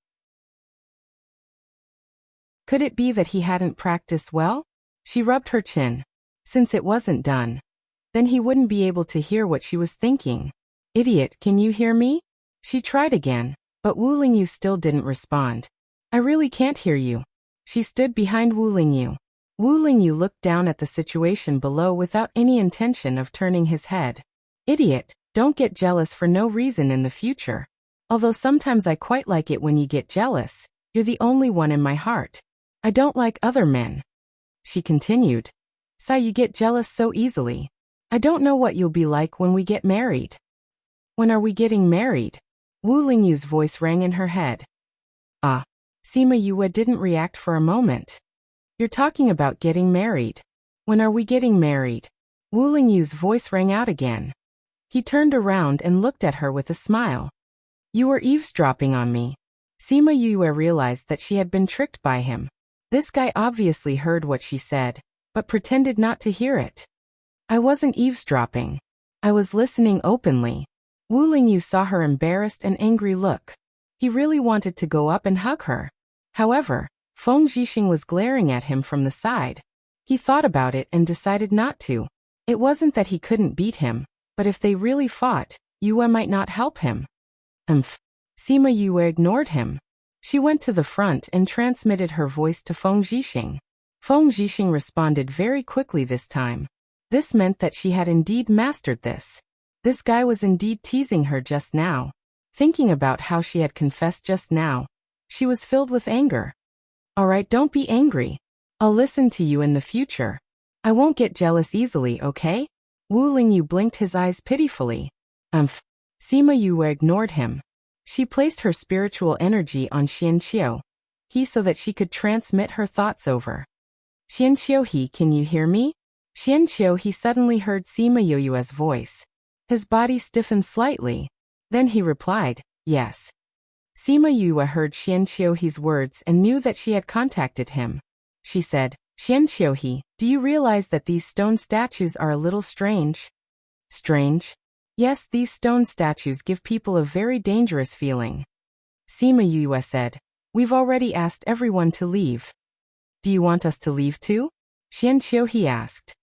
Could it be that he hadn't practiced well? She rubbed her chin. Since it wasn't done, then he wouldn't be able to hear what she was thinking. "Idiot, can you hear me?" She tried again, but Wu Lingyu still didn't respond. "I really can't hear you." She stood behind Wu Lingyu. Wu Lingyu looked down at the situation below without any intention of turning his head. "Idiot, don't get jealous for no reason in the future. Although sometimes I quite like it when you get jealous, you're the only one in my heart. I don't like other men." She continued. "So you get jealous so easily. I don't know what you'll be like when we get married." "When are we getting married?" Wu Lingyu's voice rang in her head. "Ah." Sima Yue didn't react for a moment. "You're talking about getting married. When are we getting married?" Wu Lingyu's voice rang out again. He turned around and looked at her with a smile. "You were eavesdropping on me." Sima Yue realized that she had been tricked by him. This guy obviously heard what she said, but pretended not to hear it. "I wasn't eavesdropping. I was listening openly." Wu Lingyu saw her embarrassed and angry look. He really wanted to go up and hug her. However, Feng Zhixing was glaring at him from the side. He thought about it and decided not to. It wasn't that he couldn't beat him, but if they really fought, Yue might not help him. Sima Yue ignored him. She went to the front and transmitted her voice to Feng Zhixing. Feng Zhixing responded very quickly this time. This meant that she had indeed mastered this. This guy was indeed teasing her just now. Thinking about how she had confessed just now, she was filled with anger. "Alright, don't be angry. I'll listen to you in the future. I won't get jealous easily, okay?" Wu Lingyu blinked his eyes pitifully. Sima Yue ignored him. She placed her spiritual energy on Qianqiuhe so that she could transmit her thoughts over. "Qianqiuhe, can you hear me?" Qianqiuhe suddenly heard Sima Yue's voice. His body stiffened slightly. Then he replied, "Yes." Sima Yue heard Qianqiuhe's words and knew that she had contacted him. She said, "Qianqiuhe, do you realize that these stone statues are a little strange?" "Strange?" "Yes, these stone statues give people a very dangerous feeling." Sima Yue said, "We've already asked everyone to leave." "Do you want us to leave too?" Qianqiuhe asked.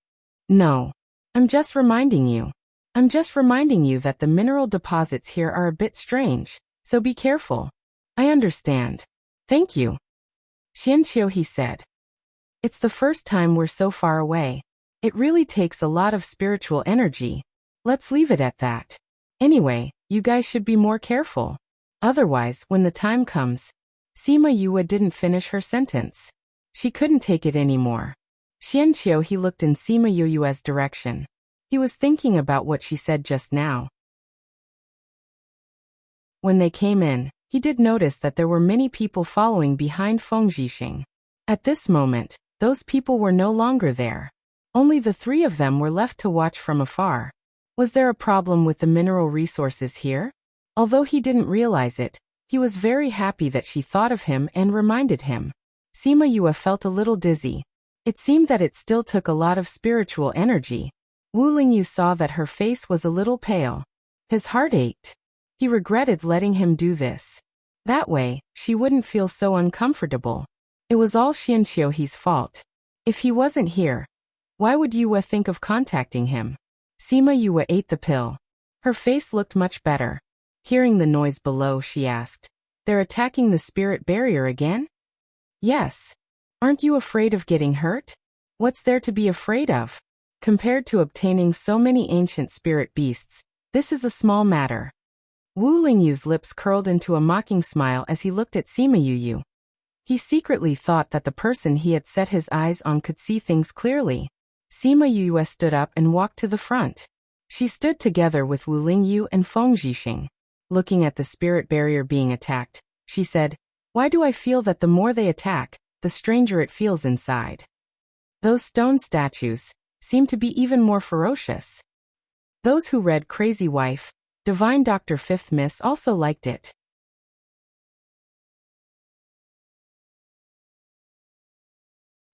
"No. I'm just reminding you. I'm just reminding you that the mineral deposits here are a bit strange, so be careful." "I understand. Thank you," Qianqiuhe said. "It's the first time we're so far away. It really takes a lot of spiritual energy. Let's leave it at that. Anyway, you guys should be more careful. Otherwise, when the time comes..." Sima Yue didn't finish her sentence. She couldn't take it anymore. Qianqiuhe looked in Sima Yue's direction. He was thinking about what she said just now. When they came in, he did notice that there were many people following behind Feng Zhixing. At this moment, those people were no longer there. Only the three of them were left to watch from afar. Was there a problem with the mineral resources here? Although he didn't realize it, he was very happy that she thought of him and reminded him. Sima Yue felt a little dizzy. It seemed that it still took a lot of spiritual energy. Wu Lingyu saw that her face was a little pale. His heart ached. He regretted letting him do this. That way, she wouldn't feel so uncomfortable. It was all Xianqiuhe's fault. If he wasn't here, why would Yue think of contacting him? Sima Yue ate the pill. Her face looked much better. Hearing the noise below, she asked, "They're attacking the spirit barrier again?" "Yes. Aren't you afraid of getting hurt? What's there to be afraid of? Compared to obtaining so many ancient spirit beasts, this is a small matter." Wu Lingyu's lips curled into a mocking smile as he looked at Sima Yu. He secretly thought that the person he had set his eyes on could see things clearly. Sima Yu stood up and walked to the front. She stood together with Wu Lingyu and Feng Zhixing. Looking at the spirit barrier being attacked, she said, "Why do I feel that the more they attack, the stranger it feels inside? Those stone statues seem to be even more ferocious." Those who read Crazy Wife, Divine Dr. Fifth Miss also liked it.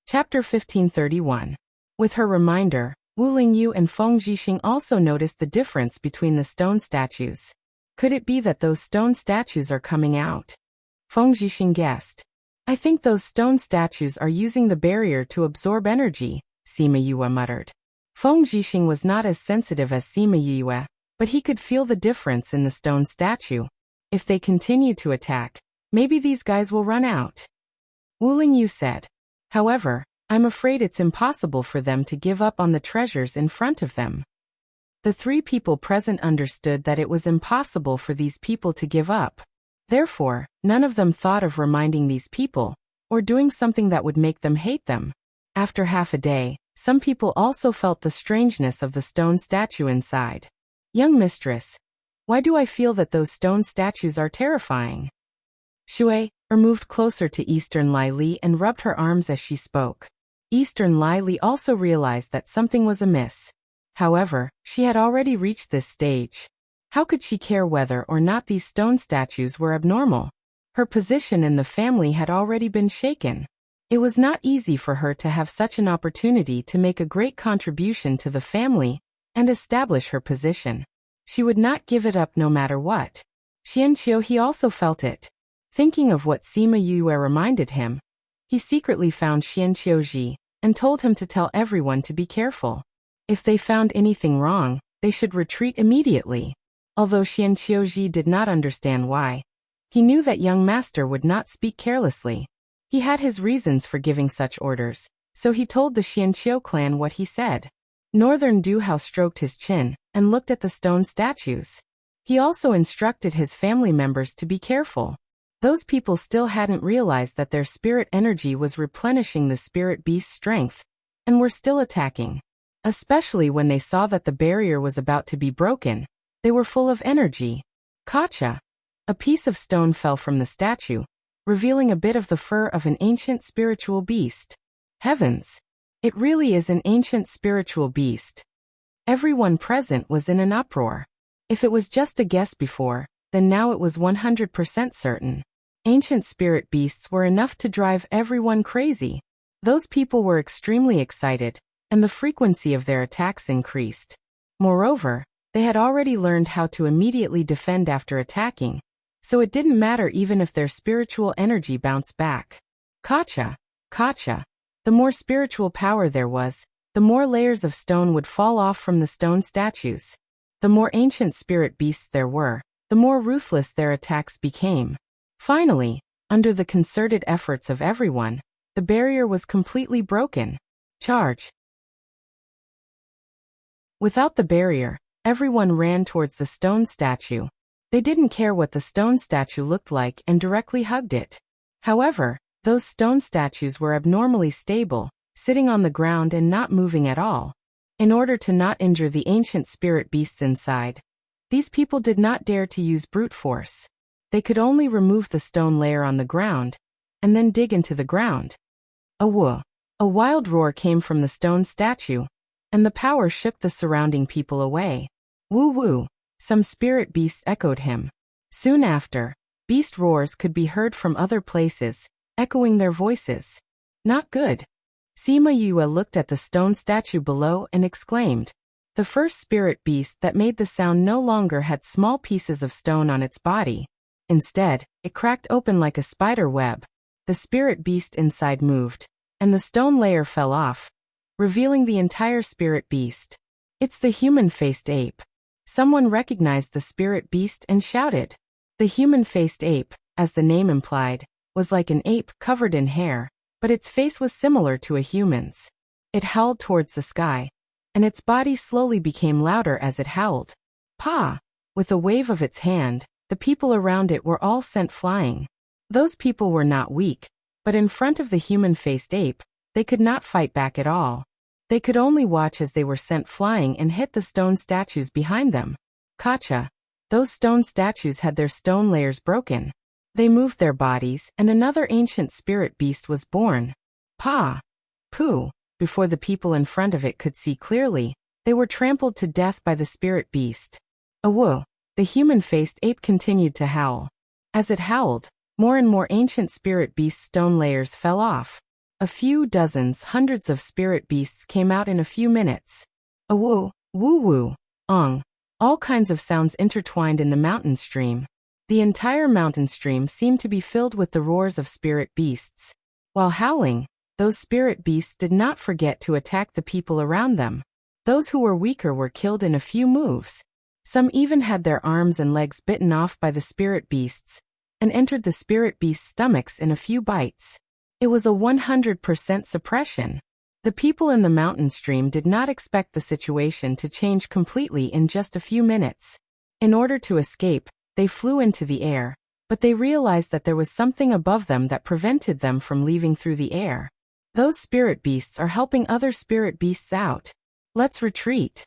Chapter 1531. With her reminder, Wu Lingyu and Feng Zhixing also noticed the difference between the stone statues. Could it be that those stone statues are coming out? Feng Zhixing guessed. "I think those stone statues are using the barrier to absorb energy," Sima Yue muttered. Feng Zhixing was not as sensitive as Sima Yue, but he could feel the difference in the stone statue. If they continue to attack, maybe these guys will run out. Wu Lingyu said. "However, I'm afraid it's impossible for them to give up on the treasures in front of them." The three people present understood that it was impossible for these people to give up. Therefore, none of them thought of reminding these people, or doing something that would make them hate them. After half a day, some people also felt the strangeness of the stone statue inside. "Young mistress, why do I feel that those stone statues are terrifying?" Shui moved closer to Eastern Lai Li and rubbed her arms as she spoke. Eastern Lai Li also realized that something was amiss. However, she had already reached this stage. How could she care whether or not these stone statues were abnormal? Her position in the family had already been shaken. It was not easy for her to have such an opportunity to make a great contribution to the family and establish her position. She would not give it up no matter what. Xianqiuhe also felt it. Thinking of what Sima Yue reminded him, he secretly found Xianqiuhe and told him to tell everyone to be careful. If they found anything wrong, they should retreat immediately. Although Xianqiuhe did not understand why, he knew that young master would not speak carelessly. He had his reasons for giving such orders, so he told the Xianqiu clan what he said. Northern Duhao stroked his chin and looked at the stone statues. He also instructed his family members to be careful. Those people still hadn't realized that their spirit energy was replenishing the spirit beast's strength, and were still attacking. Especially when they saw that the barrier was about to be broken, they were full of energy. Kacha! A piece of stone fell from the statue, revealing a bit of the fur of an ancient spiritual beast. Heavens! It really is an ancient spiritual beast. Everyone present was in an uproar. If it was just a guess before, then now it was 100% certain. Ancient spirit beasts were enough to drive everyone crazy. Those people were extremely excited, and the frequency of their attacks increased. Moreover, they had already learned how to immediately defend after attacking, so it didn't matter even if their spiritual energy bounced back. Kacha! Kacha! The more spiritual power there was, the more layers of stone would fall off from the stone statues. The more ancient spirit beasts there were, the more ruthless their attacks became. Finally, under the concerted efforts of everyone, the barrier was completely broken. Charge! Without the barrier, everyone ran towards the stone statue. They didn't care what the stone statue looked like and directly hugged it. However, those stone statues were abnormally stable, sitting on the ground and not moving at all. In order to not injure the ancient spirit beasts inside, these people did not dare to use brute force. They could only remove the stone layer on the ground, and then dig into the ground. A woo! A wild roar came from the stone statue, and the power shook the surrounding people away. Woo woo! Some spirit beasts echoed him. Soon after, beast roars could be heard from other places, echoing their voices. Not good. Sima Yue looked at the stone statue below and exclaimed. The first spirit beast that made the sound no longer had small pieces of stone on its body. Instead, it cracked open like a spider web. The spirit beast inside moved, and the stone layer fell off, revealing the entire spirit beast. It's the human-faced ape. Someone recognized the spirit beast and shouted. The human-faced ape, as the name implied, was like an ape covered in hair, but its face was similar to a human's. It howled towards the sky, and its body slowly became louder as it howled. Pa! With a wave of its hand, the people around it were all sent flying. Those people were not weak, but in front of the human-faced ape, they could not fight back at all. They could only watch as they were sent flying and hit the stone statues behind them. Gotcha! Those stone statues had their stone layers broken. They moved their bodies, and another ancient spirit beast was born. Pa! Pooh! Before the people in front of it could see clearly, they were trampled to death by the spirit beast. Awoo! The human-faced ape continued to howl. As it howled, more and more ancient spirit beast stone layers fell off. A few dozens, hundreds of spirit beasts came out in a few minutes. Awoo! Woo-woo! Ong! All kinds of sounds intertwined in the mountain stream. The entire mountain stream seemed to be filled with the roars of spirit beasts. While howling, those spirit beasts did not forget to attack the people around them. Those who were weaker were killed in a few moves. Some even had their arms and legs bitten off by the spirit beasts, and entered the spirit beasts' stomachs in a few bites. It was a 100% suppression. The people in the mountain stream did not expect the situation to change completely in just a few minutes. In order to escape, they flew into the air, but they realized that there was something above them that prevented them from leaving through the air. Those spirit beasts are helping other spirit beasts out. Let's retreat.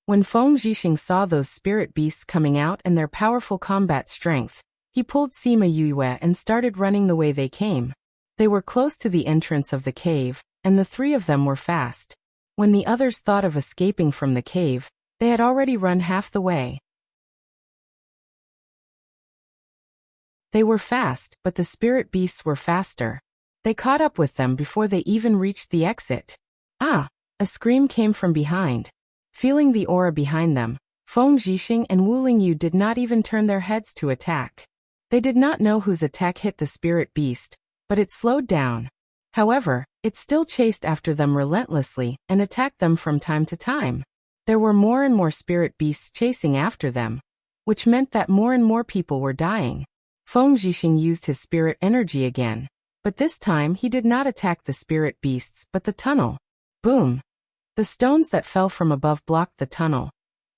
When Feng Zhixing saw those spirit beasts coming out and their powerful combat strength, he pulled Sima Yue and started running the way they came. They were close to the entrance of the cave, and the three of them were fast. When the others thought of escaping from the cave, they had already run half the way. They were fast, but the spirit beasts were faster. They caught up with them before they even reached the exit. Ah! A scream came from behind. Feeling the aura behind them, Feng Zhixing and Wu Lingyu did not even turn their heads to attack. They did not know whose attack hit the spirit beast, but it slowed down. However, it still chased after them relentlessly and attacked them from time to time. There were more and more spirit beasts chasing after them, which meant that more and more people were dying. Feng Zhixing used his spirit energy again, but this time he did not attack the spirit beasts but the tunnel. Boom! The stones that fell from above blocked the tunnel,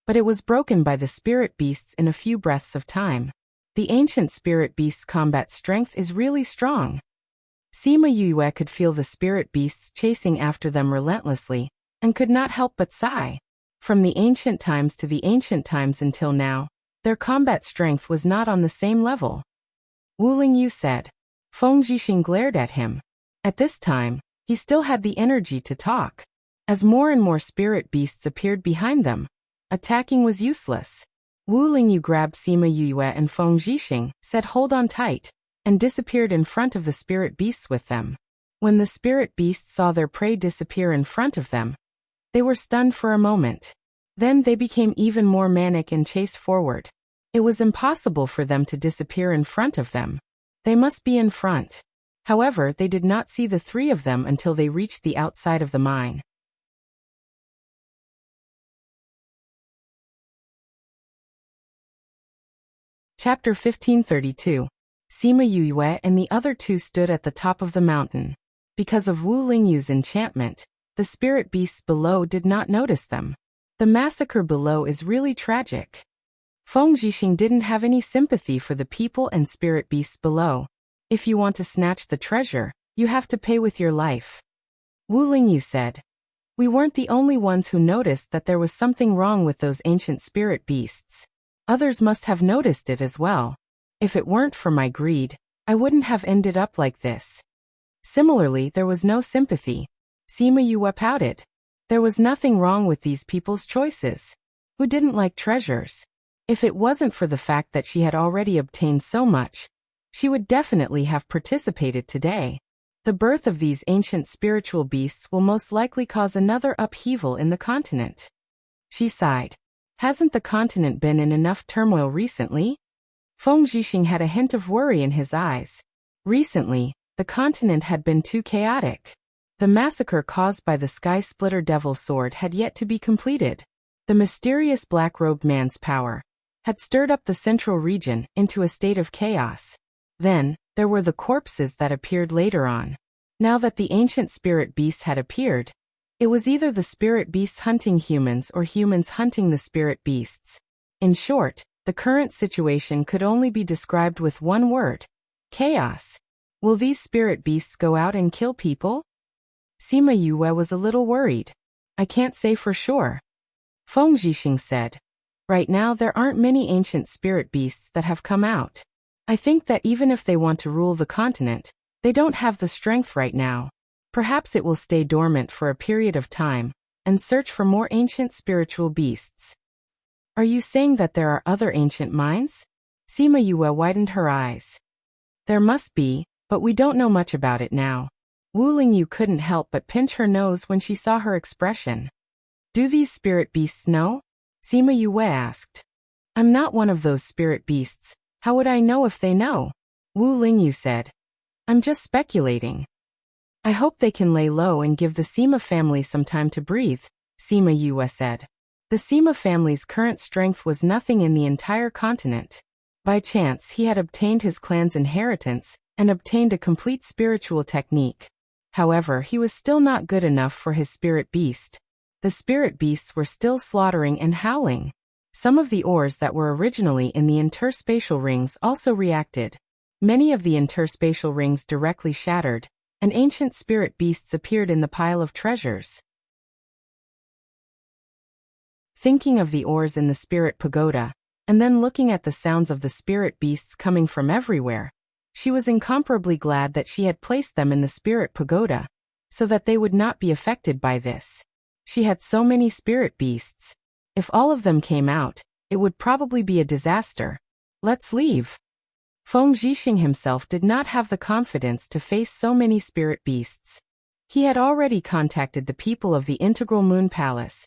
but it was broken by the spirit beasts in a few breaths of time. The ancient spirit beast's combat strength is really strong. Sima Yue could feel the spirit beasts chasing after them relentlessly, and could not help but sigh. From the ancient times to the ancient times until now, their combat strength was not on the same level. Wu Lingyu said. Feng Zhixing glared at him. At this time, he still had the energy to talk. As more and more spirit beasts appeared behind them, attacking was useless. Wu Lingyu grabbed Sima Yue and Feng Zhixing, said hold on tight, and disappeared in front of the spirit beasts with them. When the spirit beasts saw their prey disappear in front of them, they were stunned for a moment. Then they became even more manic and chased forward. It was impossible for them to disappear in front of them. They must be in front. However, they did not see the three of them until they reached the outside of the mine. Chapter 1532. Sima Yue and the other two stood at the top of the mountain. Because of Wu Lingyu's enchantment, the spirit beasts below did not notice them. The massacre below is really tragic. Feng Zhixing didn't have any sympathy for the people and spirit beasts below. If you want to snatch the treasure, you have to pay with your life. Wu Lingyu said. We weren't the only ones who noticed that there was something wrong with those ancient spirit beasts. Others must have noticed it as well. If it weren't for my greed, I wouldn't have ended up like this. Similarly, there was no sympathy. Sima Yue pouted. There was nothing wrong with these people's choices. Who didn't like treasures? If it wasn't for the fact that she had already obtained so much, she would definitely have participated today. The birth of these ancient spiritual beasts will most likely cause another upheaval in the continent. She sighed. Hasn't the continent been in enough turmoil recently? Feng Zhixing had a hint of worry in his eyes. Recently, the continent had been too chaotic. The massacre caused by the Sky Splitter Devil Sword had yet to be completed. The mysterious black-robed man's power had stirred up the central region into a state of chaos. Then, there were the corpses that appeared later on. Now that the ancient spirit beasts had appeared, it was either the spirit beasts hunting humans or humans hunting the spirit beasts. In short, the current situation could only be described with one word: chaos. Will these spirit beasts go out and kill people? Sima Yue was a little worried. I can't say for sure. Feng Zhixing said. Right now there aren't many ancient spirit beasts that have come out. I think that even if they want to rule the continent, they don't have the strength right now. Perhaps it will stay dormant for a period of time and search for more ancient spiritual beasts. Are you saying that there are other ancient minds? Sima Yue widened her eyes. There must be, but we don't know much about it now. Wu Lingyu couldn't help but pinch her nose when she saw her expression. Do these spirit beasts know? Sima Yue asked. I'm not one of those spirit beasts. How would I know if they know? Wu Lingyu said. I'm just speculating. I hope they can lay low and give the Sima family some time to breathe, Sima Yue said. The Sima family's current strength was nothing in the entire continent. By chance he had obtained his clan's inheritance and obtained a complete spiritual technique. However, he was still not good enough for his spirit beast. The spirit beasts were still slaughtering and howling. Some of the ores that were originally in the interspatial rings also reacted. Many of the interspatial rings directly shattered, and ancient spirit beasts appeared in the pile of treasures. Thinking of the ores in the spirit pagoda, and then looking at the sounds of the spirit beasts coming from everywhere, she was incomparably glad that she had placed them in the spirit pagoda, so that they would not be affected by this. She had so many spirit beasts. If all of them came out, it would probably be a disaster. Let's leave. Feng Zhixing himself did not have the confidence to face so many spirit beasts. He had already contacted the people of the Integral Moon Palace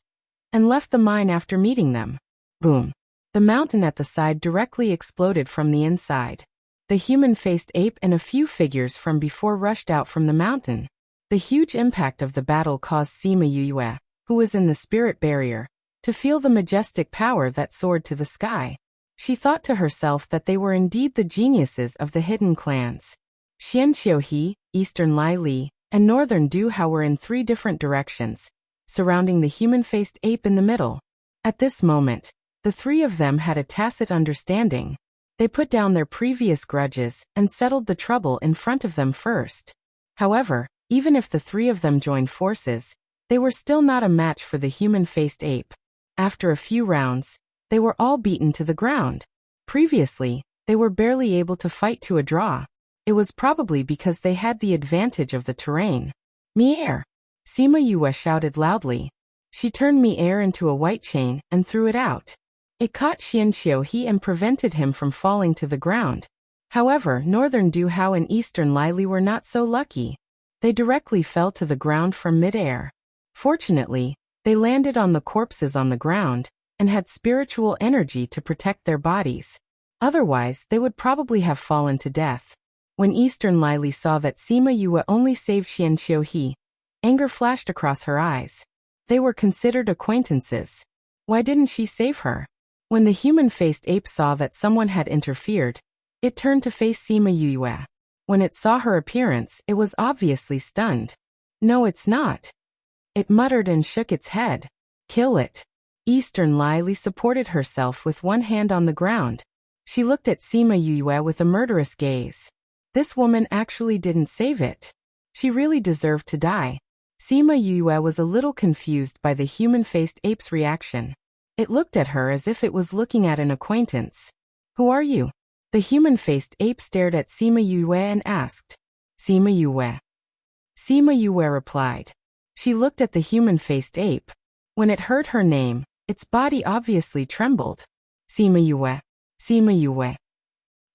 and left the mine after meeting them. Boom. The mountain at the side directly exploded from the inside. The human-faced ape and a few figures from before rushed out from the mountain. The huge impact of the battle caused Sima Yue, who was in the spirit barrier, to feel the majestic power that soared to the sky. She thought to herself that they were indeed the geniuses of the hidden clans. Xianqiu He, Eastern Lai Li, and Northern Du Hao were in 3 different directions, surrounding the human-faced ape in the middle. At this moment, the 3 of them had a tacit understanding. They put down their previous grudges and settled the trouble in front of them first. However, even if the 3 of them joined forces, they were still not a match for the human-faced ape. After a few rounds, they were all beaten to the ground. Previously, they were barely able to fight to a draw. It was probably because they had the advantage of the terrain. Mi-air! Sima Yue shouted loudly. She turned Mi-air into a white chain and threw it out. It caught Xianqiu He and prevented him from falling to the ground. However, Northern Du Hao and Eastern Lai Li were not so lucky. They directly fell to the ground from mid-air. Fortunately, they landed on the corpses on the ground and had spiritual energy to protect their bodies. Otherwise, they would probably have fallen to death. When Eastern Lai Li saw that Sima Yue only saved Xianqiu He, anger flashed across her eyes. They were considered acquaintances. Why didn't she save her? When the human-faced ape saw that someone had interfered, it turned to face Sima Yue. When it saw her appearance, it was obviously stunned. No, it's not. It muttered and shook its head. Kill it. Eastern Lai Li supported herself with one hand on the ground. She looked at Sima Yue with a murderous gaze. This woman actually didn't save it. She really deserved to die. Sima Yue was a little confused by the human-faced ape's reaction. It looked at her as if it was looking at an acquaintance. Who are you? The human-faced ape stared at Sima Yue and asked. Sima Yue. Sima Yue replied. She looked at the human-faced ape. When it heard her name, its body obviously trembled. Sima Yue. Sima Yue.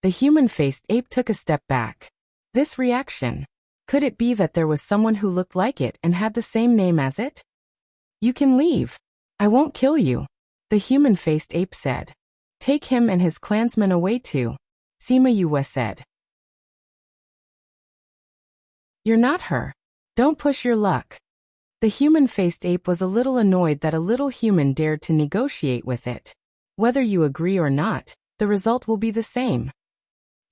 The human-faced ape took a step back. This reaction. Could it be that there was someone who looked like it and had the same name as it? You can leave. I won't kill you, the human-faced ape said. Take him and his clansmen away too, Sima Yue said. You're not her. Don't push your luck. The human-faced ape was a little annoyed that a little human dared to negotiate with it. Whether you agree or not, the result will be the same.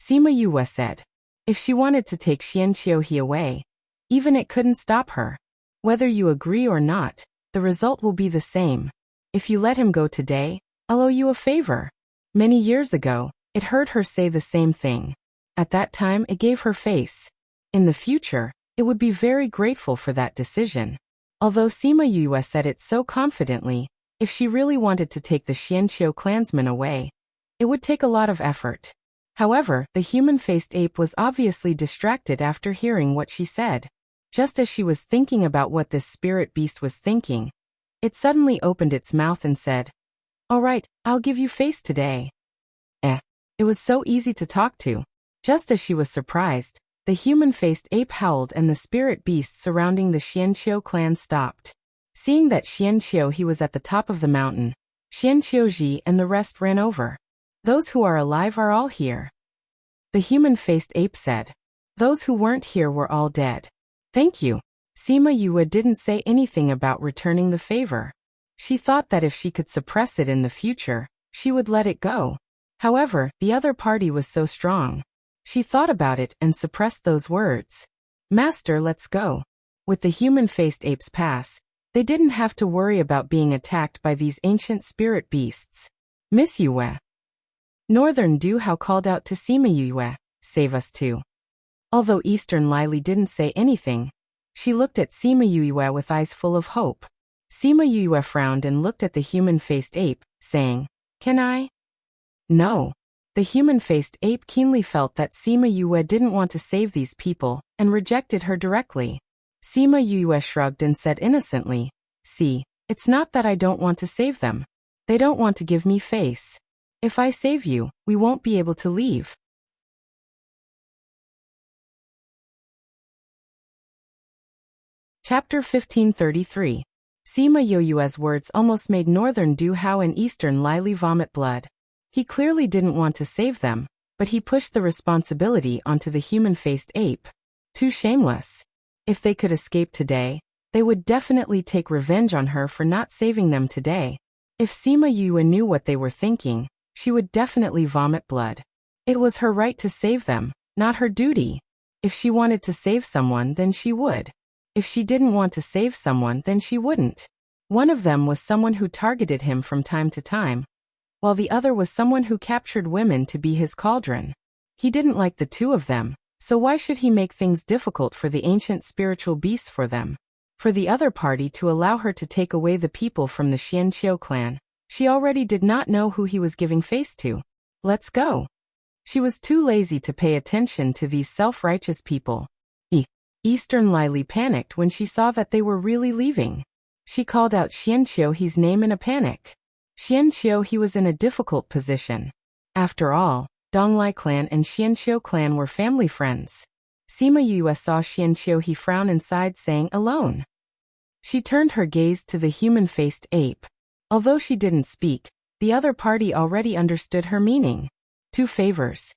Sima Yue said. If she wanted to take Xian Qiuhe away, even it couldn't stop her. Whether you agree or not, the result will be the same. If you let him go today, I'll owe you a favor. Many years ago, it heard her say the same thing. At that time it gave her face. In the future, it would be very grateful for that decision. Although Sima Yue said it so confidently, if she really wanted to take the Xianqiu clansmen away, it would take a lot of effort. However, the human-faced ape was obviously distracted after hearing what she said. Just as she was thinking about what this spirit beast was thinking, it suddenly opened its mouth and said, All right, I'll give you face today. It was so easy to talk to. Just as she was surprised, the human-faced ape howled and the spirit beasts surrounding the Xianqiu clan stopped. Seeing that Xianqiu was at the top of the mountain, Xianqiu and the rest ran over. Those who are alive are all here. The human-faced ape said. Those who weren't here were all dead. Thank you. Sima Yue didn't say anything about returning the favor. She thought that if she could suppress it in the future, she would let it go. However, the other party was so strong. She thought about it and suppressed those words. Master, let's go. With the human-faced ape's pass, they didn't have to worry about being attacked by these ancient spirit beasts. Miss Yue. Northern Du Hao called out to Sima Yue, save us too. Although Eastern Lily didn't say anything, she looked at Sima Yue with eyes full of hope. Sima Yue frowned and looked at the human-faced ape, saying, Can I? No. The human-faced ape keenly felt that Sima Yue didn't want to save these people, and rejected her directly. Sima Yue shrugged and said innocently, See, it's not that I don't want to save them. They don't want to give me face. If I save you, we won't be able to leave. Chapter 1533. Sima Yue's words almost made Northern Du Hao and Eastern Lily vomit blood. He clearly didn't want to save them, but he pushed the responsibility onto the human-faced ape. Too shameless. If they could escape today, they would definitely take revenge on her for not saving them today. If Sima Yue knew what they were thinking, she would definitely vomit blood. It was her right to save them, not her duty. If she wanted to save someone, then she would. If she didn't want to save someone, then she wouldn't. One of them was someone who targeted him from time to time, while the other was someone who captured women to be his cauldron. He didn't like the two of them, so why should he make things difficult for the ancient spiritual beasts for them? For the other party to allow her to take away the people from the Xianqiu clan, she already did not know who he was giving face to. Let's go. She was too lazy to pay attention to these self-righteous people. Eastern Lily panicked when she saw that they were really leaving. She called out Xianqiu's name in a panic. Xianqiu was in a difficult position. After all, Donglai clan and Xianqiu clan were family friends. Sima Yue saw Xianqiu frown and sighed, saying, Alone. She turned her gaze to the human-faced ape. Although she didn't speak, the other party already understood her meaning. 2 favors.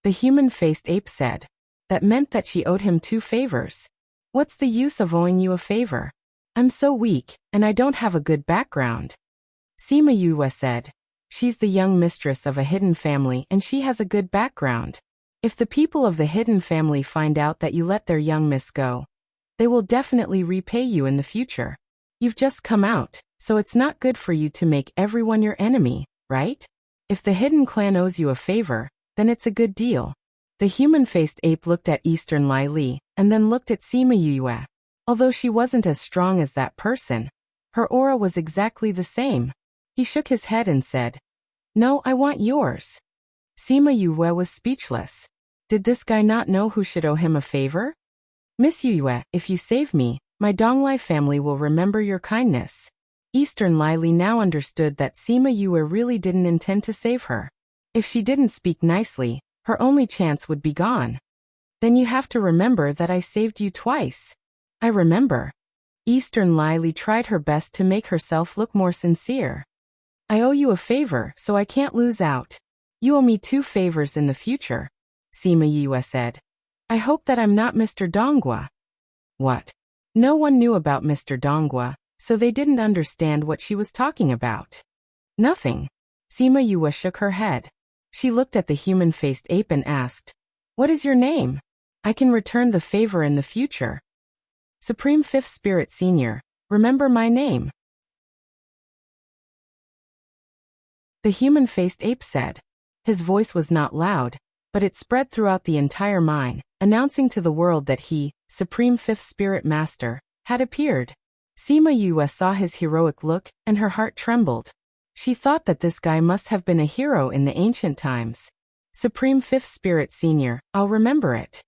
The human-faced ape said. That meant that she owed him 2 favors. What's the use of owing you a favor? I'm so weak, and I don't have a good background. Sima Yue said. She's the young mistress of a hidden family and she has a good background. If the people of the hidden family find out that you let their young miss go, they will definitely repay you in the future. You've just come out, so it's not good for you to make everyone your enemy, right? If the hidden clan owes you a favor, then it's a good deal. The human-faced ape looked at Eastern Lily, and then looked at Sima Yue. Although she wasn't as strong as that person, her aura was exactly the same. He shook his head and said, "No, I want yours." Sima Yue was speechless. Did this guy not know who should owe him a favor? "Miss Yue, if you save me, my Donglai family will remember your kindness." Eastern Lily now understood that Sima Yue really didn't intend to save her. If she didn't speak nicely, her only chance would be gone. "Then you have to remember that I saved you twice." "I remember." Eastern Lily tried her best to make herself look more sincere. "I owe you a favor, so I can't lose out. You owe me 2 favors in the future," Sima Yue said. "I hope that I'm not Mr. Donghua." What? No one knew about Mr. Donghua, so they didn't understand what she was talking about. "Nothing." Sima Yue shook her head. She looked at the human-faced ape and asked, "What is your name? I can return the favor in the future." "Supreme Fifth Spirit Senior, remember my name," the human-faced ape said. His voice was not loud, but it spread throughout the entire mine, announcing to the world that he, Supreme Fifth Spirit Master, had appeared. Sima Yue saw his heroic look, and her heart trembled. She thought that this guy must have been a hero in the ancient times. "Supreme Fifth Spirit Senior, I'll remember it."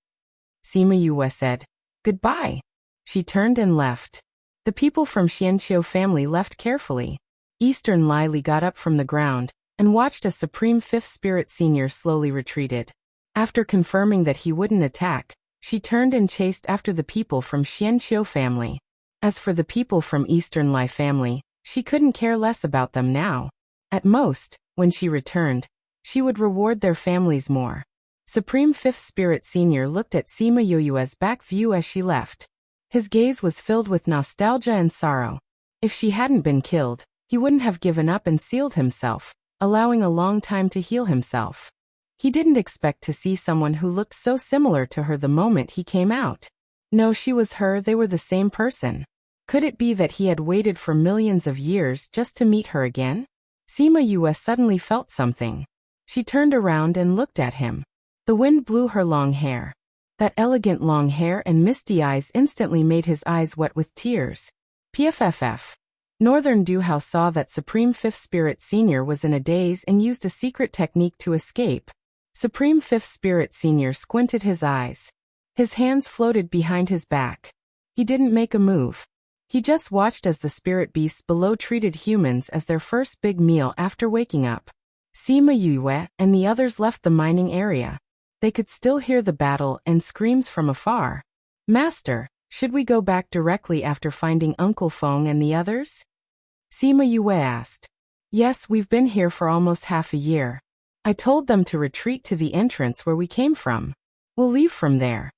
Sima Yue said, "Goodbye." She turned and left. The people from Xianqiu family left carefully. Eastern Lily got up from the ground and watched as Supreme Fifth Spirit Senior slowly retreated. After confirming that he wouldn't attack, she turned and chased after the people from Xianqiu family. As for the people from Eastern Lai family, she couldn't care less about them now. At most, when she returned, she would reward their families more. Supreme Fifth Spirit Senior looked at Sima Yue's back view as she left. His gaze was filled with nostalgia and sorrow. If she hadn't been killed, he wouldn't have given up and sealed himself, allowing a long time to heal himself. He didn't expect to see someone who looked so similar to her the moment he came out. No, she was her, they were the same person. Could it be that he had waited for millions of years just to meet her again? Sima Yue suddenly felt something. She turned around and looked at him. The wind blew her long hair. That elegant long hair and misty eyes instantly made his eyes wet with tears. PFFF. Northern Duhao saw that Supreme Fifth Spirit Senior was in a daze and used a secret technique to escape. Supreme Fifth Spirit Senior squinted his eyes. His hands floated behind his back. He didn't make a move. He just watched as the spirit beasts below treated humans as their first big meal after waking up. Sima Yue and the others left the mining area. They could still hear the battle and screams from afar. "Master, should we go back directly after finding Uncle Feng and the others?" Sima Yue asked. "Yes, we've been here for almost half a year. I told them to retreat to the entrance where we came from. We'll leave from there,"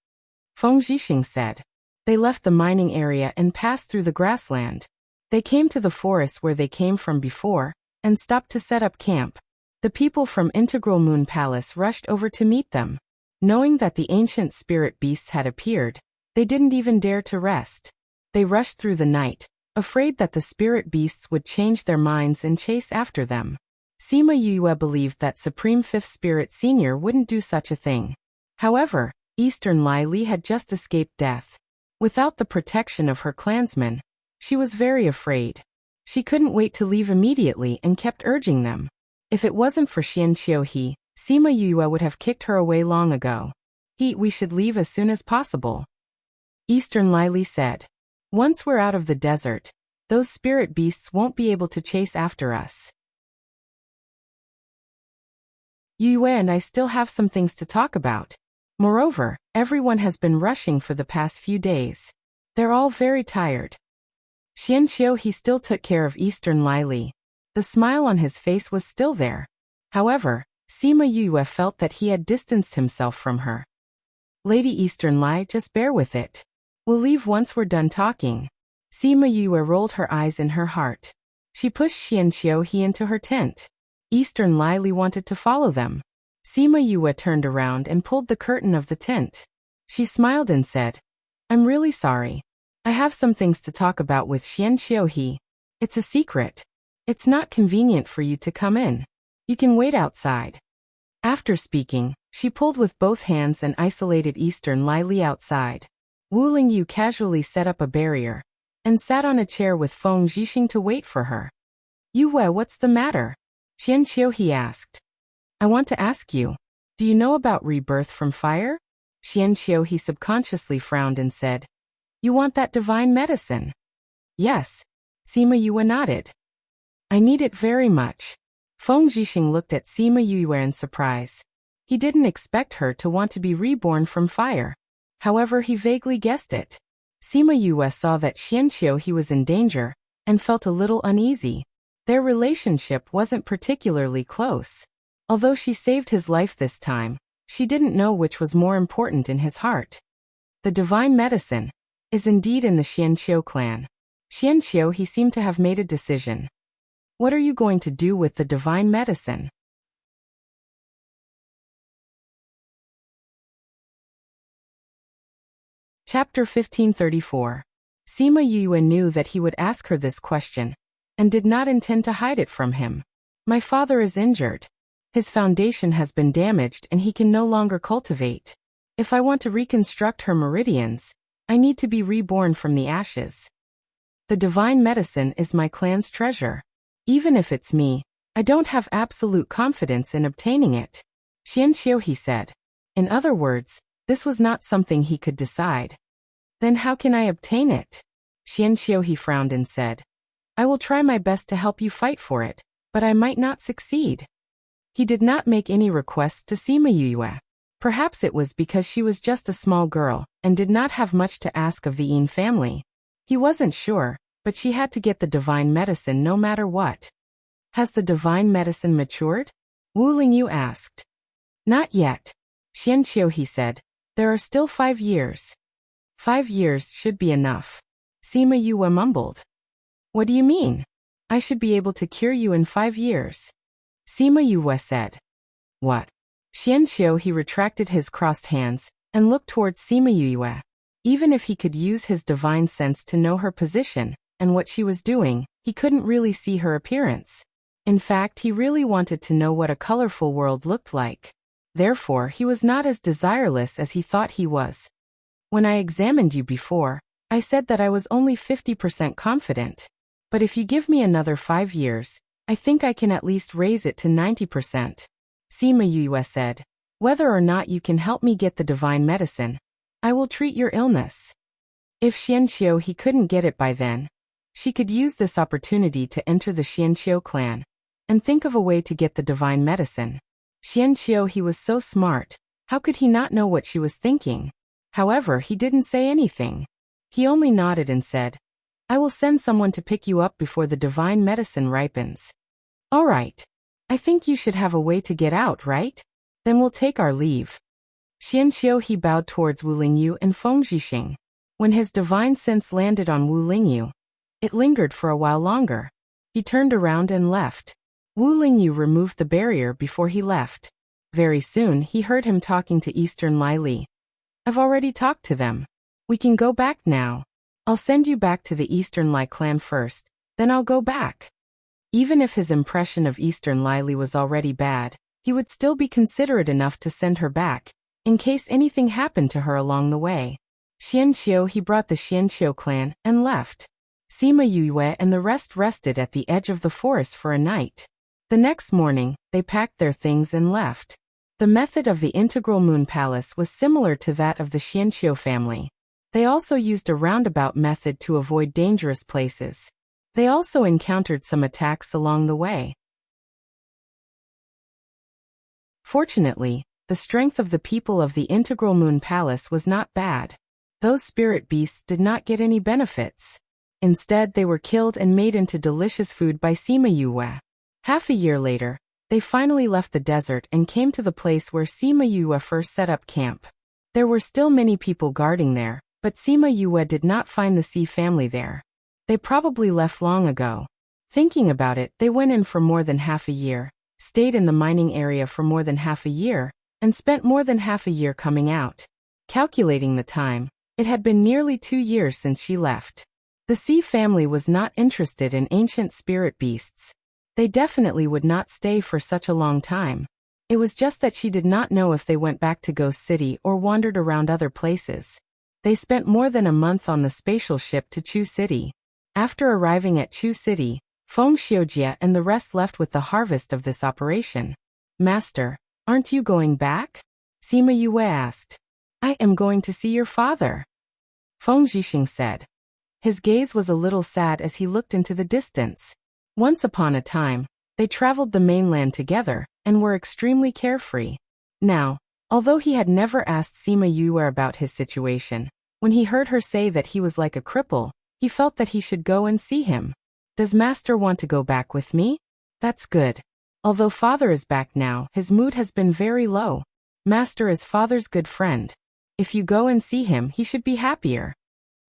Feng Zhixing said. They left the mining area and passed through the grassland. They came to the forest where they came from before, and stopped to set up camp. The people from Integral Moon Palace rushed over to meet them. Knowing that the ancient spirit beasts had appeared, they didn't even dare to rest. They rushed through the night, afraid that the spirit beasts would change their minds and chase after them. Sima Yue believed that Supreme Fifth Spirit Senior wouldn't do such a thing. However, Eastern Lily had just escaped death. Without the protection of her clansmen, she was very afraid. She couldn't wait to leave immediately and kept urging them. If it wasn't for Xianqiu, Sima Yue would have kicked her away long ago. We should leave as soon as possible," Eastern Lily said. "Once we're out of the desert, those spirit beasts won't be able to chase after us." Yue and I still have some things to talk about. Moreover, everyone has been rushing for the past few days. They're all very tired. Xianqiu still took care of Eastern Lily. The smile on his face was still there. However, Sima Yue felt that he had distanced himself from her. "Lady Eastern Lai, just bear with it. We'll leave once we're done talking." Sima Yue rolled her eyes in her heart. She pushed Xianqiu into her tent. Eastern Lily wanted to follow them. Sima Yue turned around and pulled the curtain of the tent. She smiled and said, "I'm really sorry. I have some things to talk about with Xianqiu. It's a secret. It's not convenient for you to come in. You can wait outside." After speaking, she pulled with both hands and isolated Eastern Lily outside. Wu Lingyu casually set up a barrier and sat on a chair with Feng Zhixing to wait for her. Yue, what's the matter? Xianqiu, he asked. I want to ask you, do you know about rebirth from fire? Xianqiu, he subconsciously frowned and said, you want that divine medicine? Yes. Sima Yue nodded. I need it very much. Feng Zhixing looked at Sima Yue in surprise. He didn't expect her to want to be reborn from fire. However, he vaguely guessed it. Sima Yue saw that Xianqiu he was in danger and felt a little uneasy. Their relationship wasn't particularly close. Although she saved his life this time, she didn't know which was more important in his heart. The divine medicine is indeed in the Xianqiu clan. Xianqiu, he seemed to have made a decision. What are you going to do with the divine medicine? Chapter 1534. Sima Yue knew that he would ask her this question, and did not intend to hide it from him. My father is injured. His foundation has been damaged and he can no longer cultivate. If I want to reconstruct her meridians, I need to be reborn from the ashes. The divine medicine is my clan's treasure. Even if it's me, I don't have absolute confidence in obtaining it. Xianqiu, he said. In other words, this was not something he could decide. Then how can I obtain it? Xianqiu, he frowned and said. I will try my best to help you fight for it, but I might not succeed. He did not make any requests to Sima Yue. Perhaps it was because she was just a small girl and did not have much to ask of the Yin family. He wasn't sure, but she had to get the divine medicine no matter what. Has the divine medicine matured? Wu Lingyu asked. Not yet. Xianqiu, he said. There are still 5 years. 5 years should be enough. Sima Yue mumbled. What do you mean? I should be able to cure you in 5 years. Sima Yue said. What? Xianqiu, he retracted his crossed hands and looked towards Sima Yue. Even if he could use his divine sense to know her position and what she was doing, he couldn't really see her appearance. In fact, he really wanted to know what a colorful world looked like. Therefore, he was not as desireless as he thought he was. When I examined you before, I said that I was only 50% confident. But if you give me another 5 years, I think I can at least raise it to 90%. Sima Yue said. Whether or not you can help me get the divine medicine, I will treat your illness. If Xianqiu he couldn't get it by then, she could use this opportunity to enter the Xianqiu clan and think of a way to get the divine medicine. Xianqiu he was so smart, how could he not know what she was thinking? However, he didn't say anything. He only nodded and said, I will send someone to pick you up before the divine medicine ripens. All right. I think you should have a way to get out, right? Then we'll take our leave. Xianqiu he bowed towards Wu Lingyu and Feng Zhixing. When his divine sense landed on Wu Lingyu, it lingered for a while longer. He turned around and left. Wu Lingyu removed the barrier before he left. Very soon he heard him talking to Eastern Lai Li. I've already talked to them. We can go back now. I'll send you back to the Eastern Lai clan first, then I'll go back. Even if his impression of Eastern Lai Li was already bad, he would still be considerate enough to send her back, in case anything happened to her along the way. Xianqiu he brought the Xianqiu clan and left. Sima Yue and the rest rested at the edge of the forest for a night. The next morning, they packed their things and left. The method of the Integral Moon Palace was similar to that of the Xianqiu family. They also used a roundabout method to avoid dangerous places. They also encountered some attacks along the way. Fortunately, the strength of the people of the Integral Moon Palace was not bad. Those spirit beasts did not get any benefits. Instead, they were killed and made into delicious food by Sima Yue. Half a year later, they finally left the desert and came to the place where Sima Yue first set up camp. There were still many people guarding there, but Sima Yue did not find the Xi family there. They probably left long ago. Thinking about it, they went in for more than half a year, stayed in the mining area for more than half a year, and spent more than half a year coming out. Calculating the time, it had been nearly 2 years since she left. The Xi family was not interested in ancient spirit beasts. They definitely would not stay for such a long time. It was just that she did not know if they went back to Ghost City or wandered around other places. They spent more than a month on the spatial ship to Chu City. After arriving at Chu City, Feng Xiujie and the rest left with the harvest of this operation. Master, aren't you going back? Sima Yue asked. I am going to see your father, Feng Zhixing said. His gaze was a little sad as he looked into the distance. Once upon a time, they traveled the mainland together and were extremely carefree. Now, although he had never asked Sima Yue about his situation, when he heard her say that he was like a cripple, he felt that he should go and see him. Does Master want to go back with me? That's good. Although Father is back now, his mood has been very low. Master is Father's good friend. If you go and see him, he should be happier.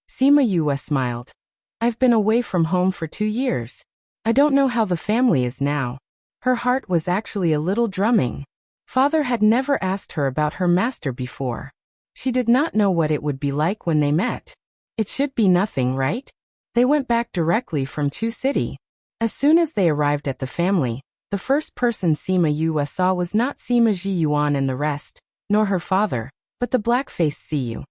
Sima Yue smiled. I've been away from home for 2 years. I don't know how the family is now. Her heart was actually a little drumming. Father had never asked her about her master before. She did not know what it would be like when they met. It should be nothing, right? They went back directly from Chu City. As soon as they arrived at the family, the first person Sima Yue saw was not Sima Ji Yuan and the rest, nor her father, but the black-faced Siyu.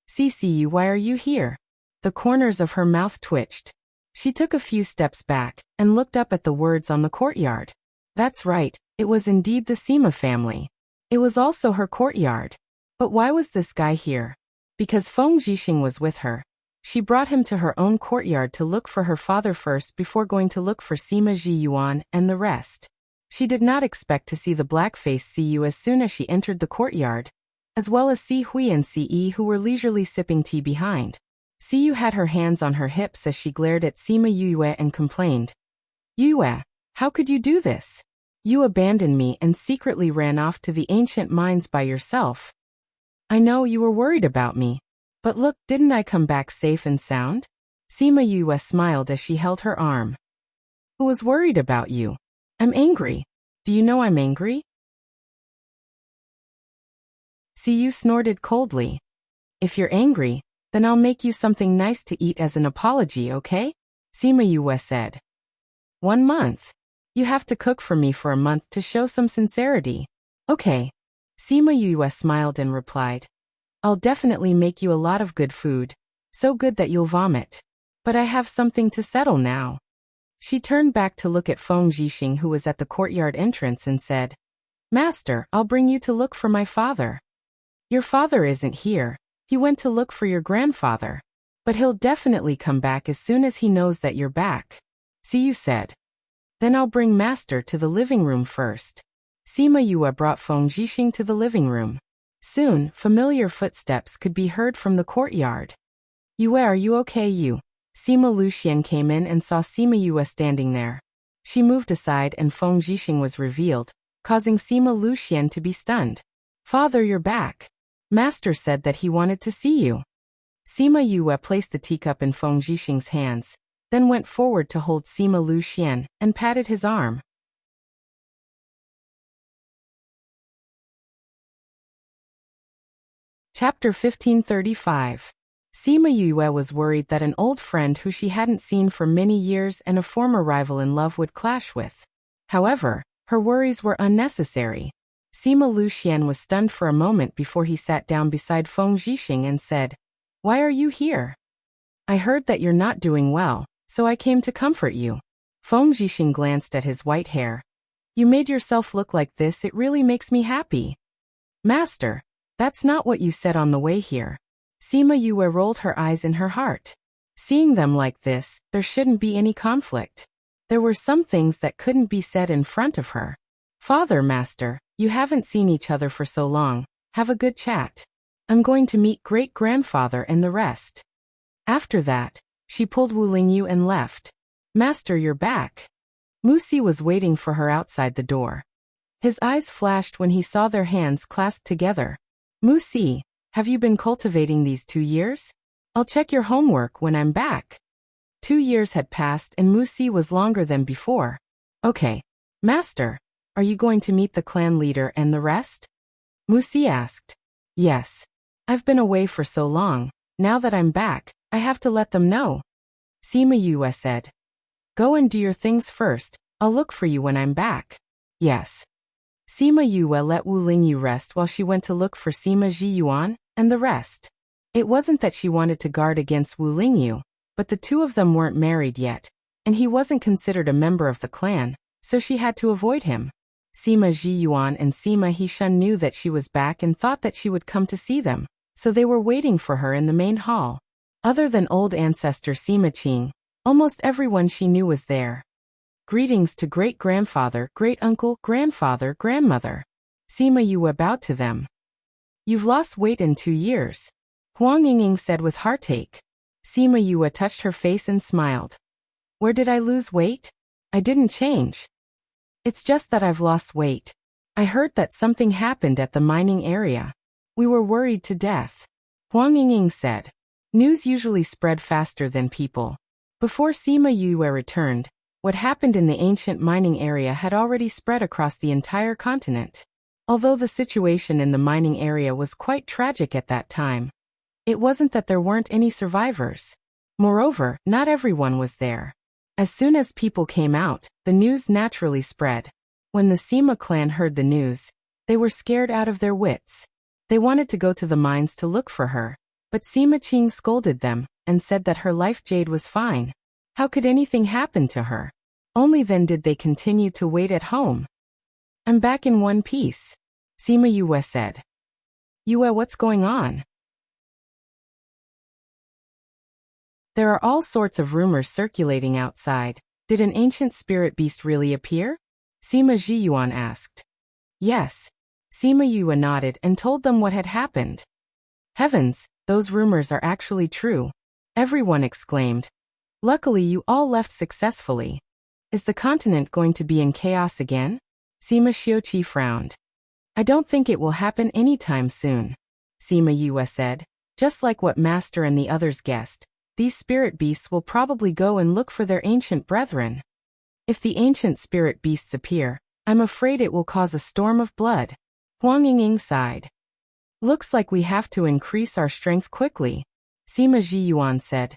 Siyu, why are you here? The corners of her mouth twitched. She took a few steps back and looked up at the words on the courtyard. That's right, it was indeed the Sima family. It was also her courtyard. But why was this guy here? Because Feng Zhixing was with her. She brought him to her own courtyard to look for her father first before going to look for Sima Ji Yuan and the rest. She did not expect to see the black-faced Siyu as soon as she entered the courtyard, as well as Si Hui and Si Yi who were leisurely sipping tea behind. Siyu had her hands on her hips as she glared at Sima Yue and complained. Yue, how could you do this? You abandoned me and secretly ran off to the ancient mines by yourself. I know you were worried about me. But look, didn't I come back safe and sound? Sima Yue smiled as she held her arm. Who was worried about you? I'm angry. Do you know I'm angry? Siyu snorted coldly. If you're angry, then I'll make you something nice to eat as an apology, okay? Sima Yue said. 1 month. You have to cook for me for a month to show some sincerity. Okay. Sima Yue smiled and replied. I'll definitely make you a lot of good food. So good that you'll vomit. But I have something to settle now. She turned back to look at Feng Zhixing who was at the courtyard entrance and said, Master, I'll bring you to look for my father. Your father isn't here. He went to look for your grandfather. But he'll definitely come back as soon as he knows that you're back. Siyu said. Then I'll bring Master to the living room first. Sima Yue brought Feng Zhixing to the living room. Soon, familiar footsteps could be heard from the courtyard. Yue, are you okay? Sima Luxian came in and saw Sima Yue standing there. She moved aside and Feng Zhixing was revealed, causing Sima Luxian to be stunned. Father, you're back. Master said that he wanted to see you. Sima Yue placed the teacup in Feng Zhixing's hands, then went forward to hold Sima Luxian and patted his arm. Chapter 1535. Sima Yue was worried that an old friend who she hadn't seen for many years and a former rival in love would clash with. However, her worries were unnecessary. Sima Luxian was stunned for a moment before he sat down beside Feng Zhixing and said, Why are you here? I heard that you're not doing well, so I came to comfort you. Feng Zhixing glanced at his white hair. You made yourself look like this, it really makes me happy. Master, that's not what you said on the way here. Sima Yue rolled her eyes in her heart. Seeing them like this, there shouldn't be any conflict. There were some things that couldn't be said in front of her. Father, Master, you haven't seen each other for so long. Have a good chat. I'm going to meet great-grandfather and the rest. After that, she pulled Wu Lingyu and left. Master, you're back. Musi was waiting for her outside the door. His eyes flashed when he saw their hands clasped together. Musi, have you been cultivating these 2 years? I'll check your homework when I'm back. 2 years had passed and Musi was longer than before. Okay. Master, are you going to meet the clan leader and the rest? Musi asked. Yes. I've been away for so long. Now that I'm back, I have to let them know. Sima Yue said. Go and do your things first. I'll look for you when I'm back. Yes. Sima Yue let Wu Lingyu rest while she went to look for Sima Ji Yuan and the rest. It wasn't that she wanted to guard against Wu Lingyu, but the two of them weren't married yet, and he wasn't considered a member of the clan, so she had to avoid him. Sima Zhiyuan and Sima Hishun knew that she was back and thought that she would come to see them, so they were waiting for her in the main hall. Other than old ancestor Sima Qing, almost everyone she knew was there. Greetings to great-grandfather, great-uncle, grandfather, grandmother. Sima Yue bowed to them. You've lost weight in 2 years, Huang Yingying said with heartache. Sima Yue touched her face and smiled. Where did I lose weight? I didn't change. It's just that I've lost weight. I heard that something happened at the mining area. We were worried to death. Huang Yingying said. News usually spread faster than people. Before Sima Yue returned, what happened in the ancient mining area had already spread across the entire continent. Although the situation in the mining area was quite tragic at that time, it wasn't that there weren't any survivors. Moreover, not everyone was there. As soon as people came out, the news naturally spread. When the Sima clan heard the news, they were scared out of their wits. They wanted to go to the mines to look for her, but Sima Qing scolded them and said that her life jade was fine. How could anything happen to her? Only then did they continue to wait at home. I'm back in one piece, Sima Yue said. Yue, what's going on? There are all sorts of rumors circulating outside. Did an ancient spirit beast really appear? Sima Zhiyuan asked. Yes. Sima Yue nodded and told them what had happened. Heavens, those rumors are actually true. Everyone exclaimed. Luckily you all left successfully. Is the continent going to be in chaos again? Sima Xiuqi frowned. I don't think it will happen anytime soon, Sima Yue said. Just like what Master and the others guessed, these spirit beasts will probably go and look for their ancient brethren. If the ancient spirit beasts appear, I'm afraid it will cause a storm of blood. Huang Yingying sighed. Looks like we have to increase our strength quickly, Sima Zhiyuan said.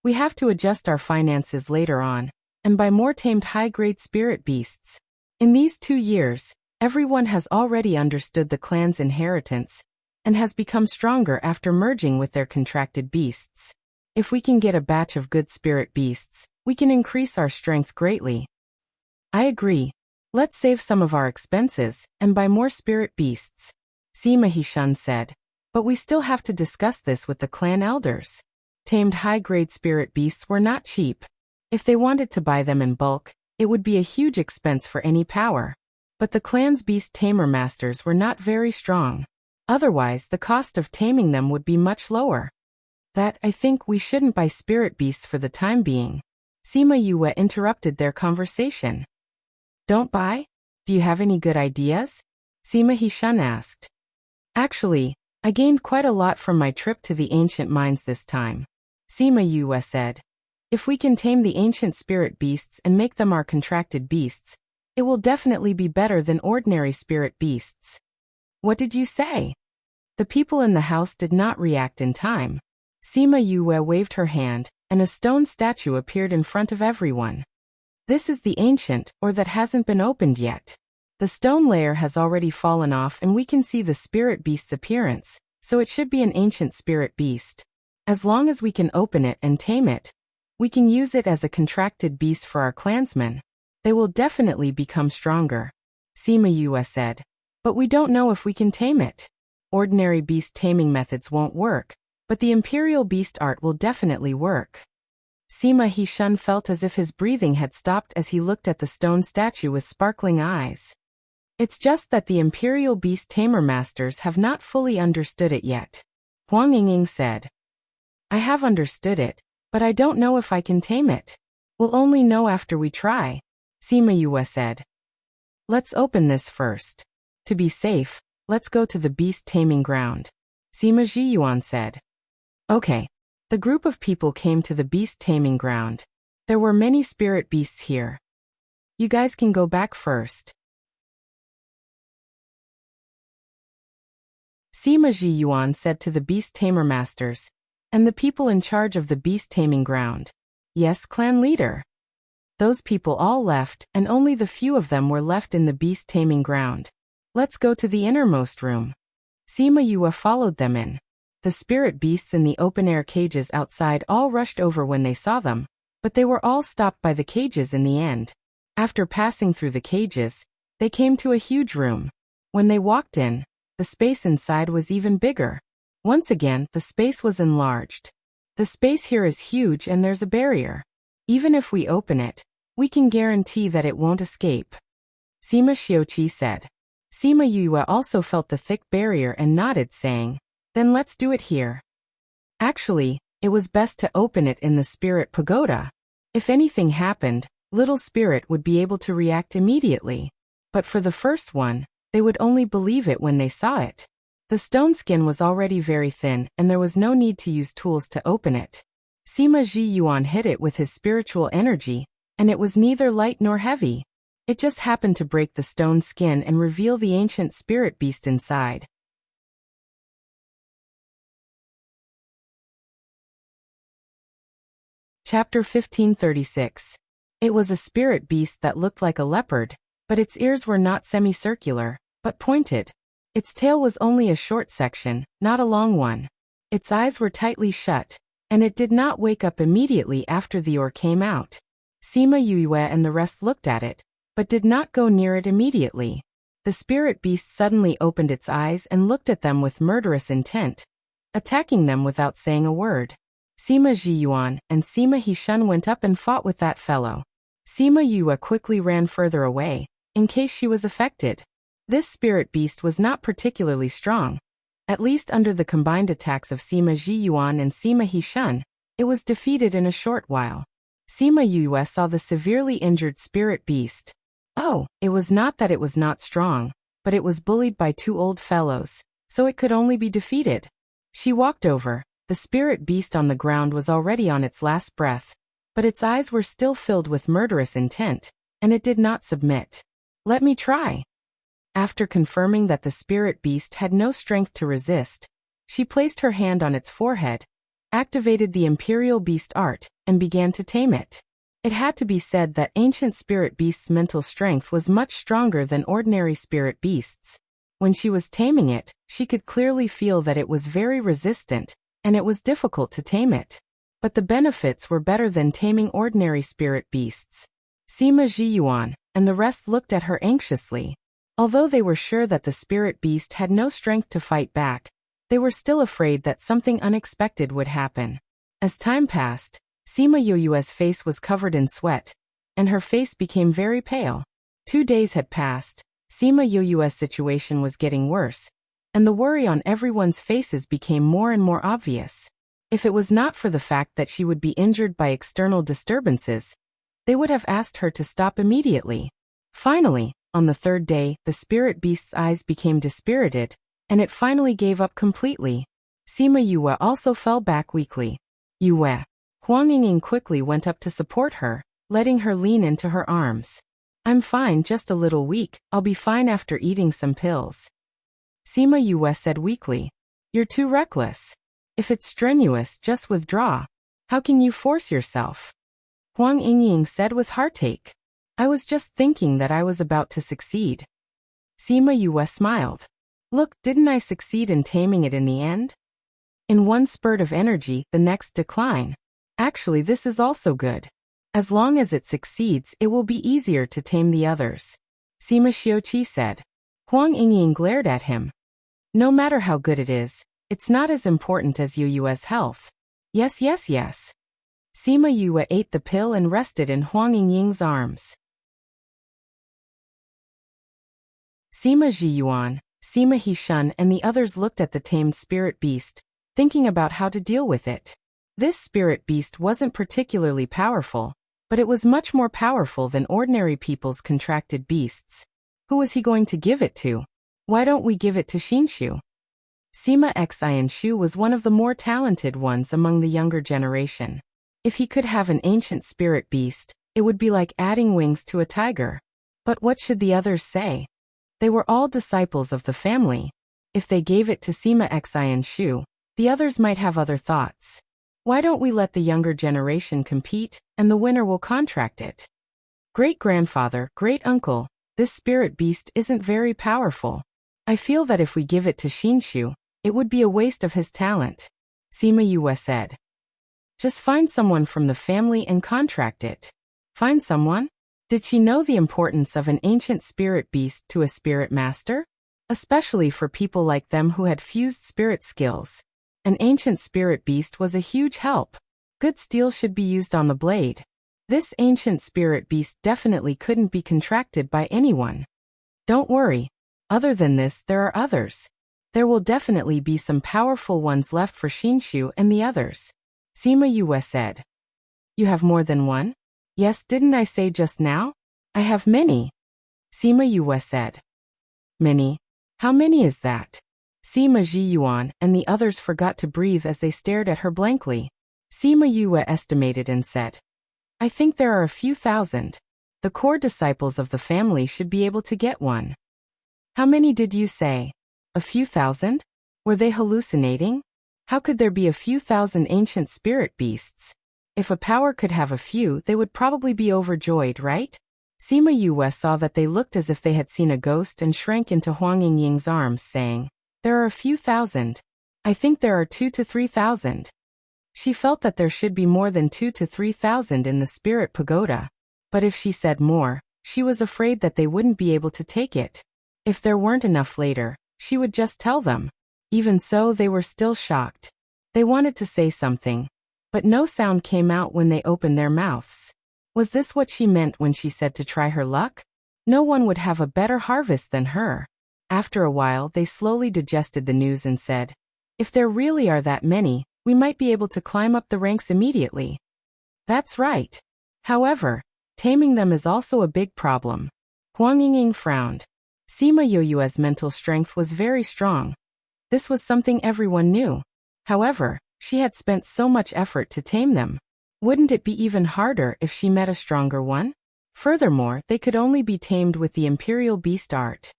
We have to adjust our finances later on, and buy more tamed high-grade spirit beasts. In these 2 years, everyone has already understood the clan's inheritance, and has become stronger after merging with their contracted beasts. If we can get a batch of good spirit beasts, we can increase our strength greatly. I agree. Let's save some of our expenses and buy more spirit beasts, Sima Hishun said. But we still have to discuss this with the clan elders. Tamed high-grade spirit beasts were not cheap. If they wanted to buy them in bulk, it would be a huge expense for any power. But the clan's beast tamer masters were not very strong. Otherwise, the cost of taming them would be much lower. That, I think we shouldn't buy spirit beasts for the time being. Sima Yue interrupted their conversation. Don't buy? Do you have any good ideas? Sima Hishun asked. Actually, I gained quite a lot from my trip to the ancient mines this time, Sima Yue said. If we can tame the ancient spirit beasts and make them our contracted beasts, it will definitely be better than ordinary spirit beasts. What did you say? The people in the house did not react in time. Sima Yue waved her hand, and a stone statue appeared in front of everyone. This is the ancient, or that hasn't been opened yet. The stone layer has already fallen off and we can see the spirit beast's appearance, so it should be an ancient spirit beast. As long as we can open it and tame it, we can use it as a contracted beast for our clansmen. They will definitely become stronger, Sima Yue said. But we don't know if we can tame it. Ordinary beast taming methods won't work, but the imperial beast art will definitely work. Sima Hishun felt as if his breathing had stopped as he looked at the stone statue with sparkling eyes. It's just that the imperial beast tamer masters have not fully understood it yet, Huang Yingying said. I have understood it, but I don't know if I can tame it. We'll only know after we try, Sima Yue said. Let's open this first. To be safe, let's go to the beast taming ground, Sima Zhiyuan said. Okay. The group of people came to the beast taming ground. There were many spirit beasts here. You guys can go back first. Sima Zhiyuan said to the beast tamer masters, and the people in charge of the beast taming ground. Yes, clan leader. Those people all left, and only the few of them were left in the beast taming ground. Let's go to the innermost room. Sima Yue followed them in. The spirit beasts in the open-air cages outside all rushed over when they saw them, but they were all stopped by the cages in the end. After passing through the cages, they came to a huge room. When they walked in, the space inside was even bigger. Once again, the space was enlarged. The space here is huge and there's a barrier. Even if we open it, we can guarantee that it won't escape. Sima Xiuqi said. Sima Yue also felt the thick barrier and nodded, saying, "Then let's do it here." Actually, it was best to open it in the spirit pagoda. If anything happened, little spirit would be able to react immediately. But for the first one, they would only believe it when they saw it. The stone skin was already very thin, and there was no need to use tools to open it. Sima Ji Yuan hit it with his spiritual energy, and it was neither light nor heavy. It just happened to break the stone skin and reveal the ancient spirit beast inside. Chapter 1536. It was a spirit beast that looked like a leopard, but its ears were not semicircular, but pointed. Its tail was only a short section, not a long one. Its eyes were tightly shut, and it did not wake up immediately after the ore came out. Sima Yue and the rest looked at it, but did not go near it immediately. The spirit beast suddenly opened its eyes and looked at them with murderous intent, attacking them without saying a word. Sima Jiyuan and Sima Hishan went up and fought with that fellow. Sima Yue quickly ran further away, in case she was affected. This spirit beast was not particularly strong. At least under the combined attacks of Sima Jiyuan and Sima Hishan, it was defeated in a short while. Sima Yue saw the severely injured spirit beast. Oh, it was not that it was not strong, but it was bullied by two old fellows, so it could only be defeated. She walked over. The spirit beast on the ground was already on its last breath, but its eyes were still filled with murderous intent, and it did not submit. "Let me try." After confirming that the spirit beast had no strength to resist, she placed her hand on its forehead, activated the imperial beast art, and began to tame it. It had to be said that ancient spirit beast's mental strength was much stronger than ordinary spirit beasts. When she was taming it, she could clearly feel that it was very resistant, and it was difficult to tame it. But the benefits were better than taming ordinary spirit beasts. Sima Jiyuan and the rest looked at her anxiously. Although they were sure that the spirit beast had no strength to fight back, they were still afraid that something unexpected would happen. As time passed, Sima Yue's face was covered in sweat, and her face became very pale. 2 days had passed. Sima Yue's situation was getting worse, and the worry on everyone's faces became more and more obvious. If it was not for the fact that she would be injured by external disturbances, they would have asked her to stop immediately. Finally, on the 3rd day, the spirit beast's eyes became dispirited, and it finally gave up completely. Sima Yue also fell back weakly. Yue. Huang Yingying quickly went up to support her, letting her lean into her arms. "I'm fine, just a little weak. I'll be fine after eating some pills." Sima Yue said weakly. "You're too reckless. If it's strenuous, just withdraw. How can you force yourself?" Huang Yingying said with heartache. "I was just thinking that I was about to succeed." Sima Yue smiled. "Look, didn't I succeed in taming it in the end? In one spurt of energy, the next decline. Actually, this is also good. As long as it succeeds, it will be easier to tame the others." Sima Xiuqi said. Huang Yingying glared at him. "No matter how good it is, it's not as important as Yue's health." Yes. Sima Yue ate the pill and rested in Huang Yingying's arms. Sima Jiyuan, Sima Hishan and the others looked at the tamed spirit beast, thinking about how to deal with it. This spirit beast wasn't particularly powerful, but it was much more powerful than ordinary people's contracted beasts. Who was he going to give it to? Why don't we give it to Xinshu? Sima Xianshu was one of the more talented ones among the younger generation. If he could have an ancient spirit beast, it would be like adding wings to a tiger. But what should the others say? They were all disciples of the family. If they gave it to Sima Xianshu, the others might have other thoughts. Why don't we let the younger generation compete, and the winner will contract it? Great-grandfather, great-uncle, this spirit beast isn't very powerful. I feel that if we give it to Xinshu, It would be a waste of his talent. Sima Yue said. Just find someone from the family and contract it. Find someone? Did she know the importance of an ancient spirit beast to a spirit master? Especially for people like them who had fused spirit skills. An ancient spirit beast was a huge help. Good steel should be used on the blade. This ancient spirit beast definitely couldn't be contracted by anyone. Don't worry. Other than this, there are others. There will definitely be some powerful ones left for Shinshu and the others. Sima Yue said. You have more than one? Yes, didn't I say just now? I have many. Sima Yue said. Many? How many is that? Sima Zhiyuan and the others forgot to breathe as they stared at her blankly. Sima Yue estimated and said. I think there are a few thousand. The core disciples of the family should be able to get one. How many did you say? A few thousand? Were they hallucinating? How could there be a few thousand ancient spirit beasts? If a power could have a few, they would probably be overjoyed, right? Sima Yue saw that they looked as if they had seen a ghost and shrank into Huang Yingying's arms, saying, There are a few thousand. I think there are 2,000 to 3,000. She felt that there should be more than 2,000 to 3,000 in the spirit pagoda. But if she said more, she was afraid that they wouldn't be able to take it. If there weren't enough later, she would just tell them. Even so, they were still shocked. They wanted to say something, but no sound came out when they opened their mouths. Was this what she meant when she said to try her luck? No one would have a better harvest than her. After a while, they slowly digested the news and said, If there really are that many, we might be able to climb up the ranks immediately. That's right. However, taming them is also a big problem. Huang Yingying frowned. Sima Yue's mental strength was very strong. This was something everyone knew. However, she had spent so much effort to tame them. Wouldn't it be even harder if she met a stronger one? Furthermore, they could only be tamed with the Imperial Beast art.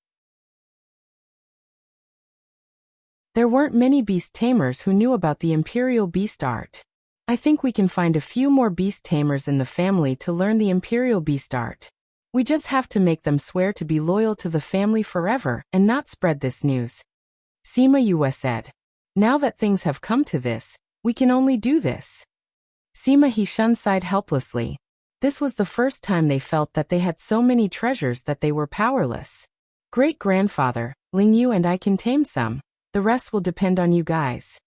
There weren't many beast tamers who knew about the Imperial Beast art. I think we can find a few more beast tamers in the family to learn the Imperial Beast art. We just have to make them swear to be loyal to the family forever and not spread this news. Sima Yue said. Now that things have come to this, we can only do this. Sima Hishun sighed helplessly. This was the first time they felt that they had so many treasures that they were powerless. Great-grandfather, Ling Yu and I can tame some. The rest will depend on you guys.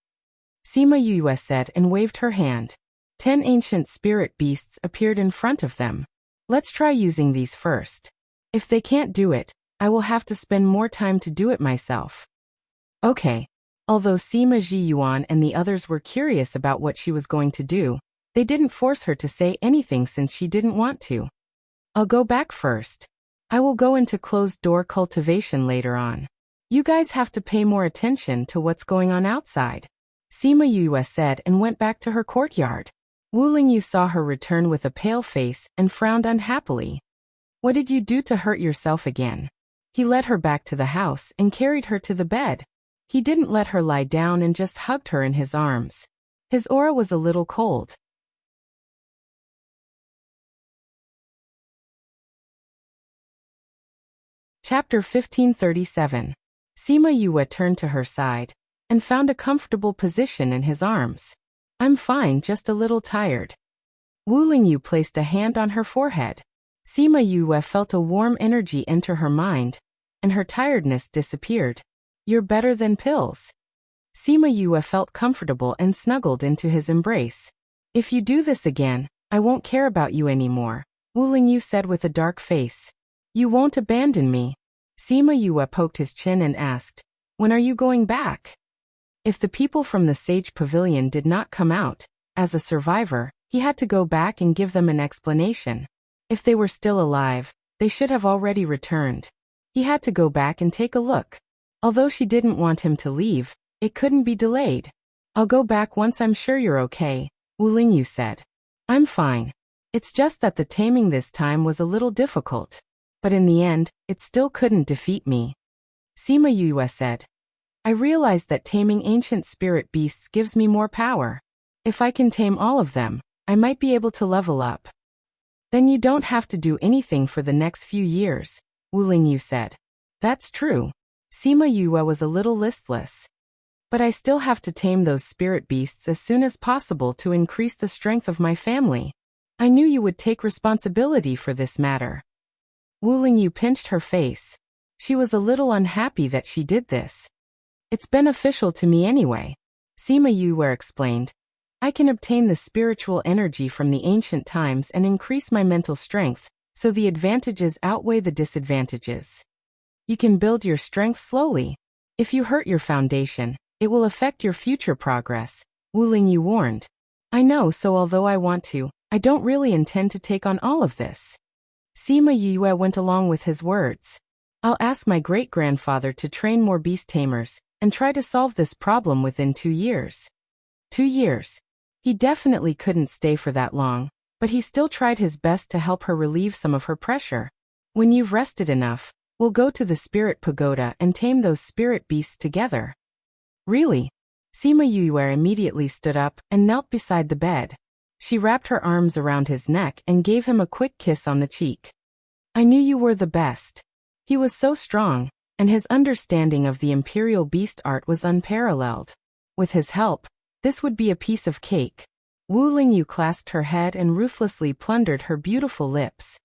Sima Yue said and waved her hand. 10 ancient spirit beasts appeared in front of them. Let's try using these first. If they can't do it, I will have to spend more time to do it myself. Okay. Although Sima Zhiyuan and the others were curious about what she was going to do, they didn't force her to say anything since she didn't want to. I'll go back first. I will go into closed-door cultivation later on. You guys have to pay more attention to what's going on outside. Sima Yue said and went back to her courtyard. Wu Lingyu saw her return with a pale face and frowned unhappily. What did you do to hurt yourself again? He led her back to the house and carried her to the bed. He didn't let her lie down and just hugged her in his arms. His aura was a little cold. Chapter 1537. Sima Yue turned to her side and found a comfortable position in his arms. I'm fine, just a little tired. Wu Lingyu placed a hand on her forehead. Sima Yue felt a warm energy enter her mind, and her tiredness disappeared. You're better than pills. Sima Yue felt comfortable and snuggled into his embrace. If you do this again, I won't care about you anymore, Wu Lingyu said with a dark face. You won't abandon me. Sima Yue poked his chin and asked, When are you going back? If the people from the Sage Pavilion did not come out, as a survivor, he had to go back and give them an explanation. If they were still alive, they should have already returned. He had to go back and take a look. Although she didn't want him to leave, it couldn't be delayed. I'll go back once I'm sure you're okay, Wu Lingyu said. I'm fine. It's just that the taming this time was a little difficult. But in the end, it still couldn't defeat me. Sima Yue said. I realized that taming ancient spirit beasts gives me more power. If I can tame all of them, I might be able to level up. Then you don't have to do anything for the next few years, Wu Lingyu said. That's true. Sima Yue was a little listless. But I still have to tame those spirit beasts as soon as possible to increase the strength of my family. I knew you would take responsibility for this matter. Wu Lingyu pinched her face. She was a little unhappy that she did this. It's beneficial to me anyway, Sima Yue explained. I can obtain the spiritual energy from the ancient times and increase my mental strength, so the advantages outweigh the disadvantages. You can build your strength slowly. If you hurt your foundation, it will affect your future progress, Wu Lingyu warned. I know, so although I want to, I don't really intend to take on all of this. Sima Yue went along with his words. I'll ask my great-grandfather to train more beast tamers, and try to solve this problem within 2 years. 2 years. He definitely couldn't stay for that long, but he still tried his best to help her relieve some of her pressure. When you've rested enough, we'll go to the spirit pagoda and tame those spirit beasts together. Really? Sima Yue immediately stood up and knelt beside the bed. She wrapped her arms around his neck and gave him a quick kiss on the cheek. I knew you were the best. He was so strong, and his understanding of the imperial beast art was unparalleled. With his help, this would be a piece of cake. Wu Lingyu clasped her head and ruthlessly plundered her beautiful lips.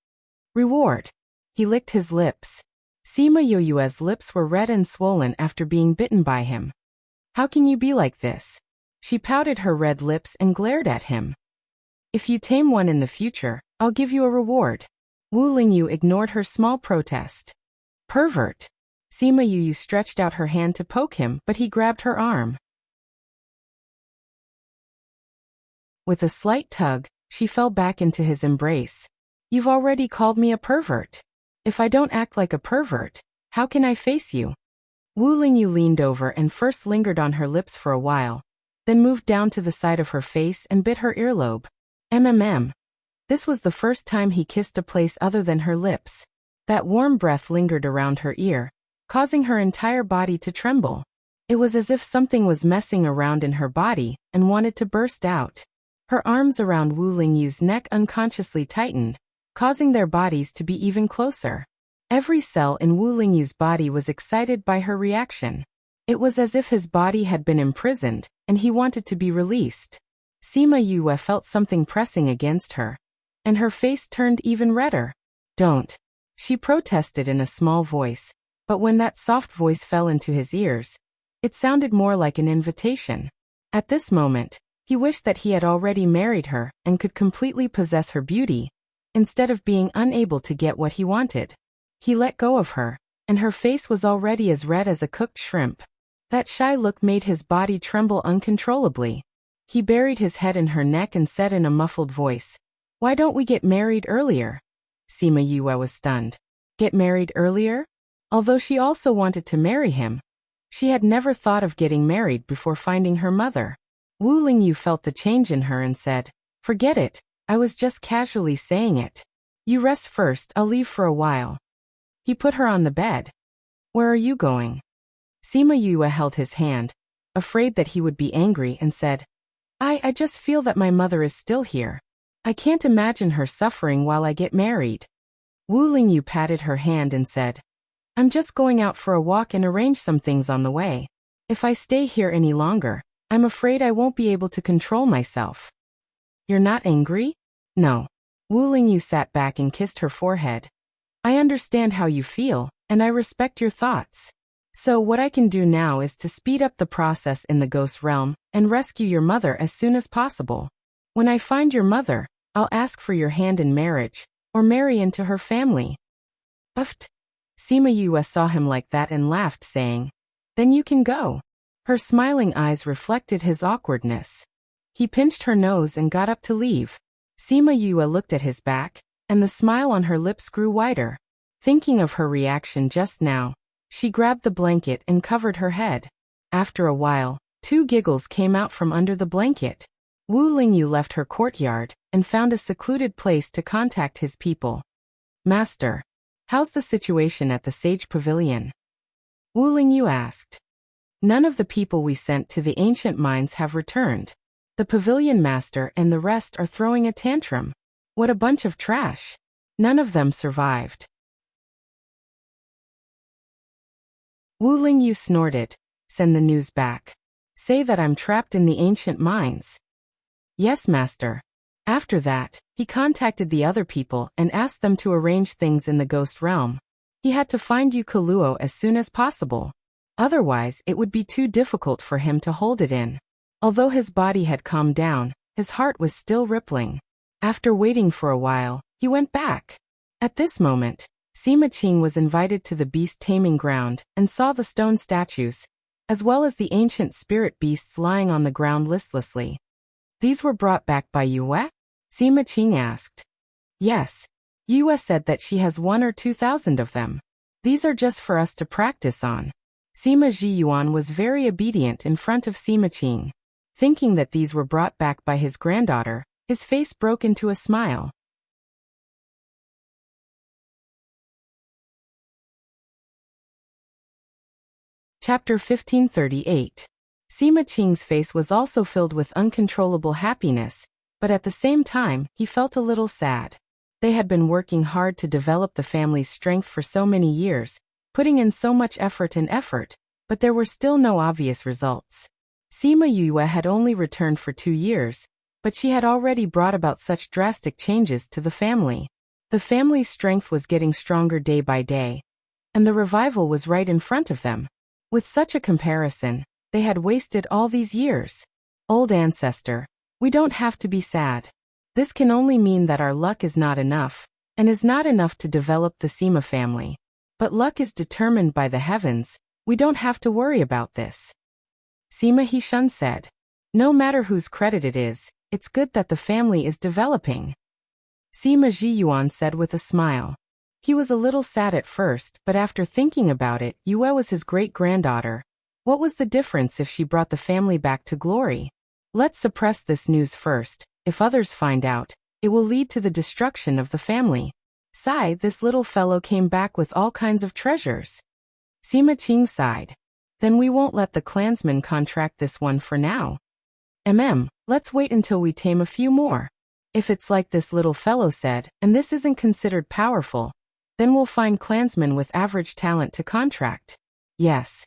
Reward. He licked his lips. Sima Yue's lips were red and swollen after being bitten by him. How can you be like this? She pouted her red lips and glared at him. If you tame one in the future, I'll give you a reward. Wu Lingyu ignored her small protest. Pervert. Sima Yue stretched out her hand to poke him, but he grabbed her arm. With a slight tug, she fell back into his embrace. You've already called me a pervert. If I don't act like a pervert, how can I face you? Wu Lingyu leaned over and first lingered on her lips for a while, then moved down to the side of her face and bit her earlobe. This was the first time he kissed a place other than her lips. That warm breath lingered around her ear, causing her entire body to tremble. It was as if something was messing around in her body and wanted to burst out. Her arms around Wu Lingyu's neck unconsciously tightened, causing their bodies to be even closer. Every cell in Wu Lingyu's body was excited by her reaction. It was as if his body had been imprisoned, and he wanted to be released. Sima Yue felt something pressing against her, and her face turned even redder. Don't. She protested in a small voice, but when that soft voice fell into his ears, it sounded more like an invitation. At this moment, he wished that he had already married her and could completely possess her beauty, instead of being unable to get what he wanted. He let go of her, and her face was already as red as a cooked shrimp. That shy look made his body tremble uncontrollably. He buried his head in her neck and said in a muffled voice, "Why don't we get married earlier?" Sima Yue was stunned. Get married earlier? Although she also wanted to marry him, she had never thought of getting married before finding her mother. Wu Lingyu felt the change in her and said, "Forget it, I was just casually saying it. You rest first, I'll leave for a while." He put her on the bed. "Where are you going?" Sima Yue held his hand, afraid that he would be angry, and said, I just feel that my mother is still here. I can't imagine her suffering while I get married." Wu Lingyu patted her hand and said, "I'm just going out for a walk and arrange some things on the way. If I stay here any longer, I'm afraid I won't be able to control myself." "You're not angry?" "No." Wu Lingyu sat back and kissed her forehead. "I understand how you feel, and I respect your thoughts. So what I can do now is to speed up the process in the ghost realm and rescue your mother as soon as possible. When I find your mother, I'll ask for your hand in marriage, or marry into her family." Uft. Sima Yue saw him like that and laughed, saying, "Then you can go." Her smiling eyes reflected his awkwardness. He pinched her nose and got up to leave. Sima Yue looked at his back, and the smile on her lips grew wider. Thinking of her reaction just now, she grabbed the blanket and covered her head. After a while, 2 giggles came out from under the blanket. Wu Lingyu left her courtyard and found a secluded place to contact his people. "Master, how's the situation at the Sage Pavilion?" Wu Lingyu asked. "None of the people we sent to the ancient mines have returned. The pavilion master and the rest are throwing a tantrum. What a bunch of trash. None of them survived." Wu Lingyu snorted. "Send the news back." Say that I'm trapped in the ancient mines. Yes, master. After that, he contacted the other people and asked them to arrange things in the ghost realm. He had to find Ukaluo as soon as possible. Otherwise, it would be too difficult for him to hold it in. Although his body had calmed down, his heart was still rippling. After waiting for a while, he went back. At this moment, Sima Qing was invited to the beast taming ground and saw the stone statues, as well as the ancient spirit beasts lying on the ground listlessly. These were brought back by Yue? Sima Qing asked. Yes. Yue said that she has 1,000 or 2,000 of them. These are just for us to practice on. Sima Zhiyuan was very obedient in front of Sima Qing. Thinking that these were brought back by his granddaughter, his face broke into a smile. Chapter 1538. Sima Qing's face was also filled with uncontrollable happiness, but at the same time, he felt a little sad. They had been working hard to develop the family's strength for so many years, putting in so much effort, but there were still no obvious results. Sima Yue had only returned for 2 years, but she had already brought about such drastic changes to the family. The family's strength was getting stronger day by day, and the revival was right in front of them. With such a comparison, they had wasted all these years. Old ancestor, we don't have to be sad. This can only mean that our luck is not enough, and is not enough to develop the Sima family. But luck is determined by the heavens, we don't have to worry about this. Sima Hishun said. No matter whose credit it is, it's good that the family is developing. Sima Zhiyuan said with a smile. He was a little sad at first, but after thinking about it, Yue was his great-granddaughter. What was the difference if she brought the family back to glory? Let's suppress this news first. If others find out, it will lead to the destruction of the family. Sigh, this little fellow came back with all kinds of treasures. Sima Qing sighed. Then we won't let the clansmen contract this one for now. Let's wait until we tame a few more. If it's like this little fellow said, and this isn't considered powerful, then we'll find clansmen with average talent to contract. Yes.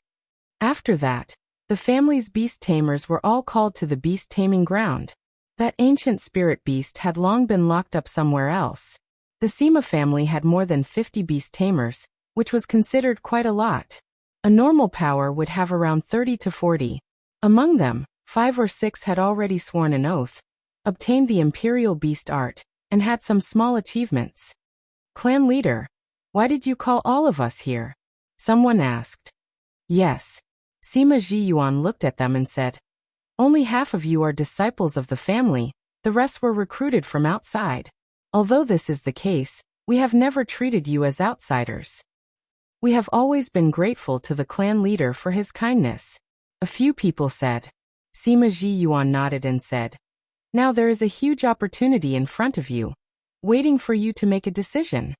After that, the family's beast tamers were all called to the beast taming ground. That ancient spirit beast had long been locked up somewhere else. The Sima family had more than 50 beast tamers, which was considered quite a lot. A normal power would have around 30 to 40. Among them, 5 or 6 had already sworn an oath, obtained the imperial beast art, and had some small achievements. Clan leader, why did you call all of us here? Someone asked. Yes. Sima Zhiyuan looked at them and said, only half of you are disciples of the family, the rest were recruited from outside. Although this is the case, we have never treated you as outsiders. We have always been grateful to the clan leader for his kindness. A few people said. Sima Zhiyuan nodded and said, now there is a huge opportunity in front of you, waiting for you to make a decision.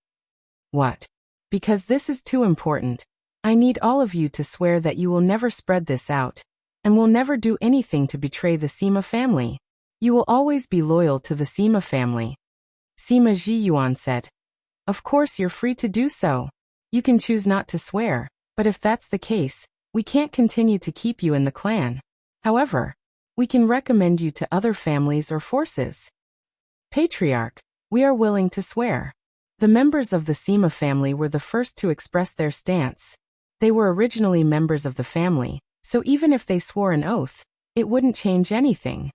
What? Because this is too important. I need all of you to swear that you will never spread this out, and will never do anything to betray the Sima family. You will always be loyal to the Sima family. Sima Zhiyuan said. Of course you're free to do so. You can choose not to swear, but if that's the case, we can't continue to keep you in the clan. However, we can recommend you to other families or forces. Patriarch, we are willing to swear. The members of the Sima family were the first to express their stance. They were originally members of the family, so even if they swore an oath, it wouldn't change anything.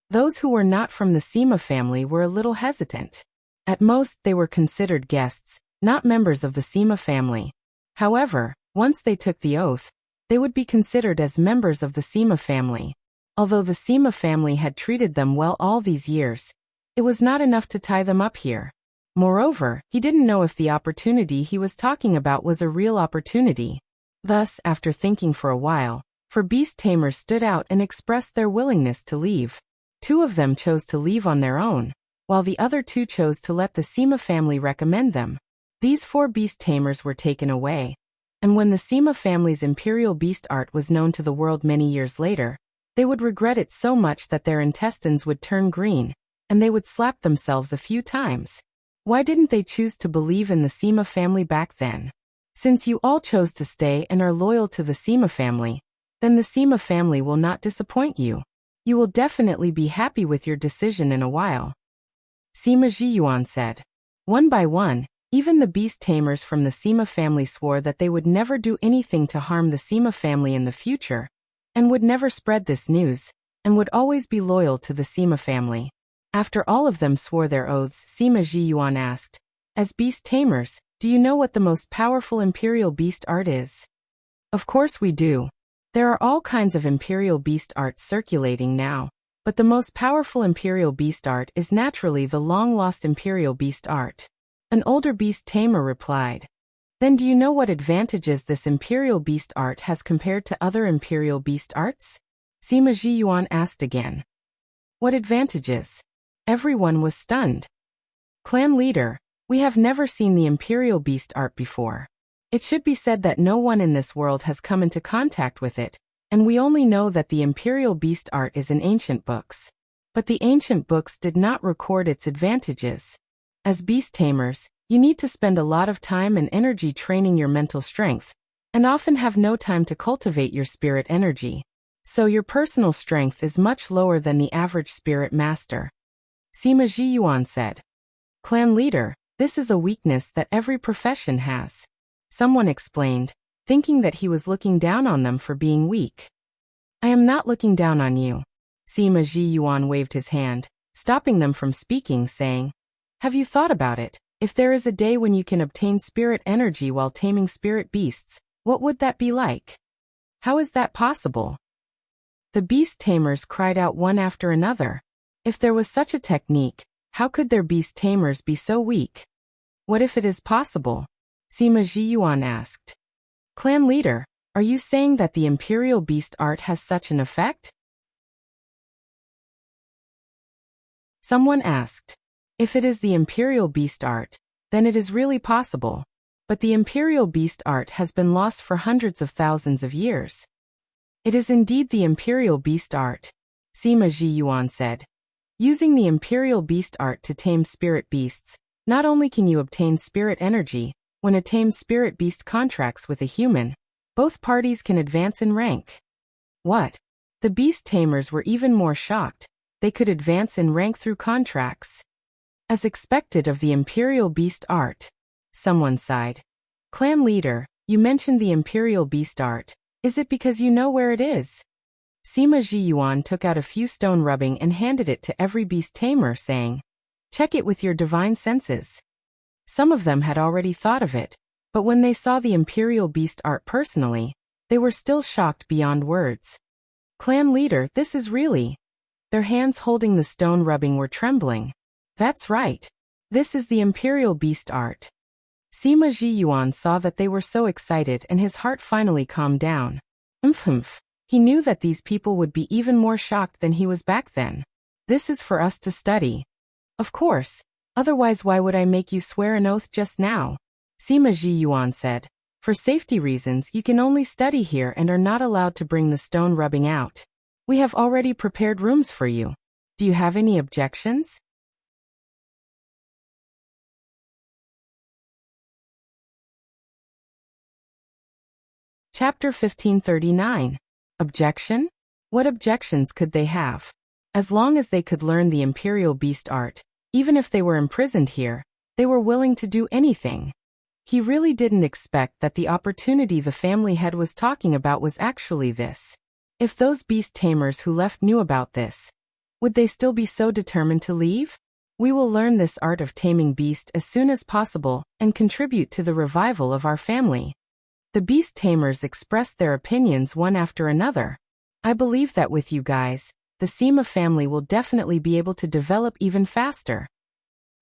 Those who were not from the Sima family were a little hesitant. At most, they were considered guests, not members of the Sima family. However, once they took the oath, they would be considered as members of the Sima family. Although the Sima family had treated them well all these years, it was not enough to tie them up here. Moreover, he didn't know if the opportunity he was talking about was a real opportunity. Thus, after thinking for a while, 4 beast tamers stood out and expressed their willingness to leave. 2 of them chose to leave on their own, while the other 2 chose to let the Sima family recommend them. These 4 beast tamers were taken away, and when the Sima family's imperial beast art was known to the world many years later, they would regret it so much that their intestines would turn green, and they would slap themselves a few times. Why didn't they choose to believe in the Sima family back then? Since you all chose to stay and are loyal to the Sima family, then the Sima family will not disappoint you. You will definitely be happy with your decision in a while. Sima Zhiyuan said. One by one, even the beast tamers from the Sima family swore that they would never do anything to harm the Sima family in the future, and would never spread this news, and would always be loyal to the Sima family. After all of them swore their oaths, Sima Zhiyuan asked, as beast tamers, do you know what the most powerful imperial beast art is? Of course we do. There are all kinds of imperial beast arts circulating now, but the most powerful imperial beast art is naturally the long-lost imperial beast art. An older beast tamer replied. Then do you know what advantages this imperial beast art has compared to other imperial beast arts? Sima Zhiyuan asked again. What advantages? Everyone was stunned. Clan leader, we have never seen the imperial beast art before. It should be said that no one in this world has come into contact with it, and we only know that the imperial beast art is in ancient books. But the ancient books did not record its advantages. As beast tamers, you need to spend a lot of time and energy training your mental strength, and often have no time to cultivate your spirit energy. So your personal strength is much lower than the average spirit master. Sima Zhiyuan said. Clan leader, this is a weakness that every profession has. Someone explained, thinking that he was looking down on them for being weak. I am not looking down on you. Sima Zhiyuan waved his hand, stopping them from speaking, saying, have you thought about it? If there is a day when you can obtain spirit energy while taming spirit beasts, what would that be like? How is that possible? The beast tamers cried out one after another. If there was such a technique, how could their beast tamers be so weak? What if it is possible? Sima Zhiyuan asked. Clan leader, are you saying that the imperial beast art has such an effect? Someone asked. If it is the imperial beast art, then it is really possible. But the imperial beast art has been lost for hundreds of thousands of years. It is indeed the imperial beast art, Sima Zhiyuan said. Using the imperial beast art to tame spirit beasts, not only can you obtain spirit energy, when a tamed spirit beast contracts with a human, both parties can advance in rank. What? The beast tamers were even more shocked. They could advance in rank through contracts. As expected of the imperial beast art. Someone sighed. Clan leader, you mentioned the imperial beast art. Is it because you know where it is? Sima Zhiyuan took out a few stone rubbing and handed it to every beast tamer, saying, check it with your divine senses. Some of them had already thought of it, but when they saw the imperial beast art personally, they were still shocked beyond words. Clan leader, this is really... Their hands holding the stone rubbing were trembling. That's right. This is the imperial beast art. Sima Zhiyuan saw that they were so excited and his heart finally calmed down. Humph. He knew that these people would be even more shocked than he was back then. This is for us to study. Of course. Otherwise why would I make you swear an oath just now? Sima Zhiyuan said. For safety reasons you can only study here and are not allowed to bring the stone rubbing out. We have already prepared rooms for you. Do you have any objections? Chapter 1539. Objection? What objections could they have? As long as they could learn the imperial beast art, even if they were imprisoned here, they were willing to do anything. He really didn't expect that the opportunity the family head was talking about was actually this. If those beast tamers who left knew about this, would they still be so determined to leave? We will learn this art of taming beast as soon as possible and contribute to the revival of our family. The beast tamers expressed their opinions one after another. I believe that with you guys, the Sima family will definitely be able to develop even faster.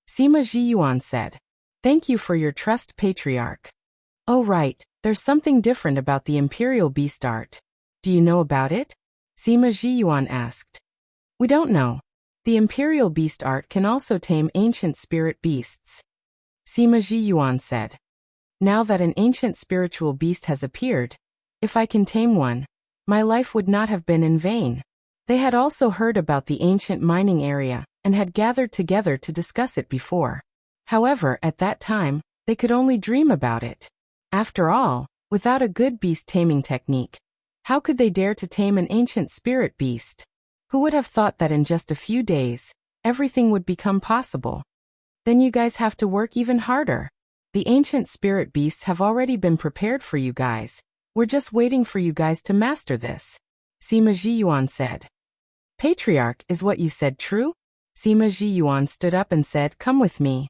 Sima Zhiyuan said. Thank you for your trust, patriarch. Oh right, there's something different about the imperial beast art. Do you know about it? Sima Zhiyuan asked. We don't know. The imperial beast art can also tame ancient spirit beasts. Sima Zhiyuan said. Now that an ancient spiritual beast has appeared, if I can tame one, my life would not have been in vain. They had also heard about the ancient mining area and had gathered together to discuss it before. However, at that time, they could only dream about it. After all, without a good beast taming technique, how could they dare to tame an ancient spirit beast? Who would have thought that in just a few days, everything would become possible? Then you guys have to work even harder. The ancient spirit beasts have already been prepared for you guys. We're just waiting for you guys to master this. Sima Jiyuan said. Patriarch, is what you said true? Sima Jiyuan stood up and said, come with me.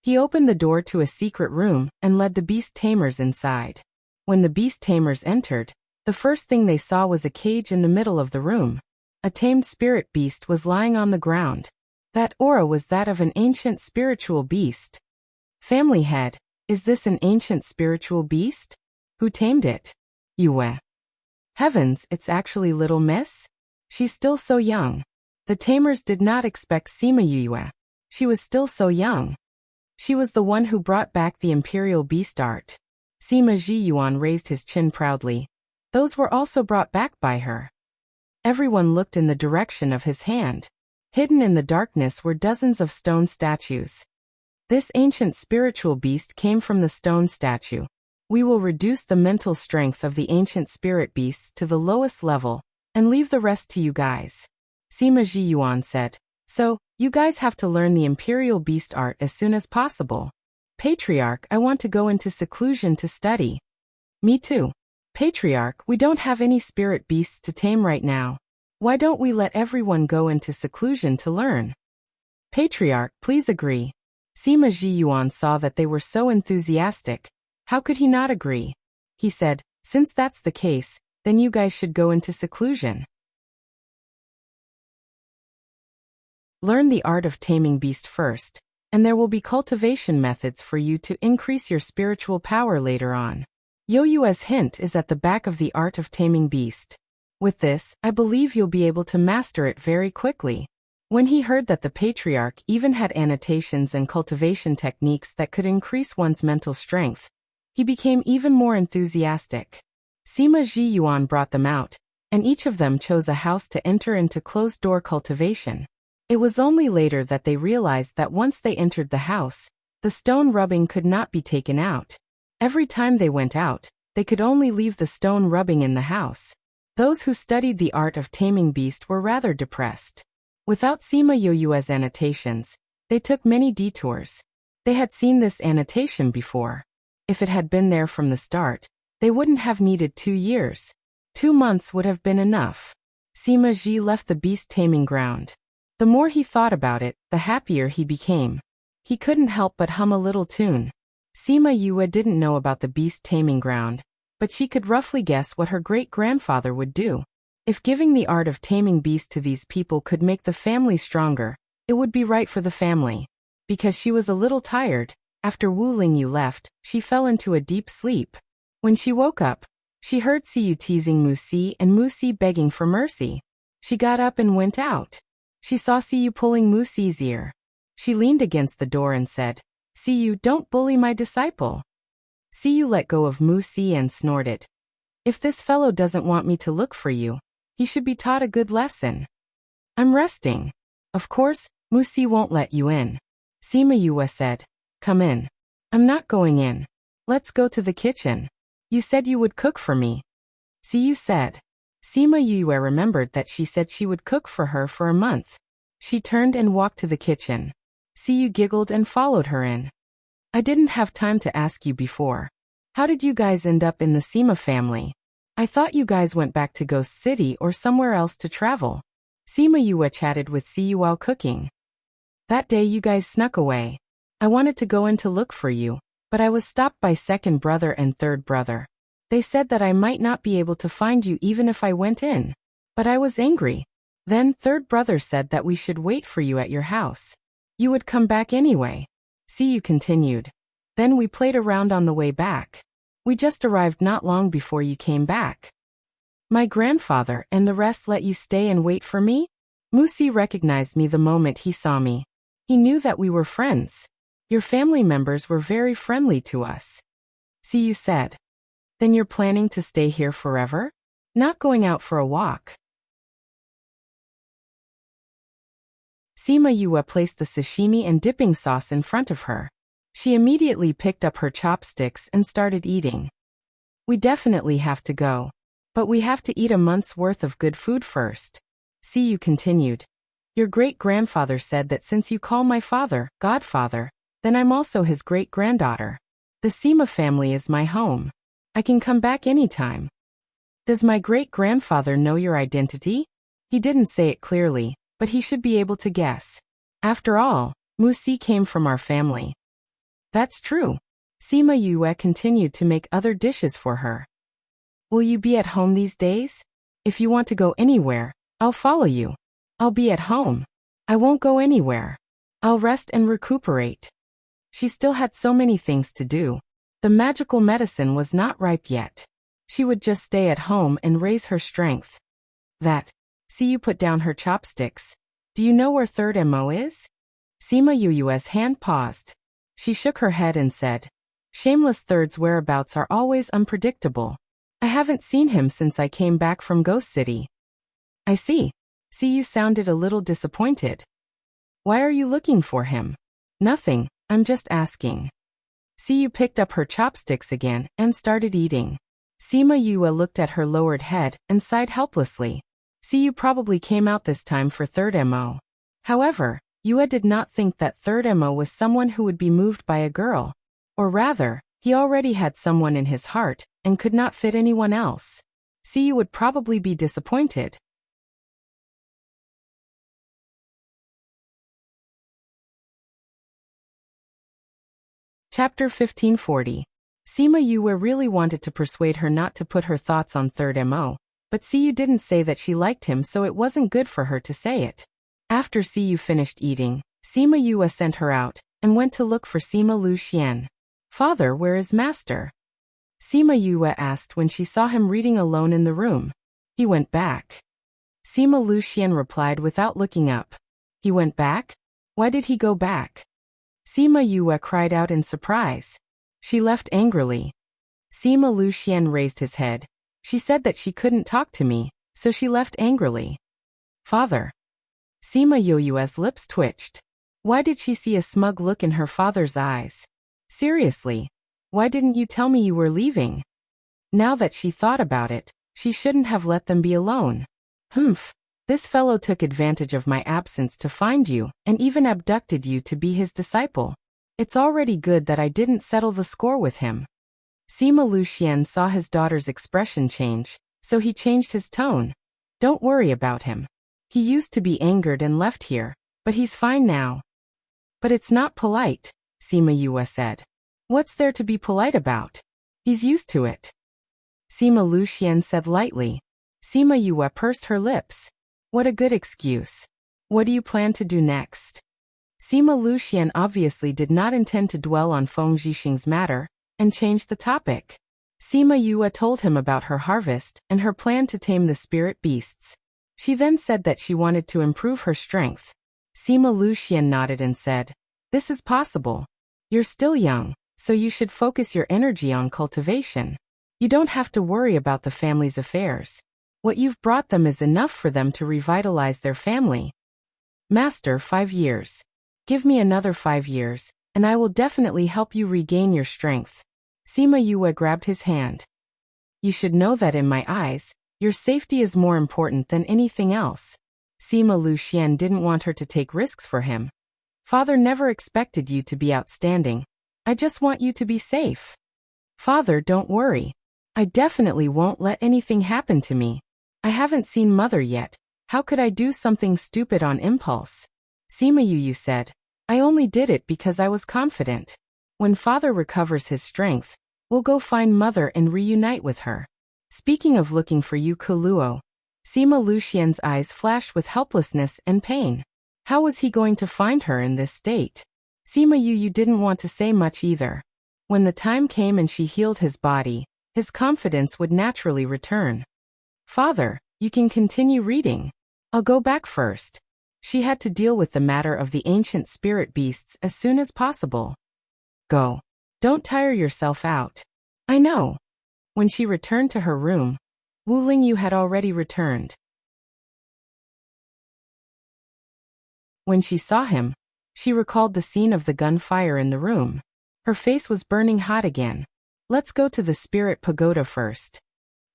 He opened the door to a secret room and led the beast tamers inside. When the beast tamers entered, the first thing they saw was a cage in the middle of the room. A tamed spirit beast was lying on the ground. That aura was that of an ancient spiritual beast. Family head, is this an ancient spiritual beast? Who tamed it? Yue. Heavens, it's actually little miss? She's still so young. The tamers did not expect Sima Yue. She was still so young. She was the one who brought back the imperial beast art. Sima Jiyuan raised his chin proudly. Those were also brought back by her. Everyone looked in the direction of his hand. Hidden in the darkness were dozens of stone statues. This ancient spiritual beast came from the stone statue. We will reduce the mental strength of the ancient spirit beasts to the lowest level, and leave the rest to you guys. Sima Jiyuan said. So, you guys have to learn the imperial beast art as soon as possible. Patriarch, I want to go into seclusion to study. Me too. Patriarch, we don't have any spirit beasts to tame right now. Why don't we let everyone go into seclusion to learn? Patriarch, please agree. Sima Jiyuan saw that they were so enthusiastic. How could he not agree? He said, since that's the case, then you guys should go into seclusion. Learn the art of taming beast first, and there will be cultivation methods for you to increase your spiritual power later on. Yoyue's hint is at the back of the art of taming beast. With this, I believe you'll be able to master it very quickly. When he heard that the patriarch even had annotations and cultivation techniques that could increase one's mental strength, he became even more enthusiastic. Sima Jiyuan brought them out, and each of them chose a house to enter into closed-door cultivation. It was only later that they realized that once they entered the house, the stone rubbing could not be taken out. Every time they went out, they could only leave the stone rubbing in the house. Those who studied the art of taming beast were rather depressed. Without Sima Yoyue's annotations, they took many detours. They had seen this annotation before. If it had been there from the start, they wouldn't have needed 2 years. 2 months would have been enough. Sima Ji left the beast taming ground. The more he thought about it, the happier he became. He couldn't help but hum a little tune. Sima Yue didn't know about the beast taming ground, but she could roughly guess what her great-grandfather would do. If giving the art of taming beasts to these people could make the family stronger, it would be right for the family. Because she was a little tired, after Wu Lingyu left, she fell into a deep sleep. When she woke up, she heard Siyu teasing Musi and Musi begging for mercy. She got up and went out. She saw Siyu pulling Musi's ear. She leaned against the door and said, Siyu, don't bully my disciple. Siyu let go of Musi and snorted. If this fellow doesn't want me to look for you, he should be taught a good lesson. I'm resting. Of course, Musi won't let you in. Sima Yue said, come in. I'm not going in. Let's go to the kitchen. You said you would cook for me. Siyu said. Sima Yue remembered that she said she would cook for her for a month. She turned and walked to the kitchen. Siyu giggled and followed her in. I didn't have time to ask you before. How did you guys end up in the Sima family? I thought you guys went back to Ghost City or somewhere else to travel. Sima Yue chatted with Siyu while cooking. That day you guys snuck away. I wanted to go in to look for you, but I was stopped by second brother and third brother. They said that I might not be able to find you even if I went in. But I was angry. Then third brother said that we should wait for you at your house. You would come back anyway. Siyu continued. Then we played around on the way back. We just arrived not long before you came back. My grandfather and the rest let you stay and wait for me? Musi recognized me the moment he saw me. He knew that we were friends. Your family members were very friendly to us. Siyu said. Then you're planning to stay here forever? Not going out for a walk? Sima Yue placed the sashimi and dipping sauce in front of her. She immediately picked up her chopsticks and started eating. We definitely have to go. But we have to eat a month's worth of good food first. Siyu continued. Your great-grandfather said that since you call my father godfather, then I'm also his great-granddaughter. The Sima family is my home. I can come back anytime. Does my great-grandfather know your identity? He didn't say it clearly, but he should be able to guess. After all, Musi came from our family. That's true. Sima Yue continued to make other dishes for her. Will you be at home these days? If you want to go anywhere, I'll follow you. I'll be at home. I won't go anywhere. I'll rest and recuperate. She still had so many things to do. The magical medicine was not ripe yet. She would just stay at home and raise her strength. Siyu put down her chopsticks. Do you know where third MO is? Sima Yu's hand paused. She shook her head and said, Shameless Third's whereabouts are always unpredictable. I haven't seen him since I came back from Ghost City. I see. Siyu sounded a little disappointed. Why are you looking for him? Nothing, I'm just asking. Siyu picked up her chopsticks again and started eating. Sima Yue looked at her lowered head and sighed helplessly. Siyu probably came out this time for third MO. However, Yue did not think that third MO was someone who would be moved by a girl. Or rather, he already had someone in his heart and could not fit anyone else. Siyu would probably be disappointed. Chapter 1540. Sima Yue really wanted to persuade her not to put her thoughts on third MO, but Siyu didn't say that she liked him, so it wasn't good for her to say it. After Siyu finished eating, Sima Yue sent her out and went to look for Sima Luxian. Father, where is master? Sima Yue asked when she saw him reading alone in the room. He went back. Sima Luxian replied without looking up. He went back? Why did he go back? Sima Yue cried out in surprise. She left angrily. Sima Luxian raised his head. She said that she couldn't talk to me, so she left angrily. Father. Sima Yue's lips twitched. Why did she see a smug look in her father's eyes? Seriously, why didn't you tell me you were leaving? Now that she thought about it, she shouldn't have let them be alone. Humph, this fellow took advantage of my absence to find you and even abducted you to be his disciple. It's already good that I didn't settle the score with him. Sima Luxian saw his daughter's expression change, so he changed his tone. Don't worry about him. He used to be angered and left here, but he's fine now. But it's not polite, Sima Yue said. What's there to be polite about? He's used to it. Sima Luxian said lightly. Sima Yue pursed her lips. What a good excuse. What do you plan to do next? Sima Luxian obviously did not intend to dwell on Feng Zhixing's matter, and changed the topic. Sima Yue told him about her harvest and her plan to tame the spirit beasts. She then said that she wanted to improve her strength. Sima Luxian nodded and said, This is possible. You're still young, so you should focus your energy on cultivation. You don't have to worry about the family's affairs. What you've brought them is enough for them to revitalize their family. Master, 5 years. Give me another 5 years, and I will definitely help you regain your strength. Sima Yue grabbed his hand. You should know that in my eyes, your safety is more important than anything else. Sima Luxian didn't want her to take risks for him. Father never expected you to be outstanding. I just want you to be safe. Father, don't worry. I definitely won't let anything happen to me. I haven't seen Mother yet. How could I do something stupid on impulse? Sima Yue said, I only did it because I was confident. When Father recovers his strength, we'll go find Mother and reunite with her. Speaking of looking for Yu Kuluo, Sima Luxian's eyes flashed with helplessness and pain. How was he going to find her in this state? Sima Yue didn't want to say much either. When the time came and she healed his body, his confidence would naturally return. Father, you can continue reading. I'll go back first. She had to deal with the matter of the ancient spirit beasts as soon as possible. Go. Don't tire yourself out. I know. When she returned to her room, Wu Lingyu had already returned. When she saw him, she recalled the scene of the gunfire in the room. Her face was burning hot again. Let's go to the spirit pagoda first.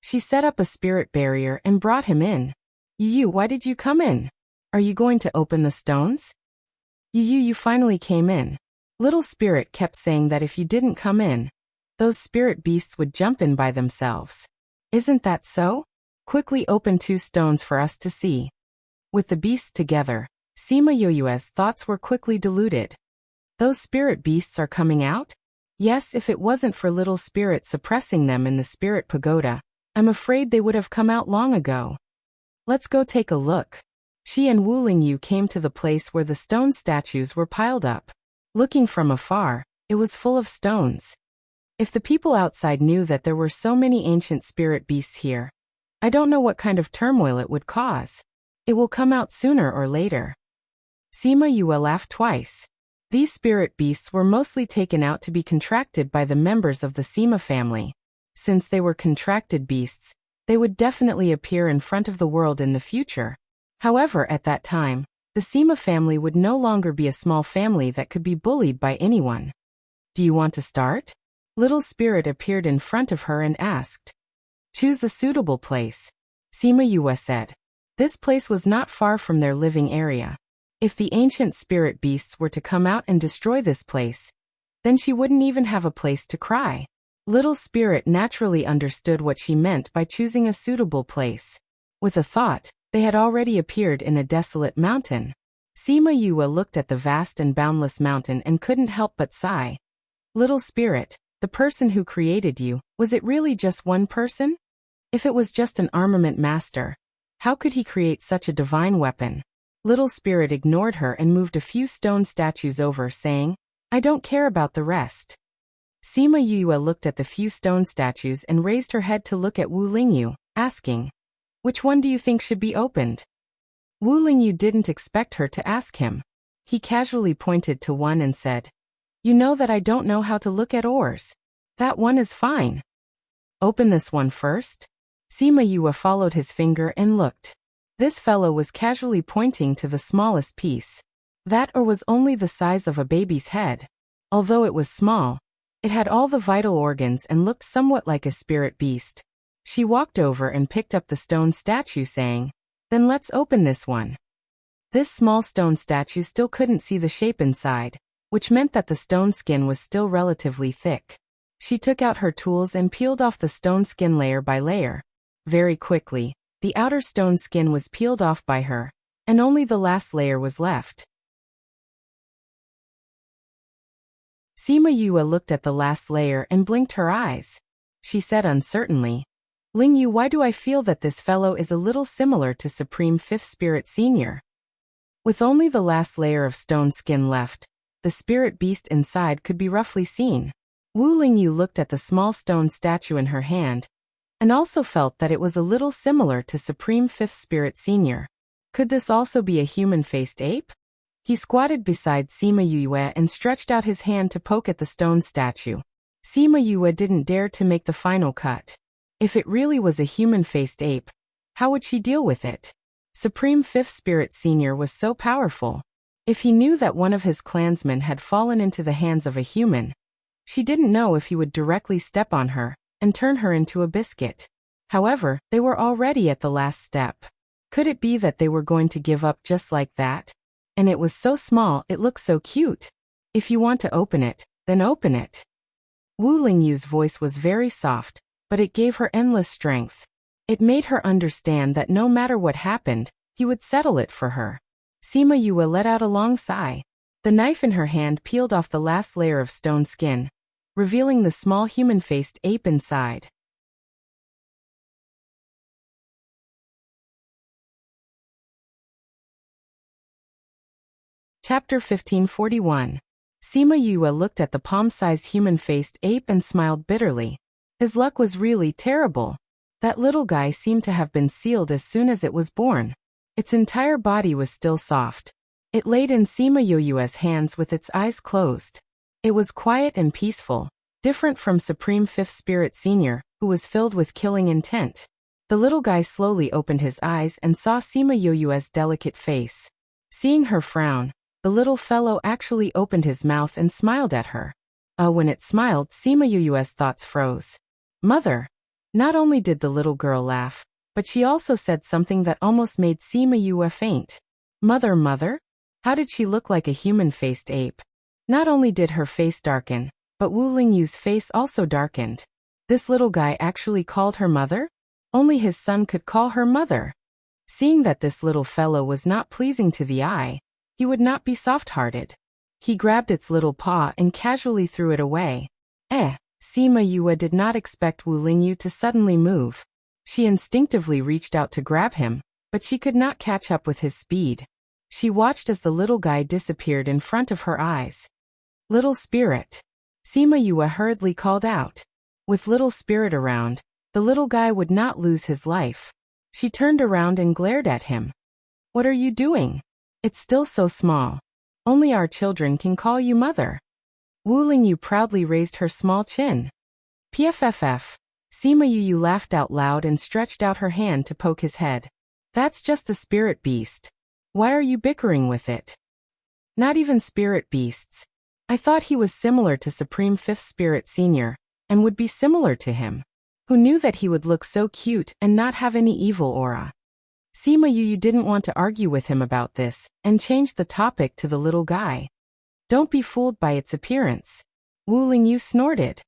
She set up a spirit barrier and brought him in. You, why did you come in? Are you going to open the stones? You finally came in. Little spirit kept saying that if you didn't come in, those spirit beasts would jump in by themselves. Isn't that so? Quickly open 2 stones for us to see. With the beasts together, Sima Yoyue's thoughts were quickly diluted. Those spirit beasts are coming out? Yes, if it wasn't for little spirit suppressing them in the spirit pagoda, I'm afraid they would have come out long ago. Let's go take a look. She and Wu Lingyu came to the place where the stone statues were piled up. Looking from afar, it was full of stones. If the people outside knew that there were so many ancient spirit beasts here, I don't know what kind of turmoil it would cause. It will come out sooner or later. Sima Yue laughed twice. These spirit beasts were mostly taken out to be contracted by the members of the Sima family. Since they were contracted beasts, they would definitely appear in front of the world in the future. However, at that time, the Sima family would no longer be a small family that could be bullied by anyone. Do you want to start? Little spirit appeared in front of her and asked. Choose a suitable place. Sima Yue said. This place was not far from their living area. If the ancient spirit beasts were to come out and destroy this place, then she wouldn't even have a place to cry. Little spirit naturally understood what she meant by choosing a suitable place. With a thought, they had already appeared in a desolate mountain. Sima Yue looked at the vast and boundless mountain and couldn't help but sigh. Little spirit, the person who created you, was it really just one person? If it was just an armament master, how could he create such a divine weapon? Little spirit ignored her and moved a few stone statues over, saying, I don't care about the rest. Sima Yue looked at the few stone statues and raised her head to look at Wu Lingyu, asking, which one do you think should be opened? Wu Lingyu didn't expect her to ask him. He casually pointed to one and said, You know that I don't know how to look at ores. That one is fine. Open this one first. Sima Yue followed his finger and looked. This fellow was casually pointing to the smallest piece. That ore was only the size of a baby's head. Although it was small, it had all the vital organs and looked somewhat like a spirit beast. She walked over and picked up the stone statue, saying, Then let's open this one. This small stone statue still couldn't see the shape inside, which meant that the stone skin was still relatively thick. She took out her tools and peeled off the stone skin layer by layer. Very quickly, the outer stone skin was peeled off by her, and only the last layer was left. Sima Yue looked at the last layer and blinked her eyes. She said uncertainly, Lingyu, why do I feel that this fellow is a little similar to Supreme Fifth Spirit Senior? With only the last layer of stone skin left, the spirit beast inside could be roughly seen. Wu Lingyu looked at the small stone statue in her hand, and also felt that it was a little similar to Supreme Fifth Spirit Senior. Could this also be a human-faced ape? He squatted beside Sima Yue and stretched out his hand to poke at the stone statue. Sima Yue didn't dare to make the final cut. If it really was a human-faced ape, how would she deal with it? Supreme Fifth Spirit Senior was so powerful. If he knew that one of his clansmen had fallen into the hands of a human, she didn't know if he would directly step on her and turn her into a biscuit. However, they were already at the last step. Could it be that they were going to give up just like that? And it was so small, it looked so cute. If you want to open it, then open it. Wu Lingyu's voice was very soft, but it gave her endless strength. It made her understand that no matter what happened, he would settle it for her. Sima Yue let out a long sigh. The knife in her hand peeled off the last layer of stone skin, revealing the small human-faced ape inside. Chapter 1541. Sima Yue looked at the palm-sized human-faced ape and smiled bitterly. His luck was really terrible. That little guy seemed to have been sealed as soon as it was born. Its entire body was still soft. It laid in Sima Yue's hands with its eyes closed. It was quiet and peaceful, different from Supreme Fifth Spirit Senior, who was filled with killing intent. The little guy slowly opened his eyes and saw Sima Yue's delicate face. Seeing her frown, the little fellow actually opened his mouth and smiled at her. When it smiled, Sima Yu's thoughts froze. Mother. Not only did the little girl laugh, but she also said something that almost made Sima Yu faint. Mother, mother? How did she look like a human-faced ape? Not only did her face darken, but Wu Lingyu's face also darkened. This little guy actually called her mother? Only his son could call her mother. Seeing that this little fellow was not pleasing to the eye, he would not be soft-hearted. He grabbed its little paw and casually threw it away. Sima Yu did not expect Wu Lingyu to suddenly move. She instinctively reached out to grab him, but she could not catch up with his speed. She watched as the little guy disappeared in front of her eyes. Little spirit. Sima Yu hurriedly called out. With little spirit around, the little guy would not lose his life. She turned around and glared at him. What are you doing? It's still so small. Only our children can call you mother. Wu Lingyu proudly raised her small chin. Pfff. Sima Yu laughed out loud and stretched out her hand to poke his head. That's just a spirit beast. Why are you bickering with it? Not even spirit beasts. I thought he was similar to Supreme Fifth Spirit Senior, and would be similar to him. Who knew that he would look so cute and not have any evil aura? Sima Yu didn't want to argue with him about this, and changed the topic to the little guy. Don't be fooled by its appearance. Wu Lingyu snorted.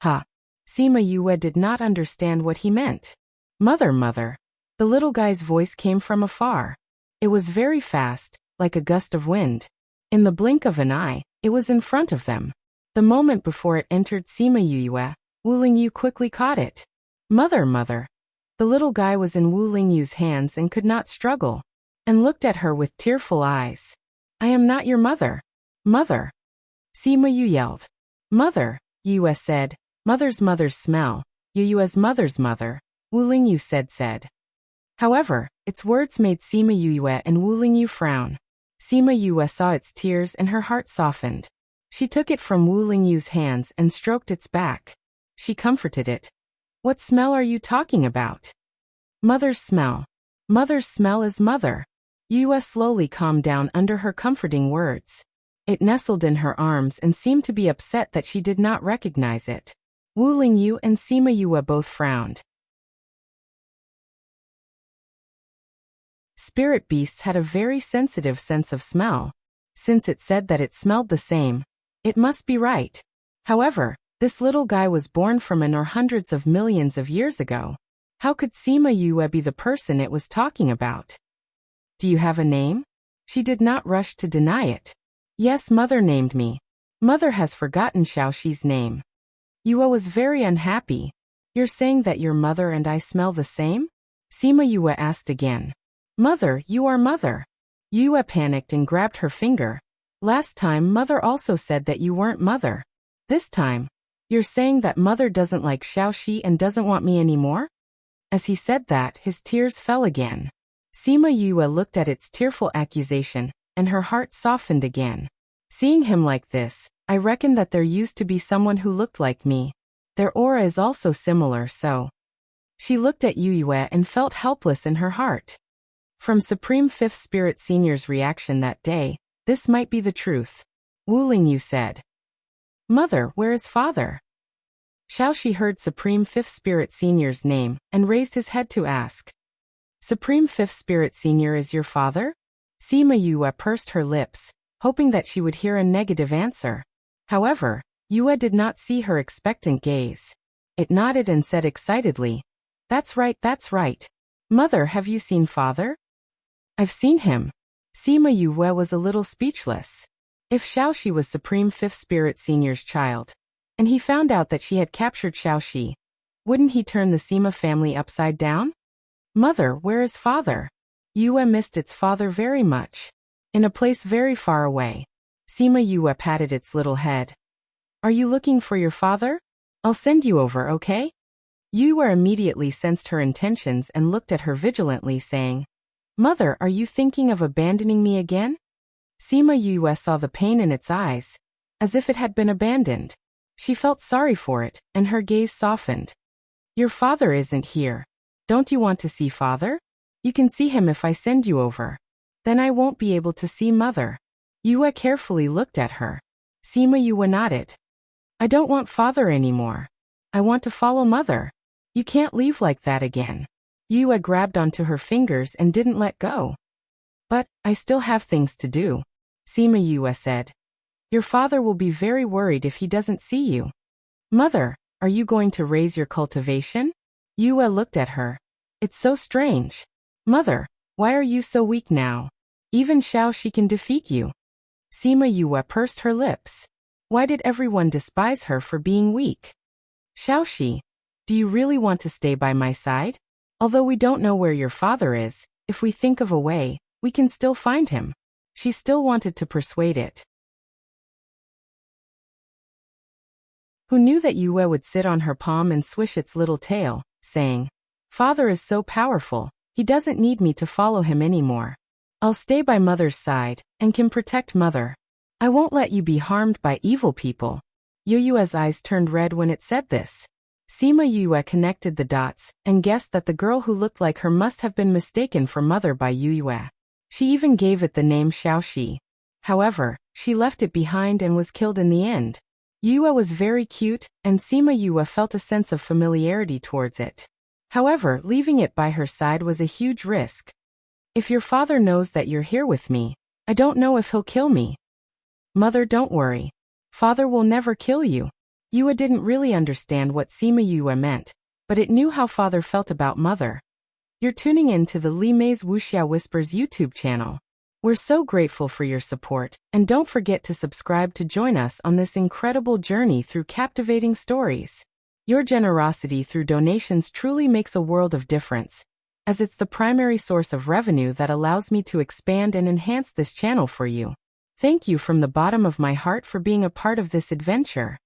Ha! Sima Yu did not understand what he meant. Mother, mother. The little guy's voice came from afar. It was very fast, like a gust of wind. In the blink of an eye, it was in front of them. The moment before it entered Sima Yu, Wu Lingyu quickly caught it. Mother, mother. The little guy was in Wu Lingyu's hands and could not struggle, and looked at her with tearful eyes. I am not your mother. Mother. Sima Yu yelled. Mother, Yu said. Mother's smell. Yu's mother's mother. Wu Lingyu said. However, its words made Sima Yu and Wu Lingyu frown. Sima Yu saw its tears and her heart softened. She took it from Wu Lingyu's hands and stroked its back. She comforted it. What smell are you talking about? Mother's smell. Mother's smell is mother. Yu slowly calmed down under her comforting words. It nestled in her arms and seemed to be upset that she did not recognize it. Wu Lingyu and Sima Yu both frowned. Spirit beasts had a very sensitive sense of smell. Since it said that it smelled the same, it must be right. However, this little guy was born from an or hundreds of millions of years ago. How could Sima Yu be the person it was talking about? Do you have a name? She did not rush to deny it. Yes, mother named me. Mother has forgotten Xiaoxi's name. Yu was very unhappy. You're saying that your mother and I smell the same? Sima Yu asked again. Mother, you are mother. Yu panicked and grabbed her finger. Last time mother also said that you weren't mother. This time, you're saying that mother doesn't like Xiaoxi and doesn't want me anymore? As he said that, his tears fell again. Sima Yu looked at its tearful accusation, and her heart softened again. Seeing him like this, I reckon that there used to be someone who looked like me. Their aura is also similar, so. She looked at Yu and felt helpless in her heart. From Supreme Fifth Spirit Senior's reaction that day, this might be the truth. Wu Lingyu said. Mother, where is father? Xiaoxi heard Supreme Fifth Spirit Senior's name and raised his head to ask. Supreme Fifth Spirit Senior is your father? Sima Yu pursed her lips, hoping that she would hear a negative answer. However, Yu did not see her expectant gaze. It nodded and said excitedly, That's right, that's right. Mother, have you seen father? I've seen him. Sima Yu was a little speechless. If Xiaoxi was Supreme Fifth Spirit Senior's child, and he found out that she had captured Xiaoxi, wouldn't he turn the Sima family upside down? Mother, where is father? Yu missed its father very much. In a place very far away. Sima Yu patted its little head. Are you looking for your father? I'll send you over, okay? Yu immediately sensed her intentions and looked at her vigilantly, saying, Mother, are you thinking of abandoning me again? Sima Yu saw the pain in its eyes, as if it had been abandoned. She felt sorry for it, and her gaze softened. Your father isn't here. Don't you want to see father? You can see him if I send you over. Then I won't be able to see mother. Yu carefully looked at her. Sima Yu nodded. I don't want father anymore. I want to follow mother. You can't leave like that again. Yue grabbed onto her fingers and didn't let go. But, I still have things to do, Sima Yue said. Your father will be very worried if he doesn't see you. Mother, are you going to raise your cultivation? Yue looked at her. It's so strange. Mother, why are you so weak now? Even Xiaoxi can defeat you. Sima Yue pursed her lips. Why did everyone despise her for being weak? Xiaoxi, do you really want to stay by my side? Although we don't know where your father is, if we think of a way, we can still find him. She still wanted to persuade it. Who knew that Yue would sit on her palm and swish its little tail, saying, Father is so powerful, he doesn't need me to follow him anymore. I'll stay by mother's side, and can protect mother. I won't let you be harmed by evil people. Yue's eyes turned red when it said this. Sima Yue connected the dots, and guessed that the girl who looked like her must have been mistaken for mother by Yue. She even gave it the name Xiaoxi. However, she left it behind and was killed in the end. Yue was very cute, and Sima Yue felt a sense of familiarity towards it. However, leaving it by her side was a huge risk. If your father knows that you're here with me, I don't know if he'll kill me. Mother, don't worry. Father will never kill you. Yue didn't really understand what Sima Yue meant, but it knew how father felt about mother. You're tuning in to the Li Mei's Wuxia Whispers YouTube channel. We're so grateful for your support, and don't forget to subscribe to join us on this incredible journey through captivating stories. Your generosity through donations truly makes a world of difference, as it's the primary source of revenue that allows me to expand and enhance this channel for you. Thank you from the bottom of my heart for being a part of this adventure.